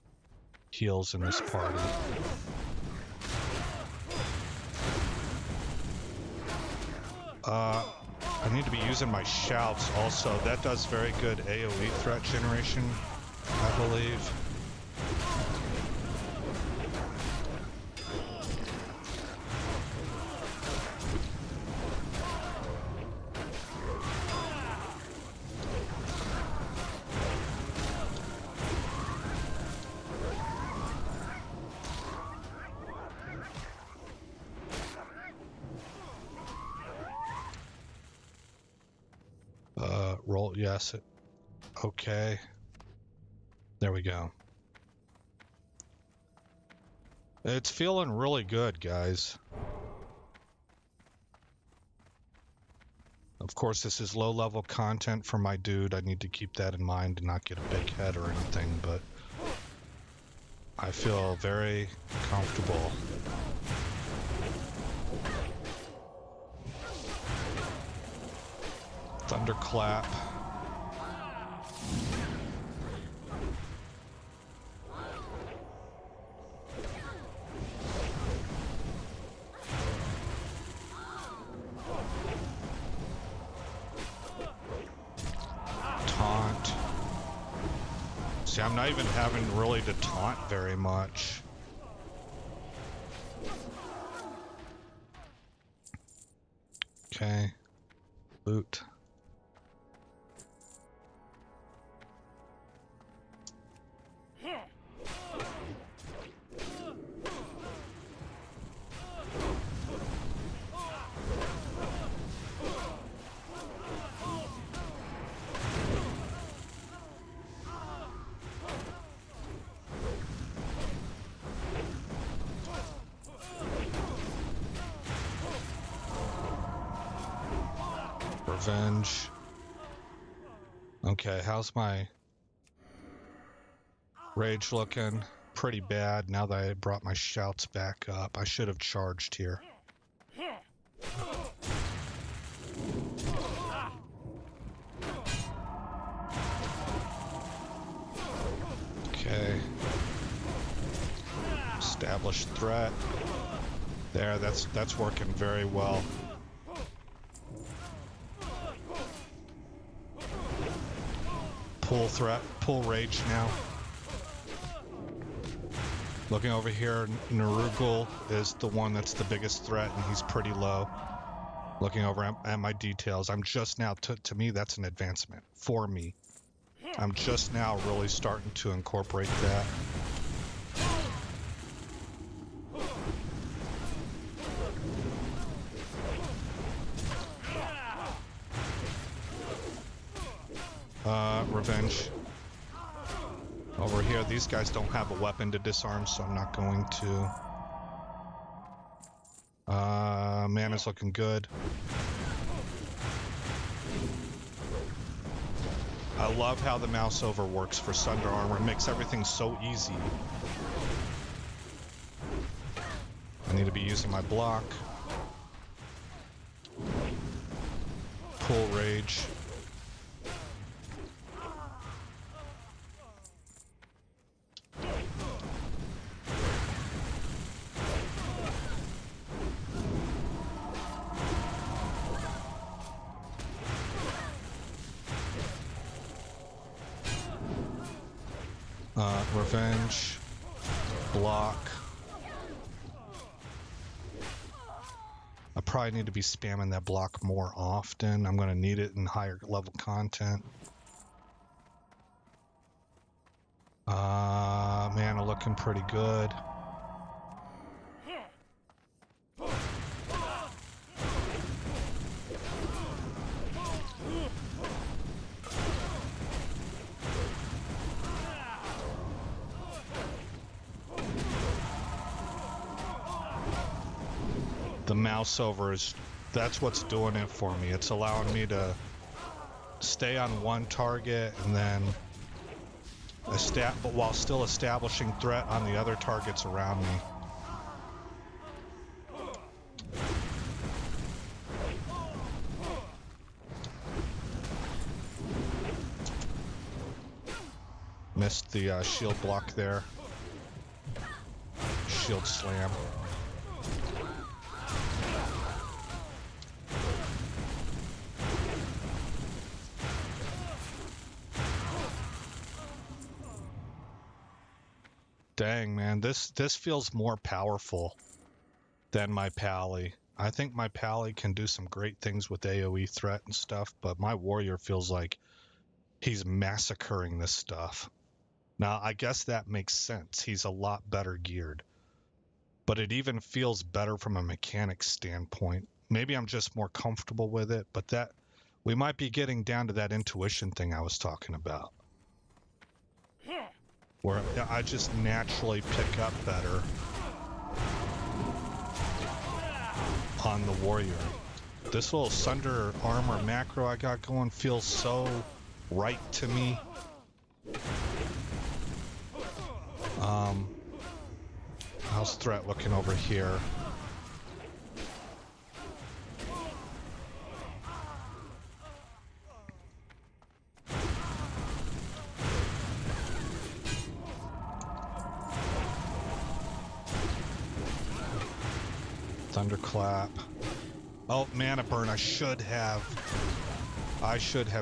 heals in this party. I need to be using my shouts also. That does very good AoE threat generation, I believe. Roll, yes. Okay. There we go. It's feeling really good, guys. Of course, this is low-level content for my dude. I need to keep that in mind and not get a big head or anything, but I feel very comfortable. Thunderclap. Taunt. See, I'm not even having really to taunt very much. Okay. Loot. Revenge. Okay, how's my rage looking? Pretty bad now that I brought my shouts back up. I should have charged here. Okay. Revenge threat. There, that's working very well. Pull threat, pull rage now. Looking over here, Narugul is the one that's the biggest threat, and he's pretty low. Looking over at my details, I'm just now, to me, that's an advancement for me. I'm just now really starting to incorporate that. Revenge. Over here, these guys don't have a weapon to disarm, so I'm not going to. Mana's looking good. I love how the mouse over works for Sunder Armor. It makes everything so easy. I need to be using my block. Pull rage. Revenge, block. I probably need to be spamming that block more often. I'm going to need it in higher level content. Mana looking pretty good. The mouse over is, that's what's doing it for me. It's allowing me to stay on one target and then but while still establishing threat on the other targets around me. Missed the shield block there. Shield slam. Dang, man, this feels more powerful than my Pally. I think my Pally can do some great things with AoE threat and stuff, but my warrior feels like he's massacring this stuff. Now, I guess that makes sense. He's a lot better geared. But it even feels better from a mechanics standpoint. Maybe I'm just more comfortable with it, but that we might be getting down to that intuition thing I was talking about, where I just naturally pick up better on the warrior. This little Sunder Armor macro I got going feels so right to me. How's threat looking over here? Thunderclap. Oh, mana burn. I should have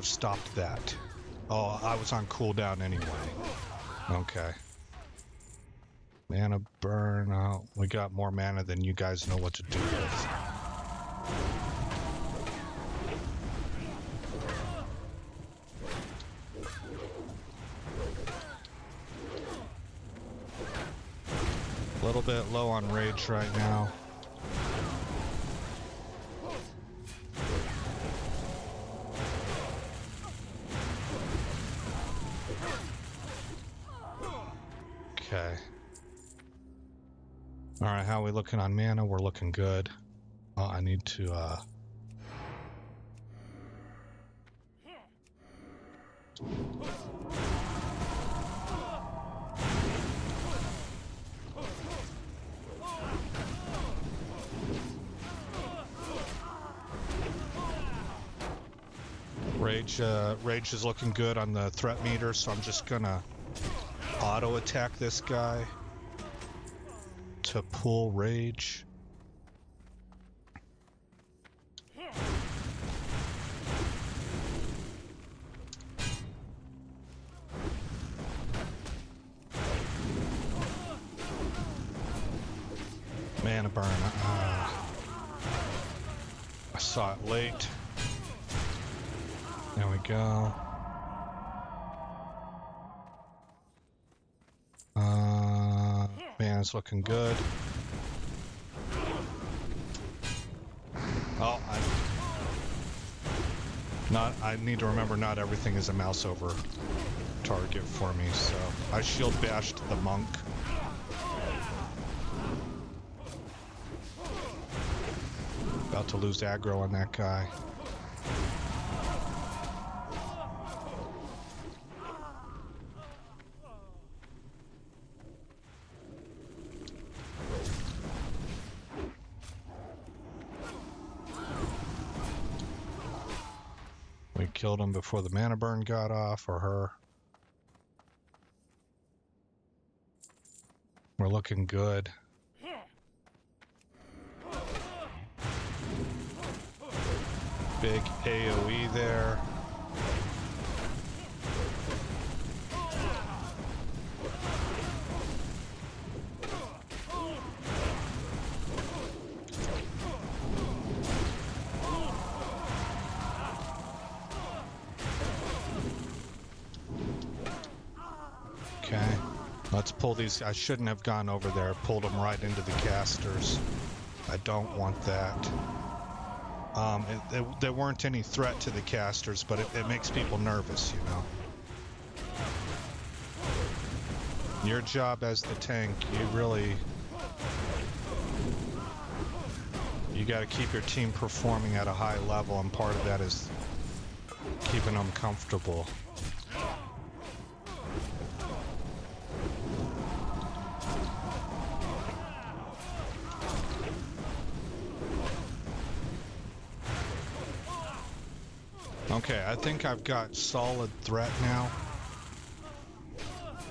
stopped that. Oh, I was on cooldown anyway. Okay. Mana burn. Oh, we got more mana than you guys know what to do with. A little bit low on rage right now. Okay. Alright, how are we looking on mana? We're looking good. Oh, I need to, Rage is looking good on the threat meter, so I'm just gonna auto attack this guy to pull rage. Mana burn. I saw it late. There we go. Man, it's looking good. Oh, I need to remember not everything is a mouse over target for me, so I shield bashed the monk. About to lose aggro on that guy. We killed him before the mana burn got off, or her. We're looking good. Big AoE there. Okay, let's pull these. I shouldn't have gone over there. Pulled them right into the casters. I don't want that. There weren't any threat to the casters, but it makes people nervous, you know. Your job as the tank, you got to keep your team performing at a high level, and part of that is keeping them comfortable. Okay, I think I've got solid threat now.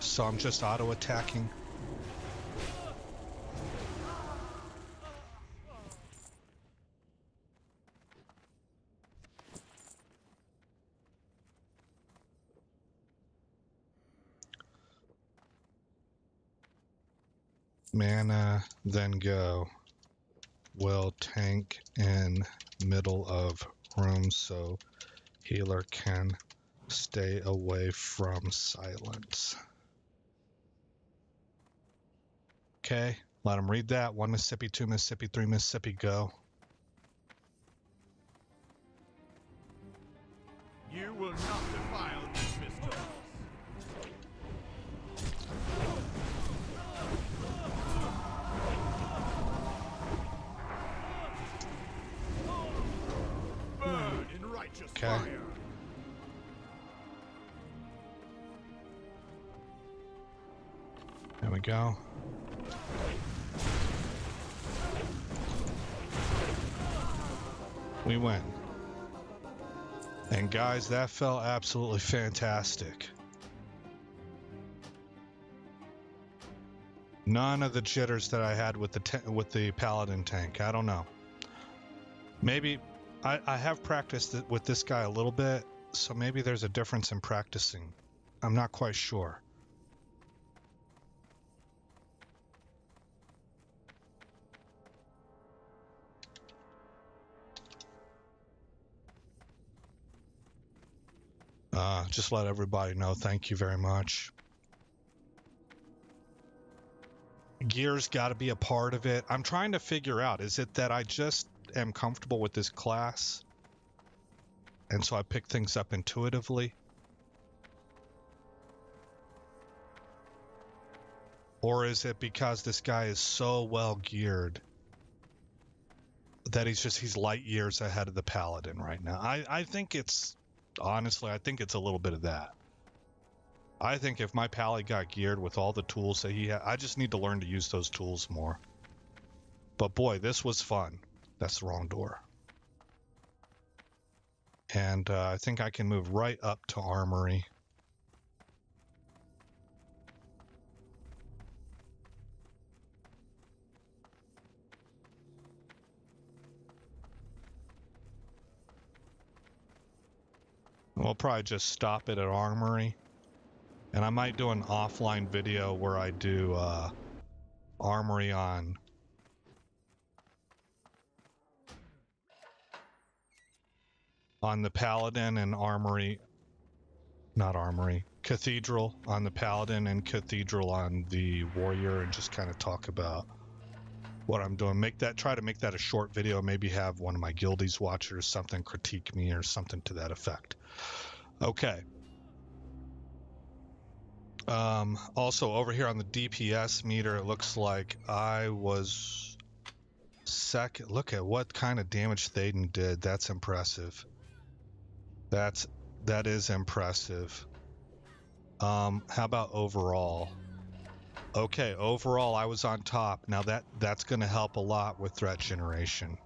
So I'm just auto-attacking. Mana, then go. Will tank in middle of room so healer can stay away from silence. Okay, let him read that. 1 Mississippi, 2 Mississippi, 3 Mississippi, go. You will not defile these mysteries. Burn in righteous fire. There we go. We win. And guys, that felt absolutely fantastic. None of the jitters that I had with the paladin tank. I don't know. Maybe I have practiced it with this guy a little bit, so maybe there's a difference in practicing. I'm not quite sure. Just let everybody know. Thank you very much. Gear's got to be a part of it. I'm trying to figure out, is it that I just am comfortable with this class and so I pick things up intuitively? Or is it because this guy is so well geared that he's light years ahead of the paladin right now? I think it's, honestly, I think it's a little bit of that. I think if my pally got geared with all the tools that he had, I just need to learn to use those tools more. But boy, this was fun. That's the wrong door. And I think I can move right up to Armory. We'll probably just stop it at Armory. And I might do an offline video where I do Armory on the Paladin and Armory, not Armory, Cathedral on the Paladin and Cathedral on the Warrior, and just kind of talk about what I'm doing. Try to make that a short video, maybe have one of my guildies watch it or something, critique me or something to that effect. Okay. Also over here on the DPS meter, it looks like I was second. Look at what kind of damage Thaden did. That's impressive. That is impressive. How about overall? Okay, overall I was on top. Now that's going to help a lot with threat generation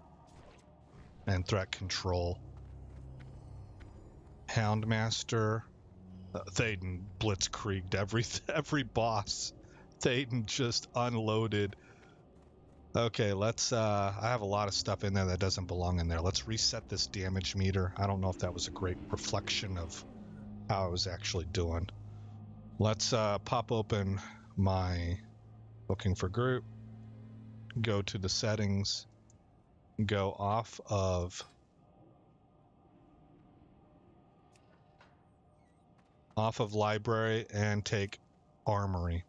and threat control. Houndmaster, Thaden blitzkrieged every boss. Thaden just unloaded. Okay, let's I have a lot of stuff in there that doesn't belong in there. Let's reset this damage meter. I don't know if that was a great reflection of how I was actually doing. Let's pop open my looking for group, go to the settings, go off of library and take Armory.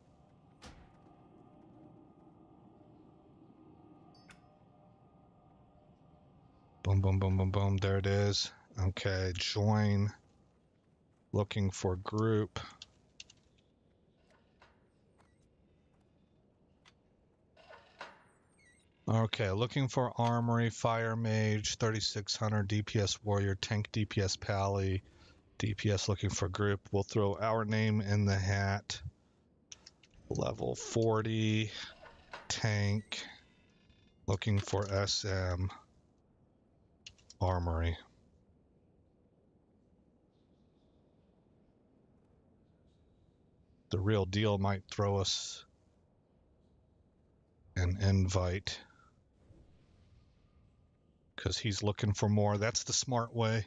Boom, boom, boom, boom, boom. There it is. Okay, join. Looking for group. Okay, looking for Armory, Fire Mage, 3600, DPS Warrior, Tank DPS Pally, DPS looking for group. We'll throw our name in the hat. Level 40, Tank, looking for SM, Armory. The real deal might throw us an invite because he's looking for more. That's the smart way.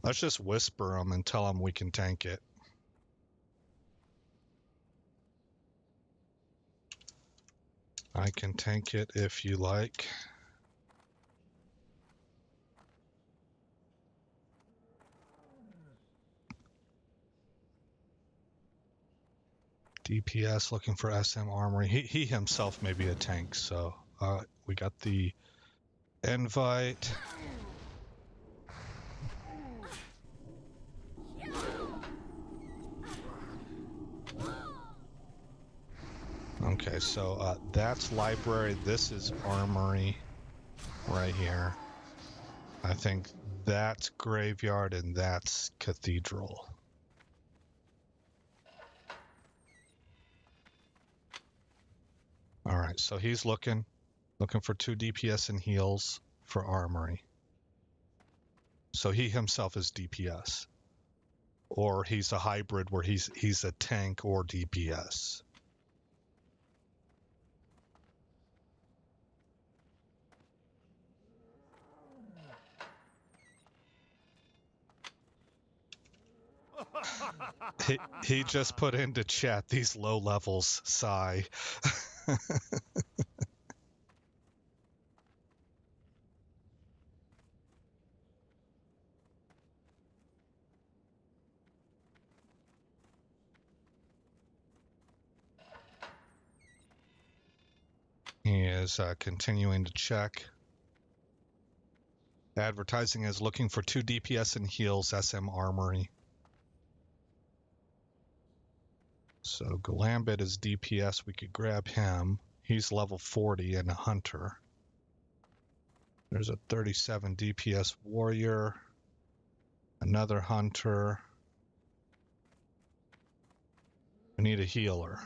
Let's just whisper him and tell him we can tank it. I can tank it if you like. DPS looking for SM Armory. He himself may be a tank, so we got the invite. Okay, so that's library. This is Armory right here. I think that's graveyard and that's cathedral. All right, so he's looking for 2 DPS and heals for Armory. So he himself is DPS, or he's a hybrid where he's a tank or DPS. He just put into chat, these low levels, sigh. He is continuing to check. Advertising is looking for 2 DPS and heals, SM Armory. So Galambit is DPS, we could grab him. He's level 40 and a hunter. There's a 37 DPS warrior, another hunter. We need a healer.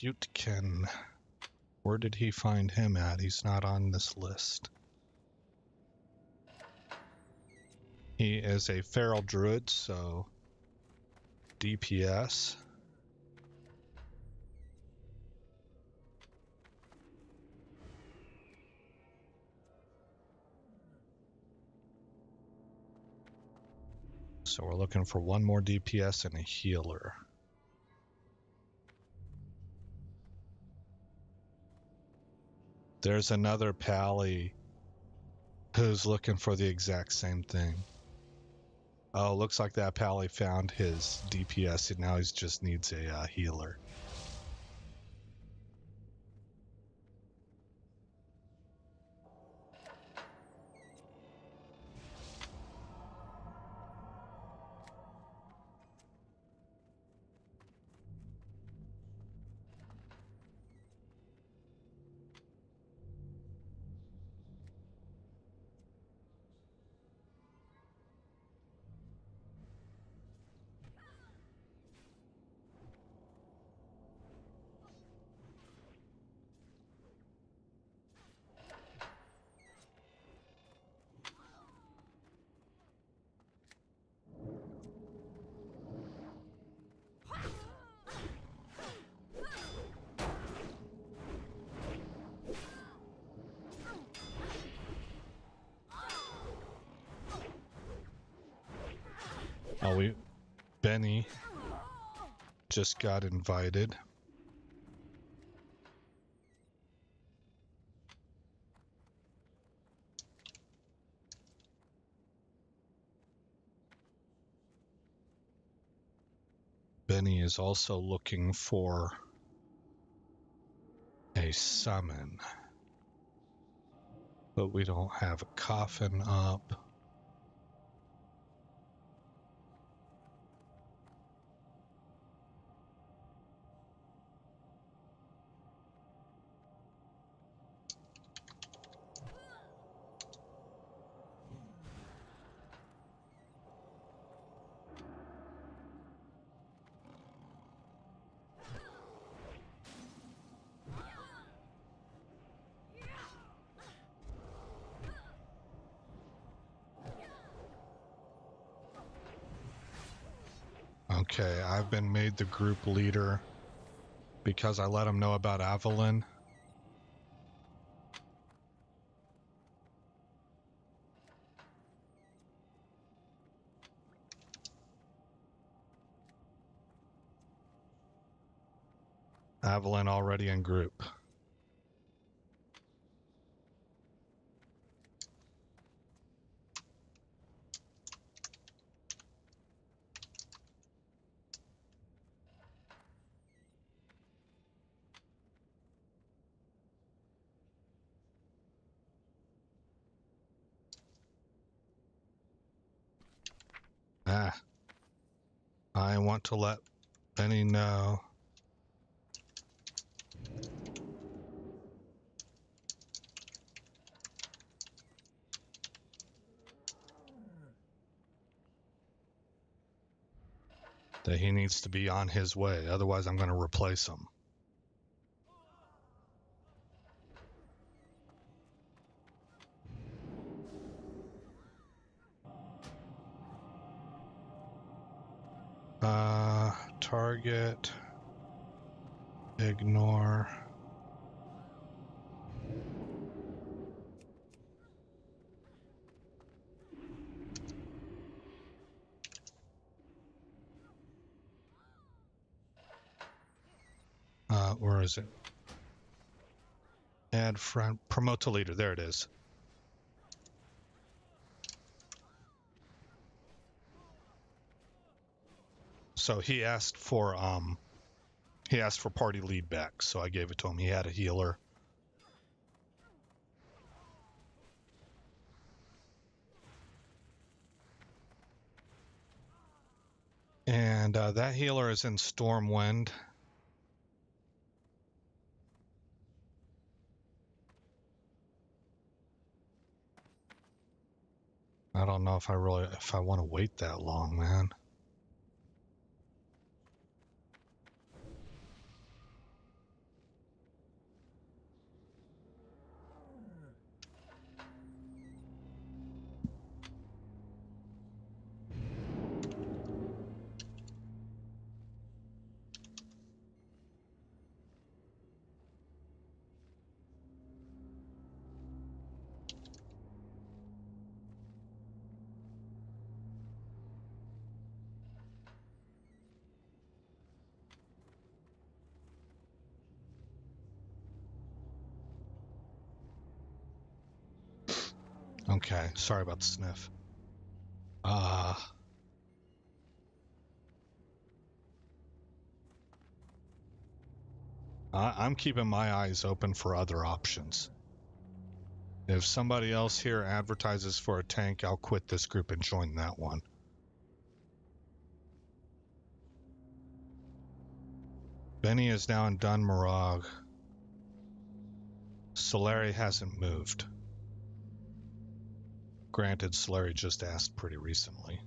Gutkin. Where did he find him at? He's not on this list. He is a feral druid, so DPS. So we're looking for one more DPS and a healer. There's another pally who's looking for the exact same thing. Oh, looks like that pally found his DPS and now he just needs a healer. Oh, Benny just got invited. Benny is also looking for a summon, but we don't have a coffin up. Okay, I've been made the group leader because I let him know about Evelyn. Evelyn already in group. I want to let Benny know. That he needs to be on his way, otherwise I'm going to replace him. Target, ignore. Where is it? Add friend, promote to leader, there it is. So he asked for party lead back, so I gave it to him. He had a healer. And that healer is in Stormwind. I don't know if I want to wait that long, man. Okay, sorry about the sniff. I'm keeping my eyes open for other options. If somebody else here advertises for a tank, I'll quit this group and join that one. Benny is now in Dunmarog. Solari hasn't moved. Granted, Solari just asked pretty recently.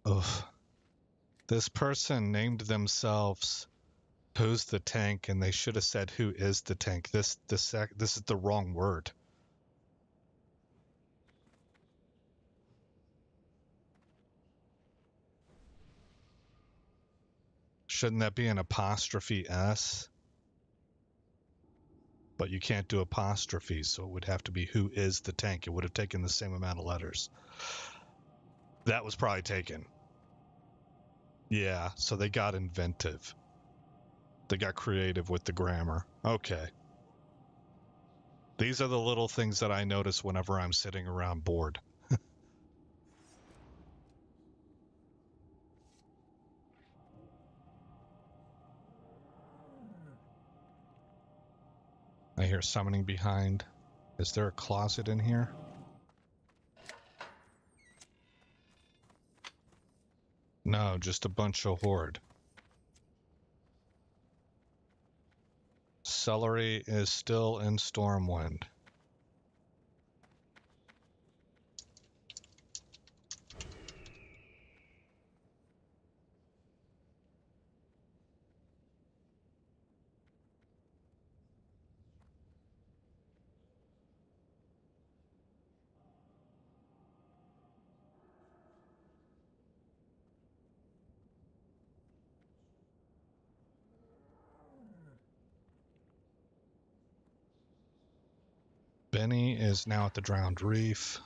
Ugh. This person named themselves "Who's the tank?" and they should have said "Who is the tank?" This is the wrong word. Shouldn't that be an apostrophe S? But you can't do apostrophes, so it would have to be "Who is the tank?" It would have taken the same amount of letters. That was probably taken. Yeah, so they got inventive. They got creative with the grammar. Okay. These are the little things that I notice whenever I'm sitting around bored. I hear summoning behind. Is there a closet in here? No, just a bunch of horde. Celery is still in Stormwind. Benny is now at the Drowned Reef.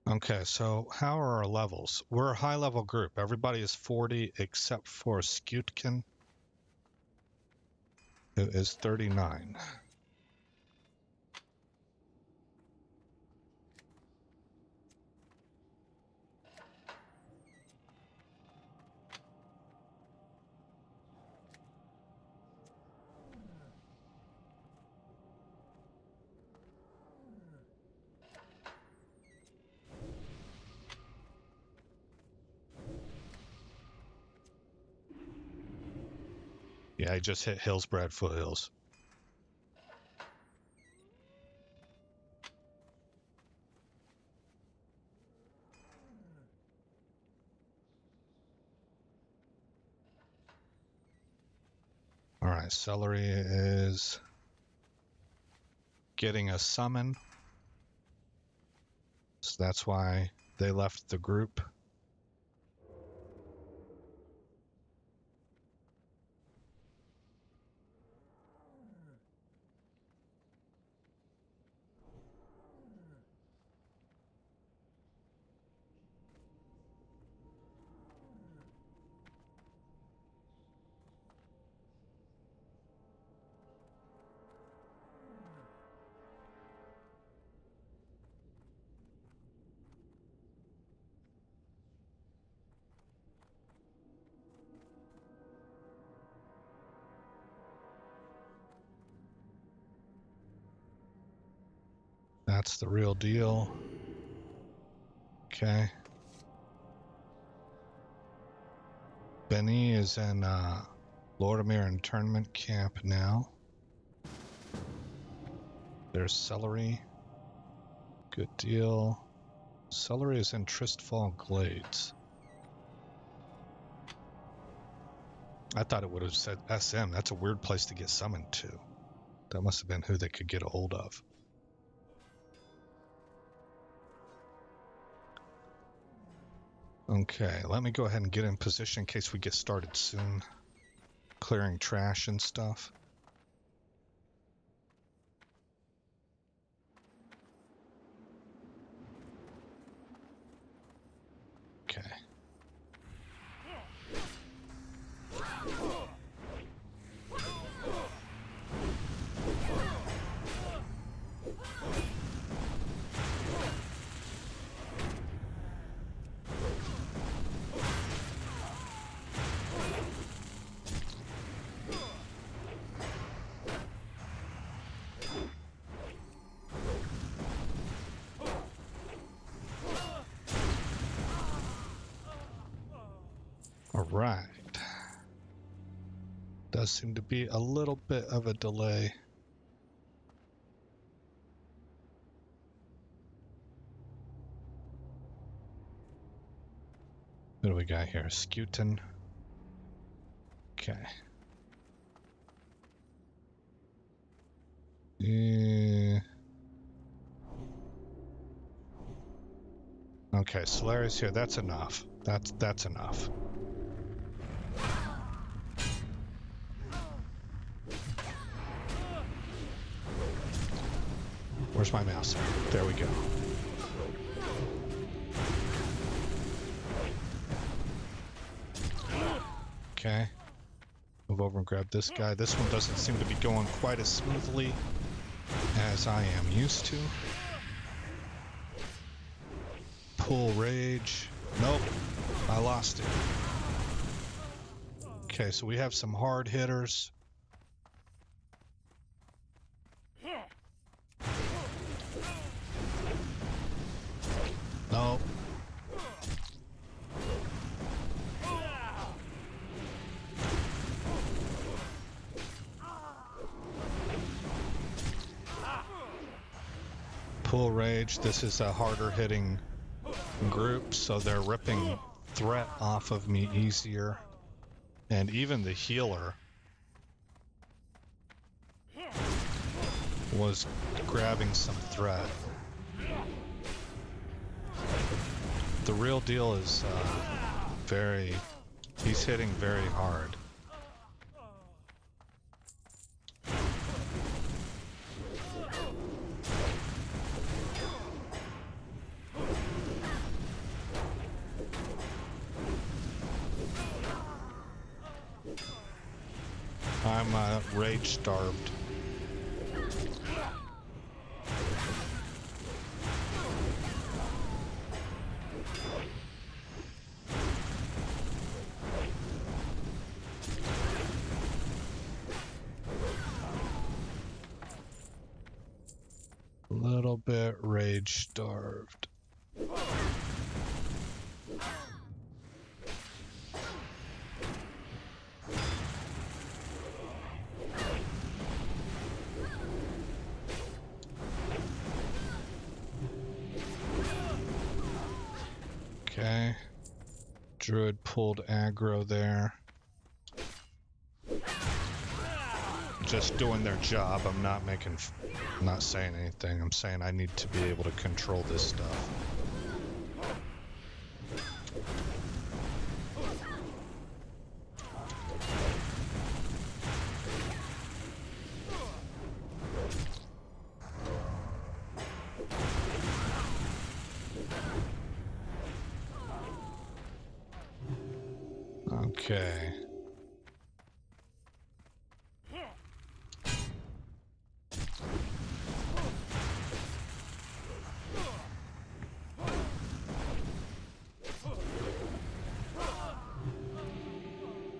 Okay, so how are our levels? We're a high-level group. Everybody is 40 except for Skutkin, who is 39. Yeah, I just hit Hillsbrad Foothills. All right, Celery is getting a summon. So that's why they left the group. That's the real deal. Okay. Benny is in Lortimere internment camp now. There's Celery. Good deal. Celery is in Tristfall Glades. I thought it would have said SM. That's a weird place to get summoned to. That must have been who they could get a hold of. Okay, let me go ahead and get in position in case we get started soon. Clearing trash and stuff. Okay. Alright. Does seem to be a little bit of a delay. What do we got here? Scutin. Okay. Okay, Solari's here. That's enough. That's enough. Where's my mouse? There we go. Okay. Move over and grab this guy. This one doesn't seem to be going quite as smoothly as I am used to. Pull rage. Nope. I lost it. Okay, so we have some hard hitters. Nope. Pull rage. This is a harder hitting group, so they're ripping threat off of me easier. And even the healer was grabbing some threat. The real deal is he's hitting very hard. I'm rage starved. A little bit rage starved. Okay. Druid pulled aggro there. Just doing their job. I'm not not saying anything. I'm saying I need to be able to control this stuff. Okay.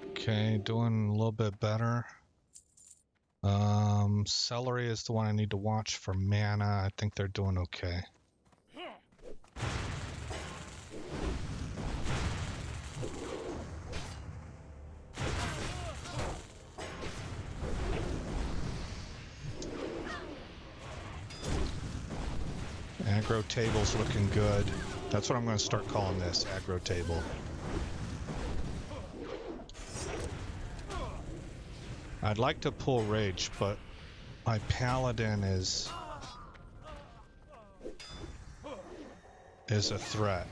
Okay, doing a little bit better. Celery is the one I need to watch for mana. I think they're doing okay. Aggro table's looking good. That's what I'm going to start calling this, aggro table. I'd like to pull rage, but my paladin is a threat.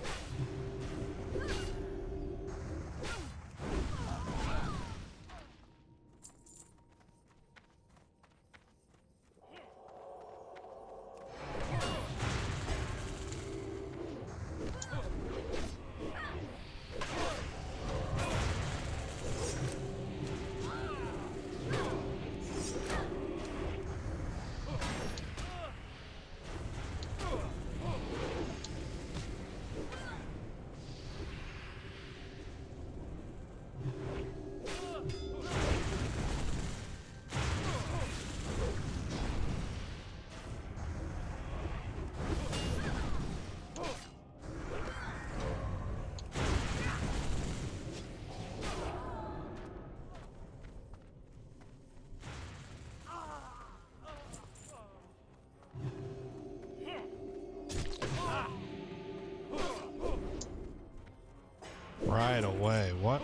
Right away. What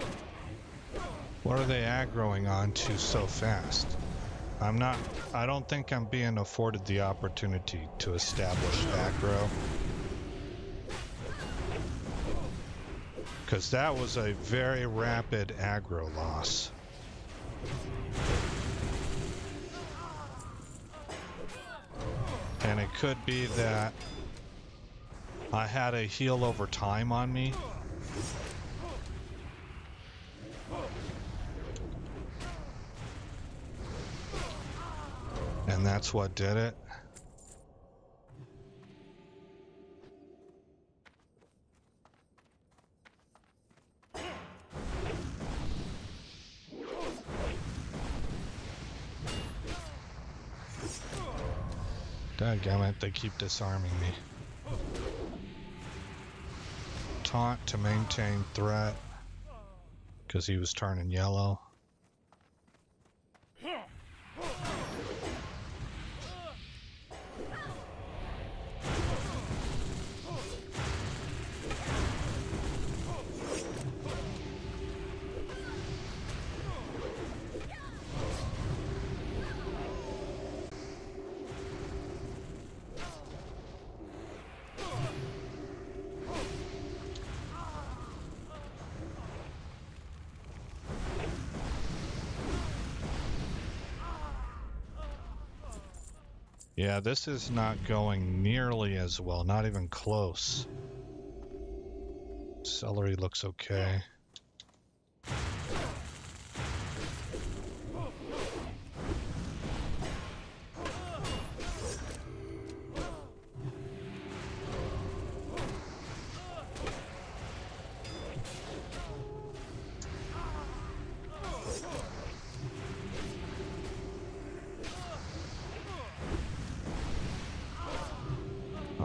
are they aggroing onto so fast? I don't think I'm being afforded the opportunity to establish aggro. Because that was a very rapid aggro loss. And it could be that I had a heal over time on me. And that's what did it. Dadgummit, they keep disarming me. Taunt to maintain threat, because he was turning yellow. Yeah, this is not going nearly as well, not even close. Celery looks okay.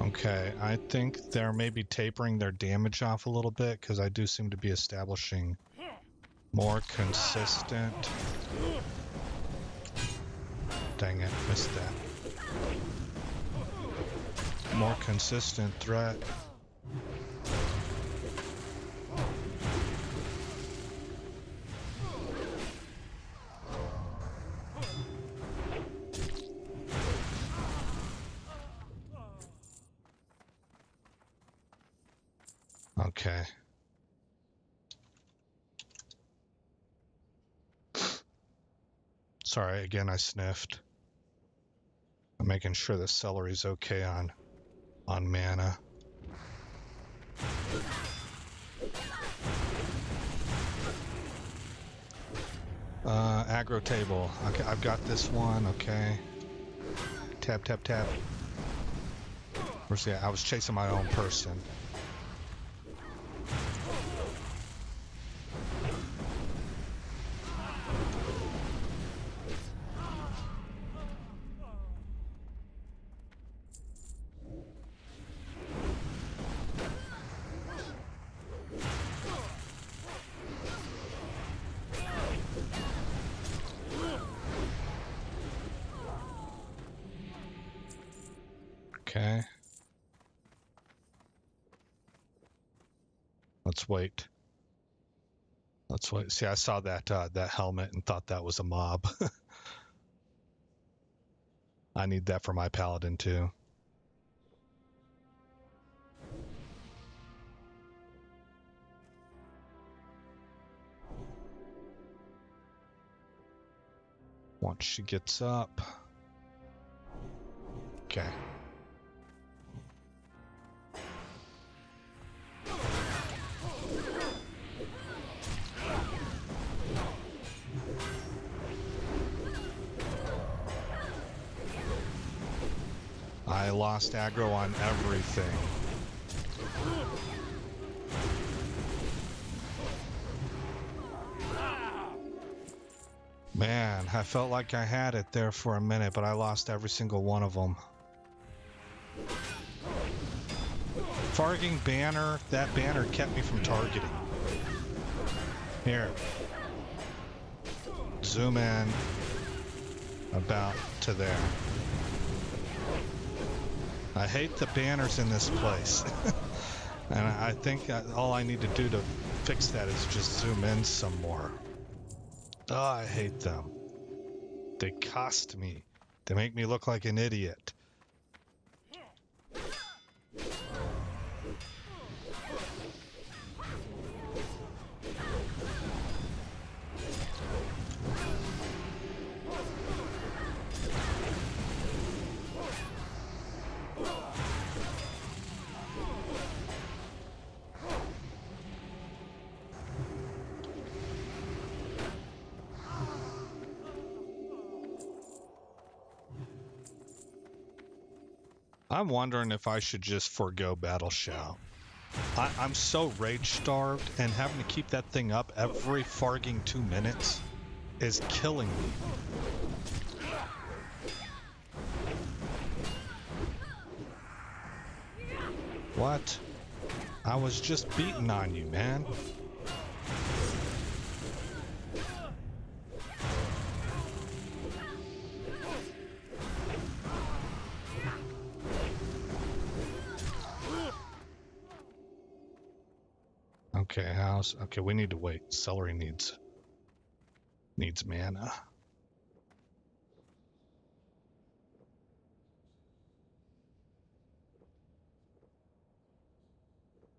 Okay, I think they're maybe tapering their damage off a little bit because I do seem to be establishing more consistent. Dang it, missed that. More consistent threat. Okay. Sorry, again, I sniffed. I'm making sure the celery's okay on mana. Aggro table. Okay, I've got this one, okay. Tap, tap, tap. Where's the... I was chasing my own person. Okay. Let's wait. Let's wait. See, I saw that that helmet and thought that was a mob. I need that for my paladin too. Once she gets up. Okay. I lost aggro on everything. Man, I felt like I had it there for a minute, but I lost every single one of them. Farging banner, that banner kept me from targeting. Here. Zoom in about to there. I hate the banners in this place. And I think all I need to do to fix that is just zoom in some more. Oh, I hate them. They cost me. They make me look like an idiot. I'm wondering if I should just forego Battle Shout. I'm so rage starved, and having to keep that thing up every farging 2 minutes is killing me. What? I was just beating on you, man. Okay, okay, we need to wait. Celery needs mana.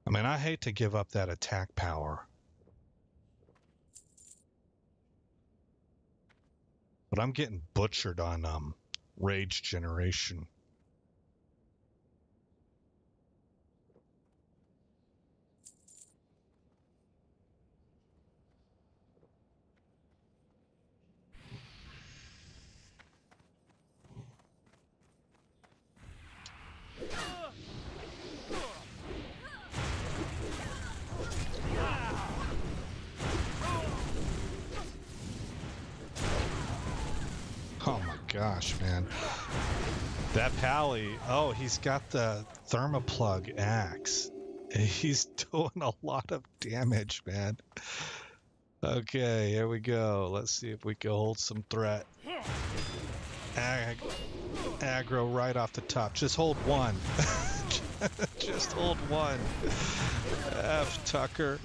I mean, I hate to give up that attack power. But I'm getting butchered on rage generation. Oh my gosh, man. That Pally, oh, he's got the thermoplug axe. He's doing a lot of damage, man. Okay, here we go. Let's see if we can hold some threat. Aggro right off the top. Just hold one. Just hold one. F Tucker.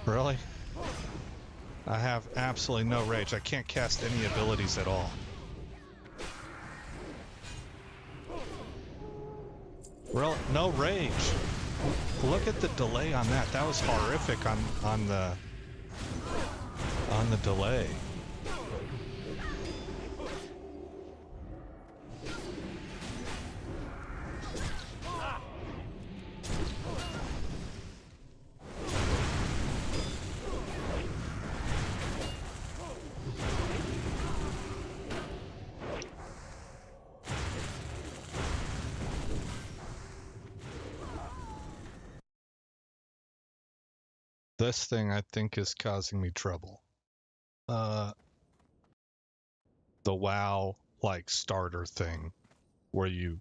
Really? I have absolutely no rage. I can't cast any abilities at all. Well, no rage. Look at the delay on that. That was horrific on the delay. This thing, I think, is causing me trouble. The WoW like starter thing where you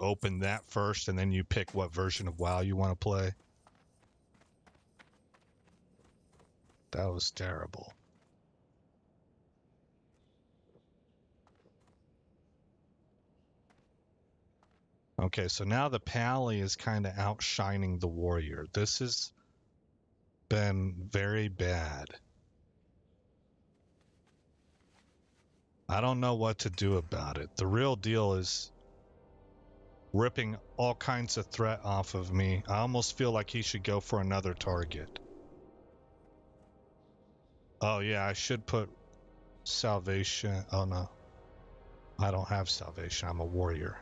open that first and then you pick what version of WoW you want to play. That was terrible. Okay, so now the pally is kind of outshining the warrior. This has been very bad. I don't know what to do about it. The real deal is ripping all kinds of threat off of me. I almost feel like he should go for another target. Oh yeah, I should put salvation. Oh no, I don't have salvation. I'm a warrior.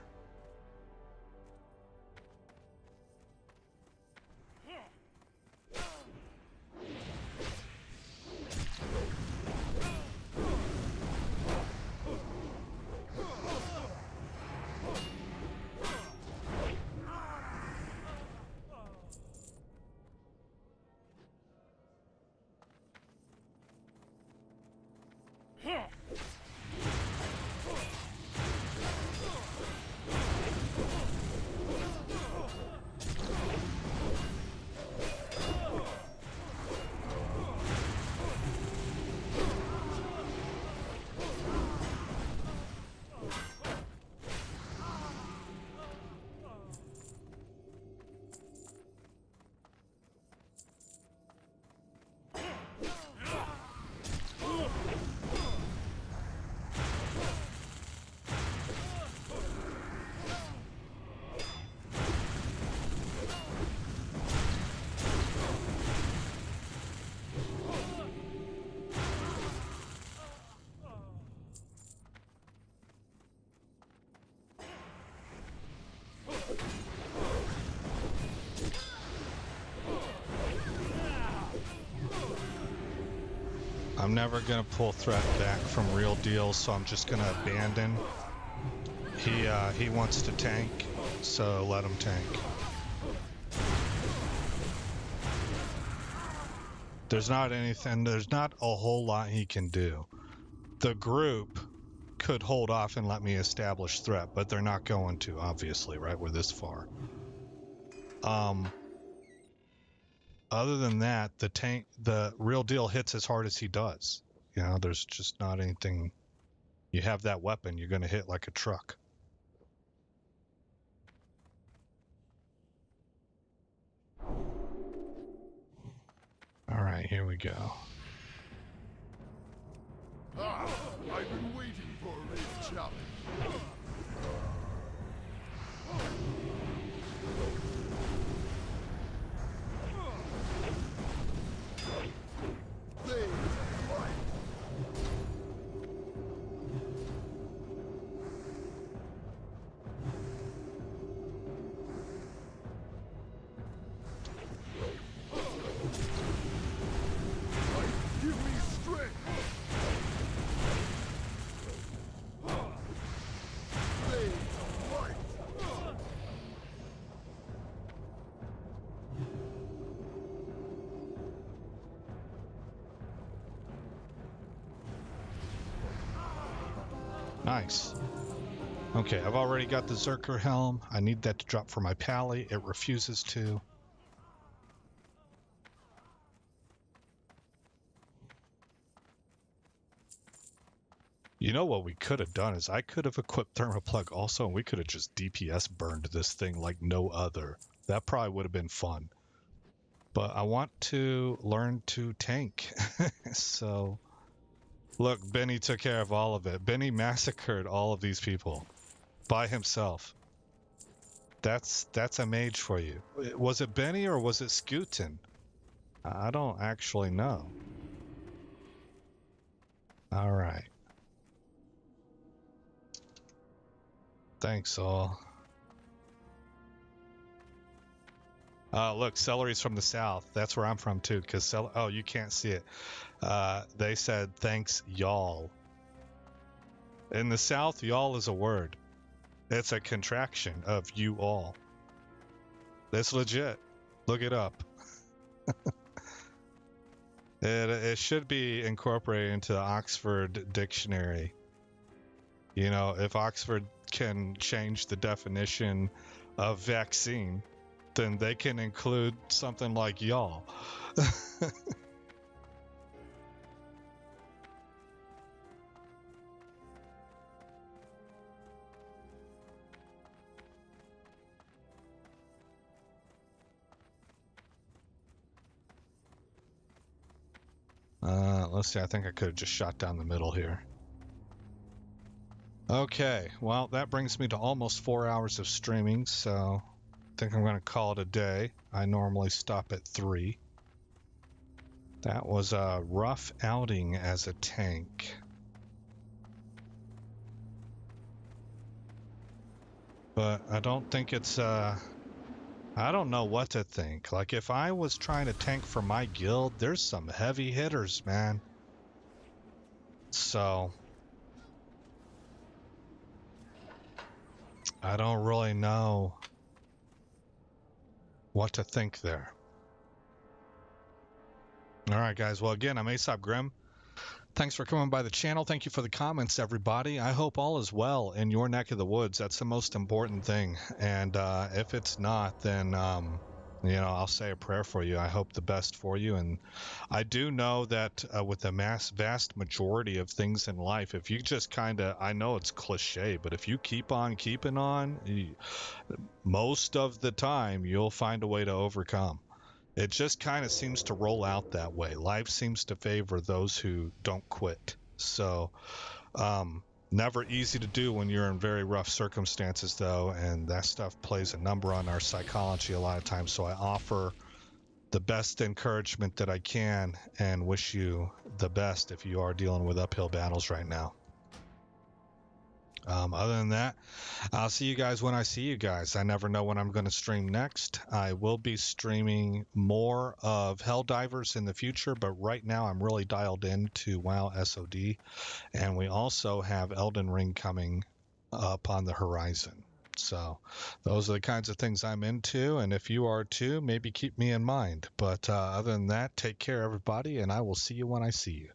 I'm never gonna pull threat back from real deals, so I'm just gonna abandon. He wants to tank, so let him tank. There's not a whole lot he can do. The group could hold off and let me establish threat, but they're not going to, obviously, right? We're this far. Other than that, the real deal hits as hard as he does. You know, there's just not anything. You have that weapon, you're gonna hit like a truck. All right, here we go. Ah, I've been waiting for a real challenge. They fight. Give me strength. They fight. Nice. Okay, I've already got the Zerker helm. I need that to drop for my pally. It refuses to. You know what we could have done is I could have equipped Thermoplug also, and we could have just DPS burned this thing like no other. That probably would have been fun. But I want to learn to tank. So, look, Benny took care of all of it. Benny massacred all of these people by himself. That's a mage for you. Was it Benny or was it Scootin? I don't actually know. All right. Thanks all. Look, celery's from the south. That's where I'm from too. Cause oh, you can't see it. They said thanks y'all. In the south, y'all is a word. It's a contraction of you all. That's legit. Look it up. It should be incorporated into the Oxford Dictionary. You know, if Oxford can change the definition of vaccine, then they can include something like y'all. Let's see, I think I could have just shot down the middle here. Okay, well, that brings me to almost 4 hours of streaming, so I think I'm going to call it a day. I normally stop at 3. That was a rough outing as a tank. But I don't think it's, I don't know what to think. Like, if I was trying to tank for my guild, there's some heavy hitters, man. So I don't really know what to think there. All right, guys. Well, again, I'm Aesop Grim. Thanks for coming by the channel. Thank you for the comments, everybody. I hope all is well in your neck of the woods. That's the most important thing. And if it's not, then, you know, I'll say a prayer for you. I hope the best for you. And I do know that with the vast majority of things in life, if you just kind of, I know it's cliche, but if you keep on keeping on, most of the time, you'll find a way to overcome. It just kind of seems to roll out that way. Life seems to favor those who don't quit. So, never easy to do when you're in very rough circumstances, though, and that stuff plays a number on our psychology a lot of times. So I offer the best encouragement that I can and wish you the best if you are dealing with uphill battles right now. Other than that, I'll see you guys when I see you guys. I never know when I'm going to stream next. I will be streaming more of Helldivers in the future, but right now I'm really dialed into WoW SOD, and we also have Elden Ring coming up on the horizon. So those are the kinds of things I'm into, and if you are too, maybe keep me in mind. But other than that, take care, everybody, and I will see you when I see you.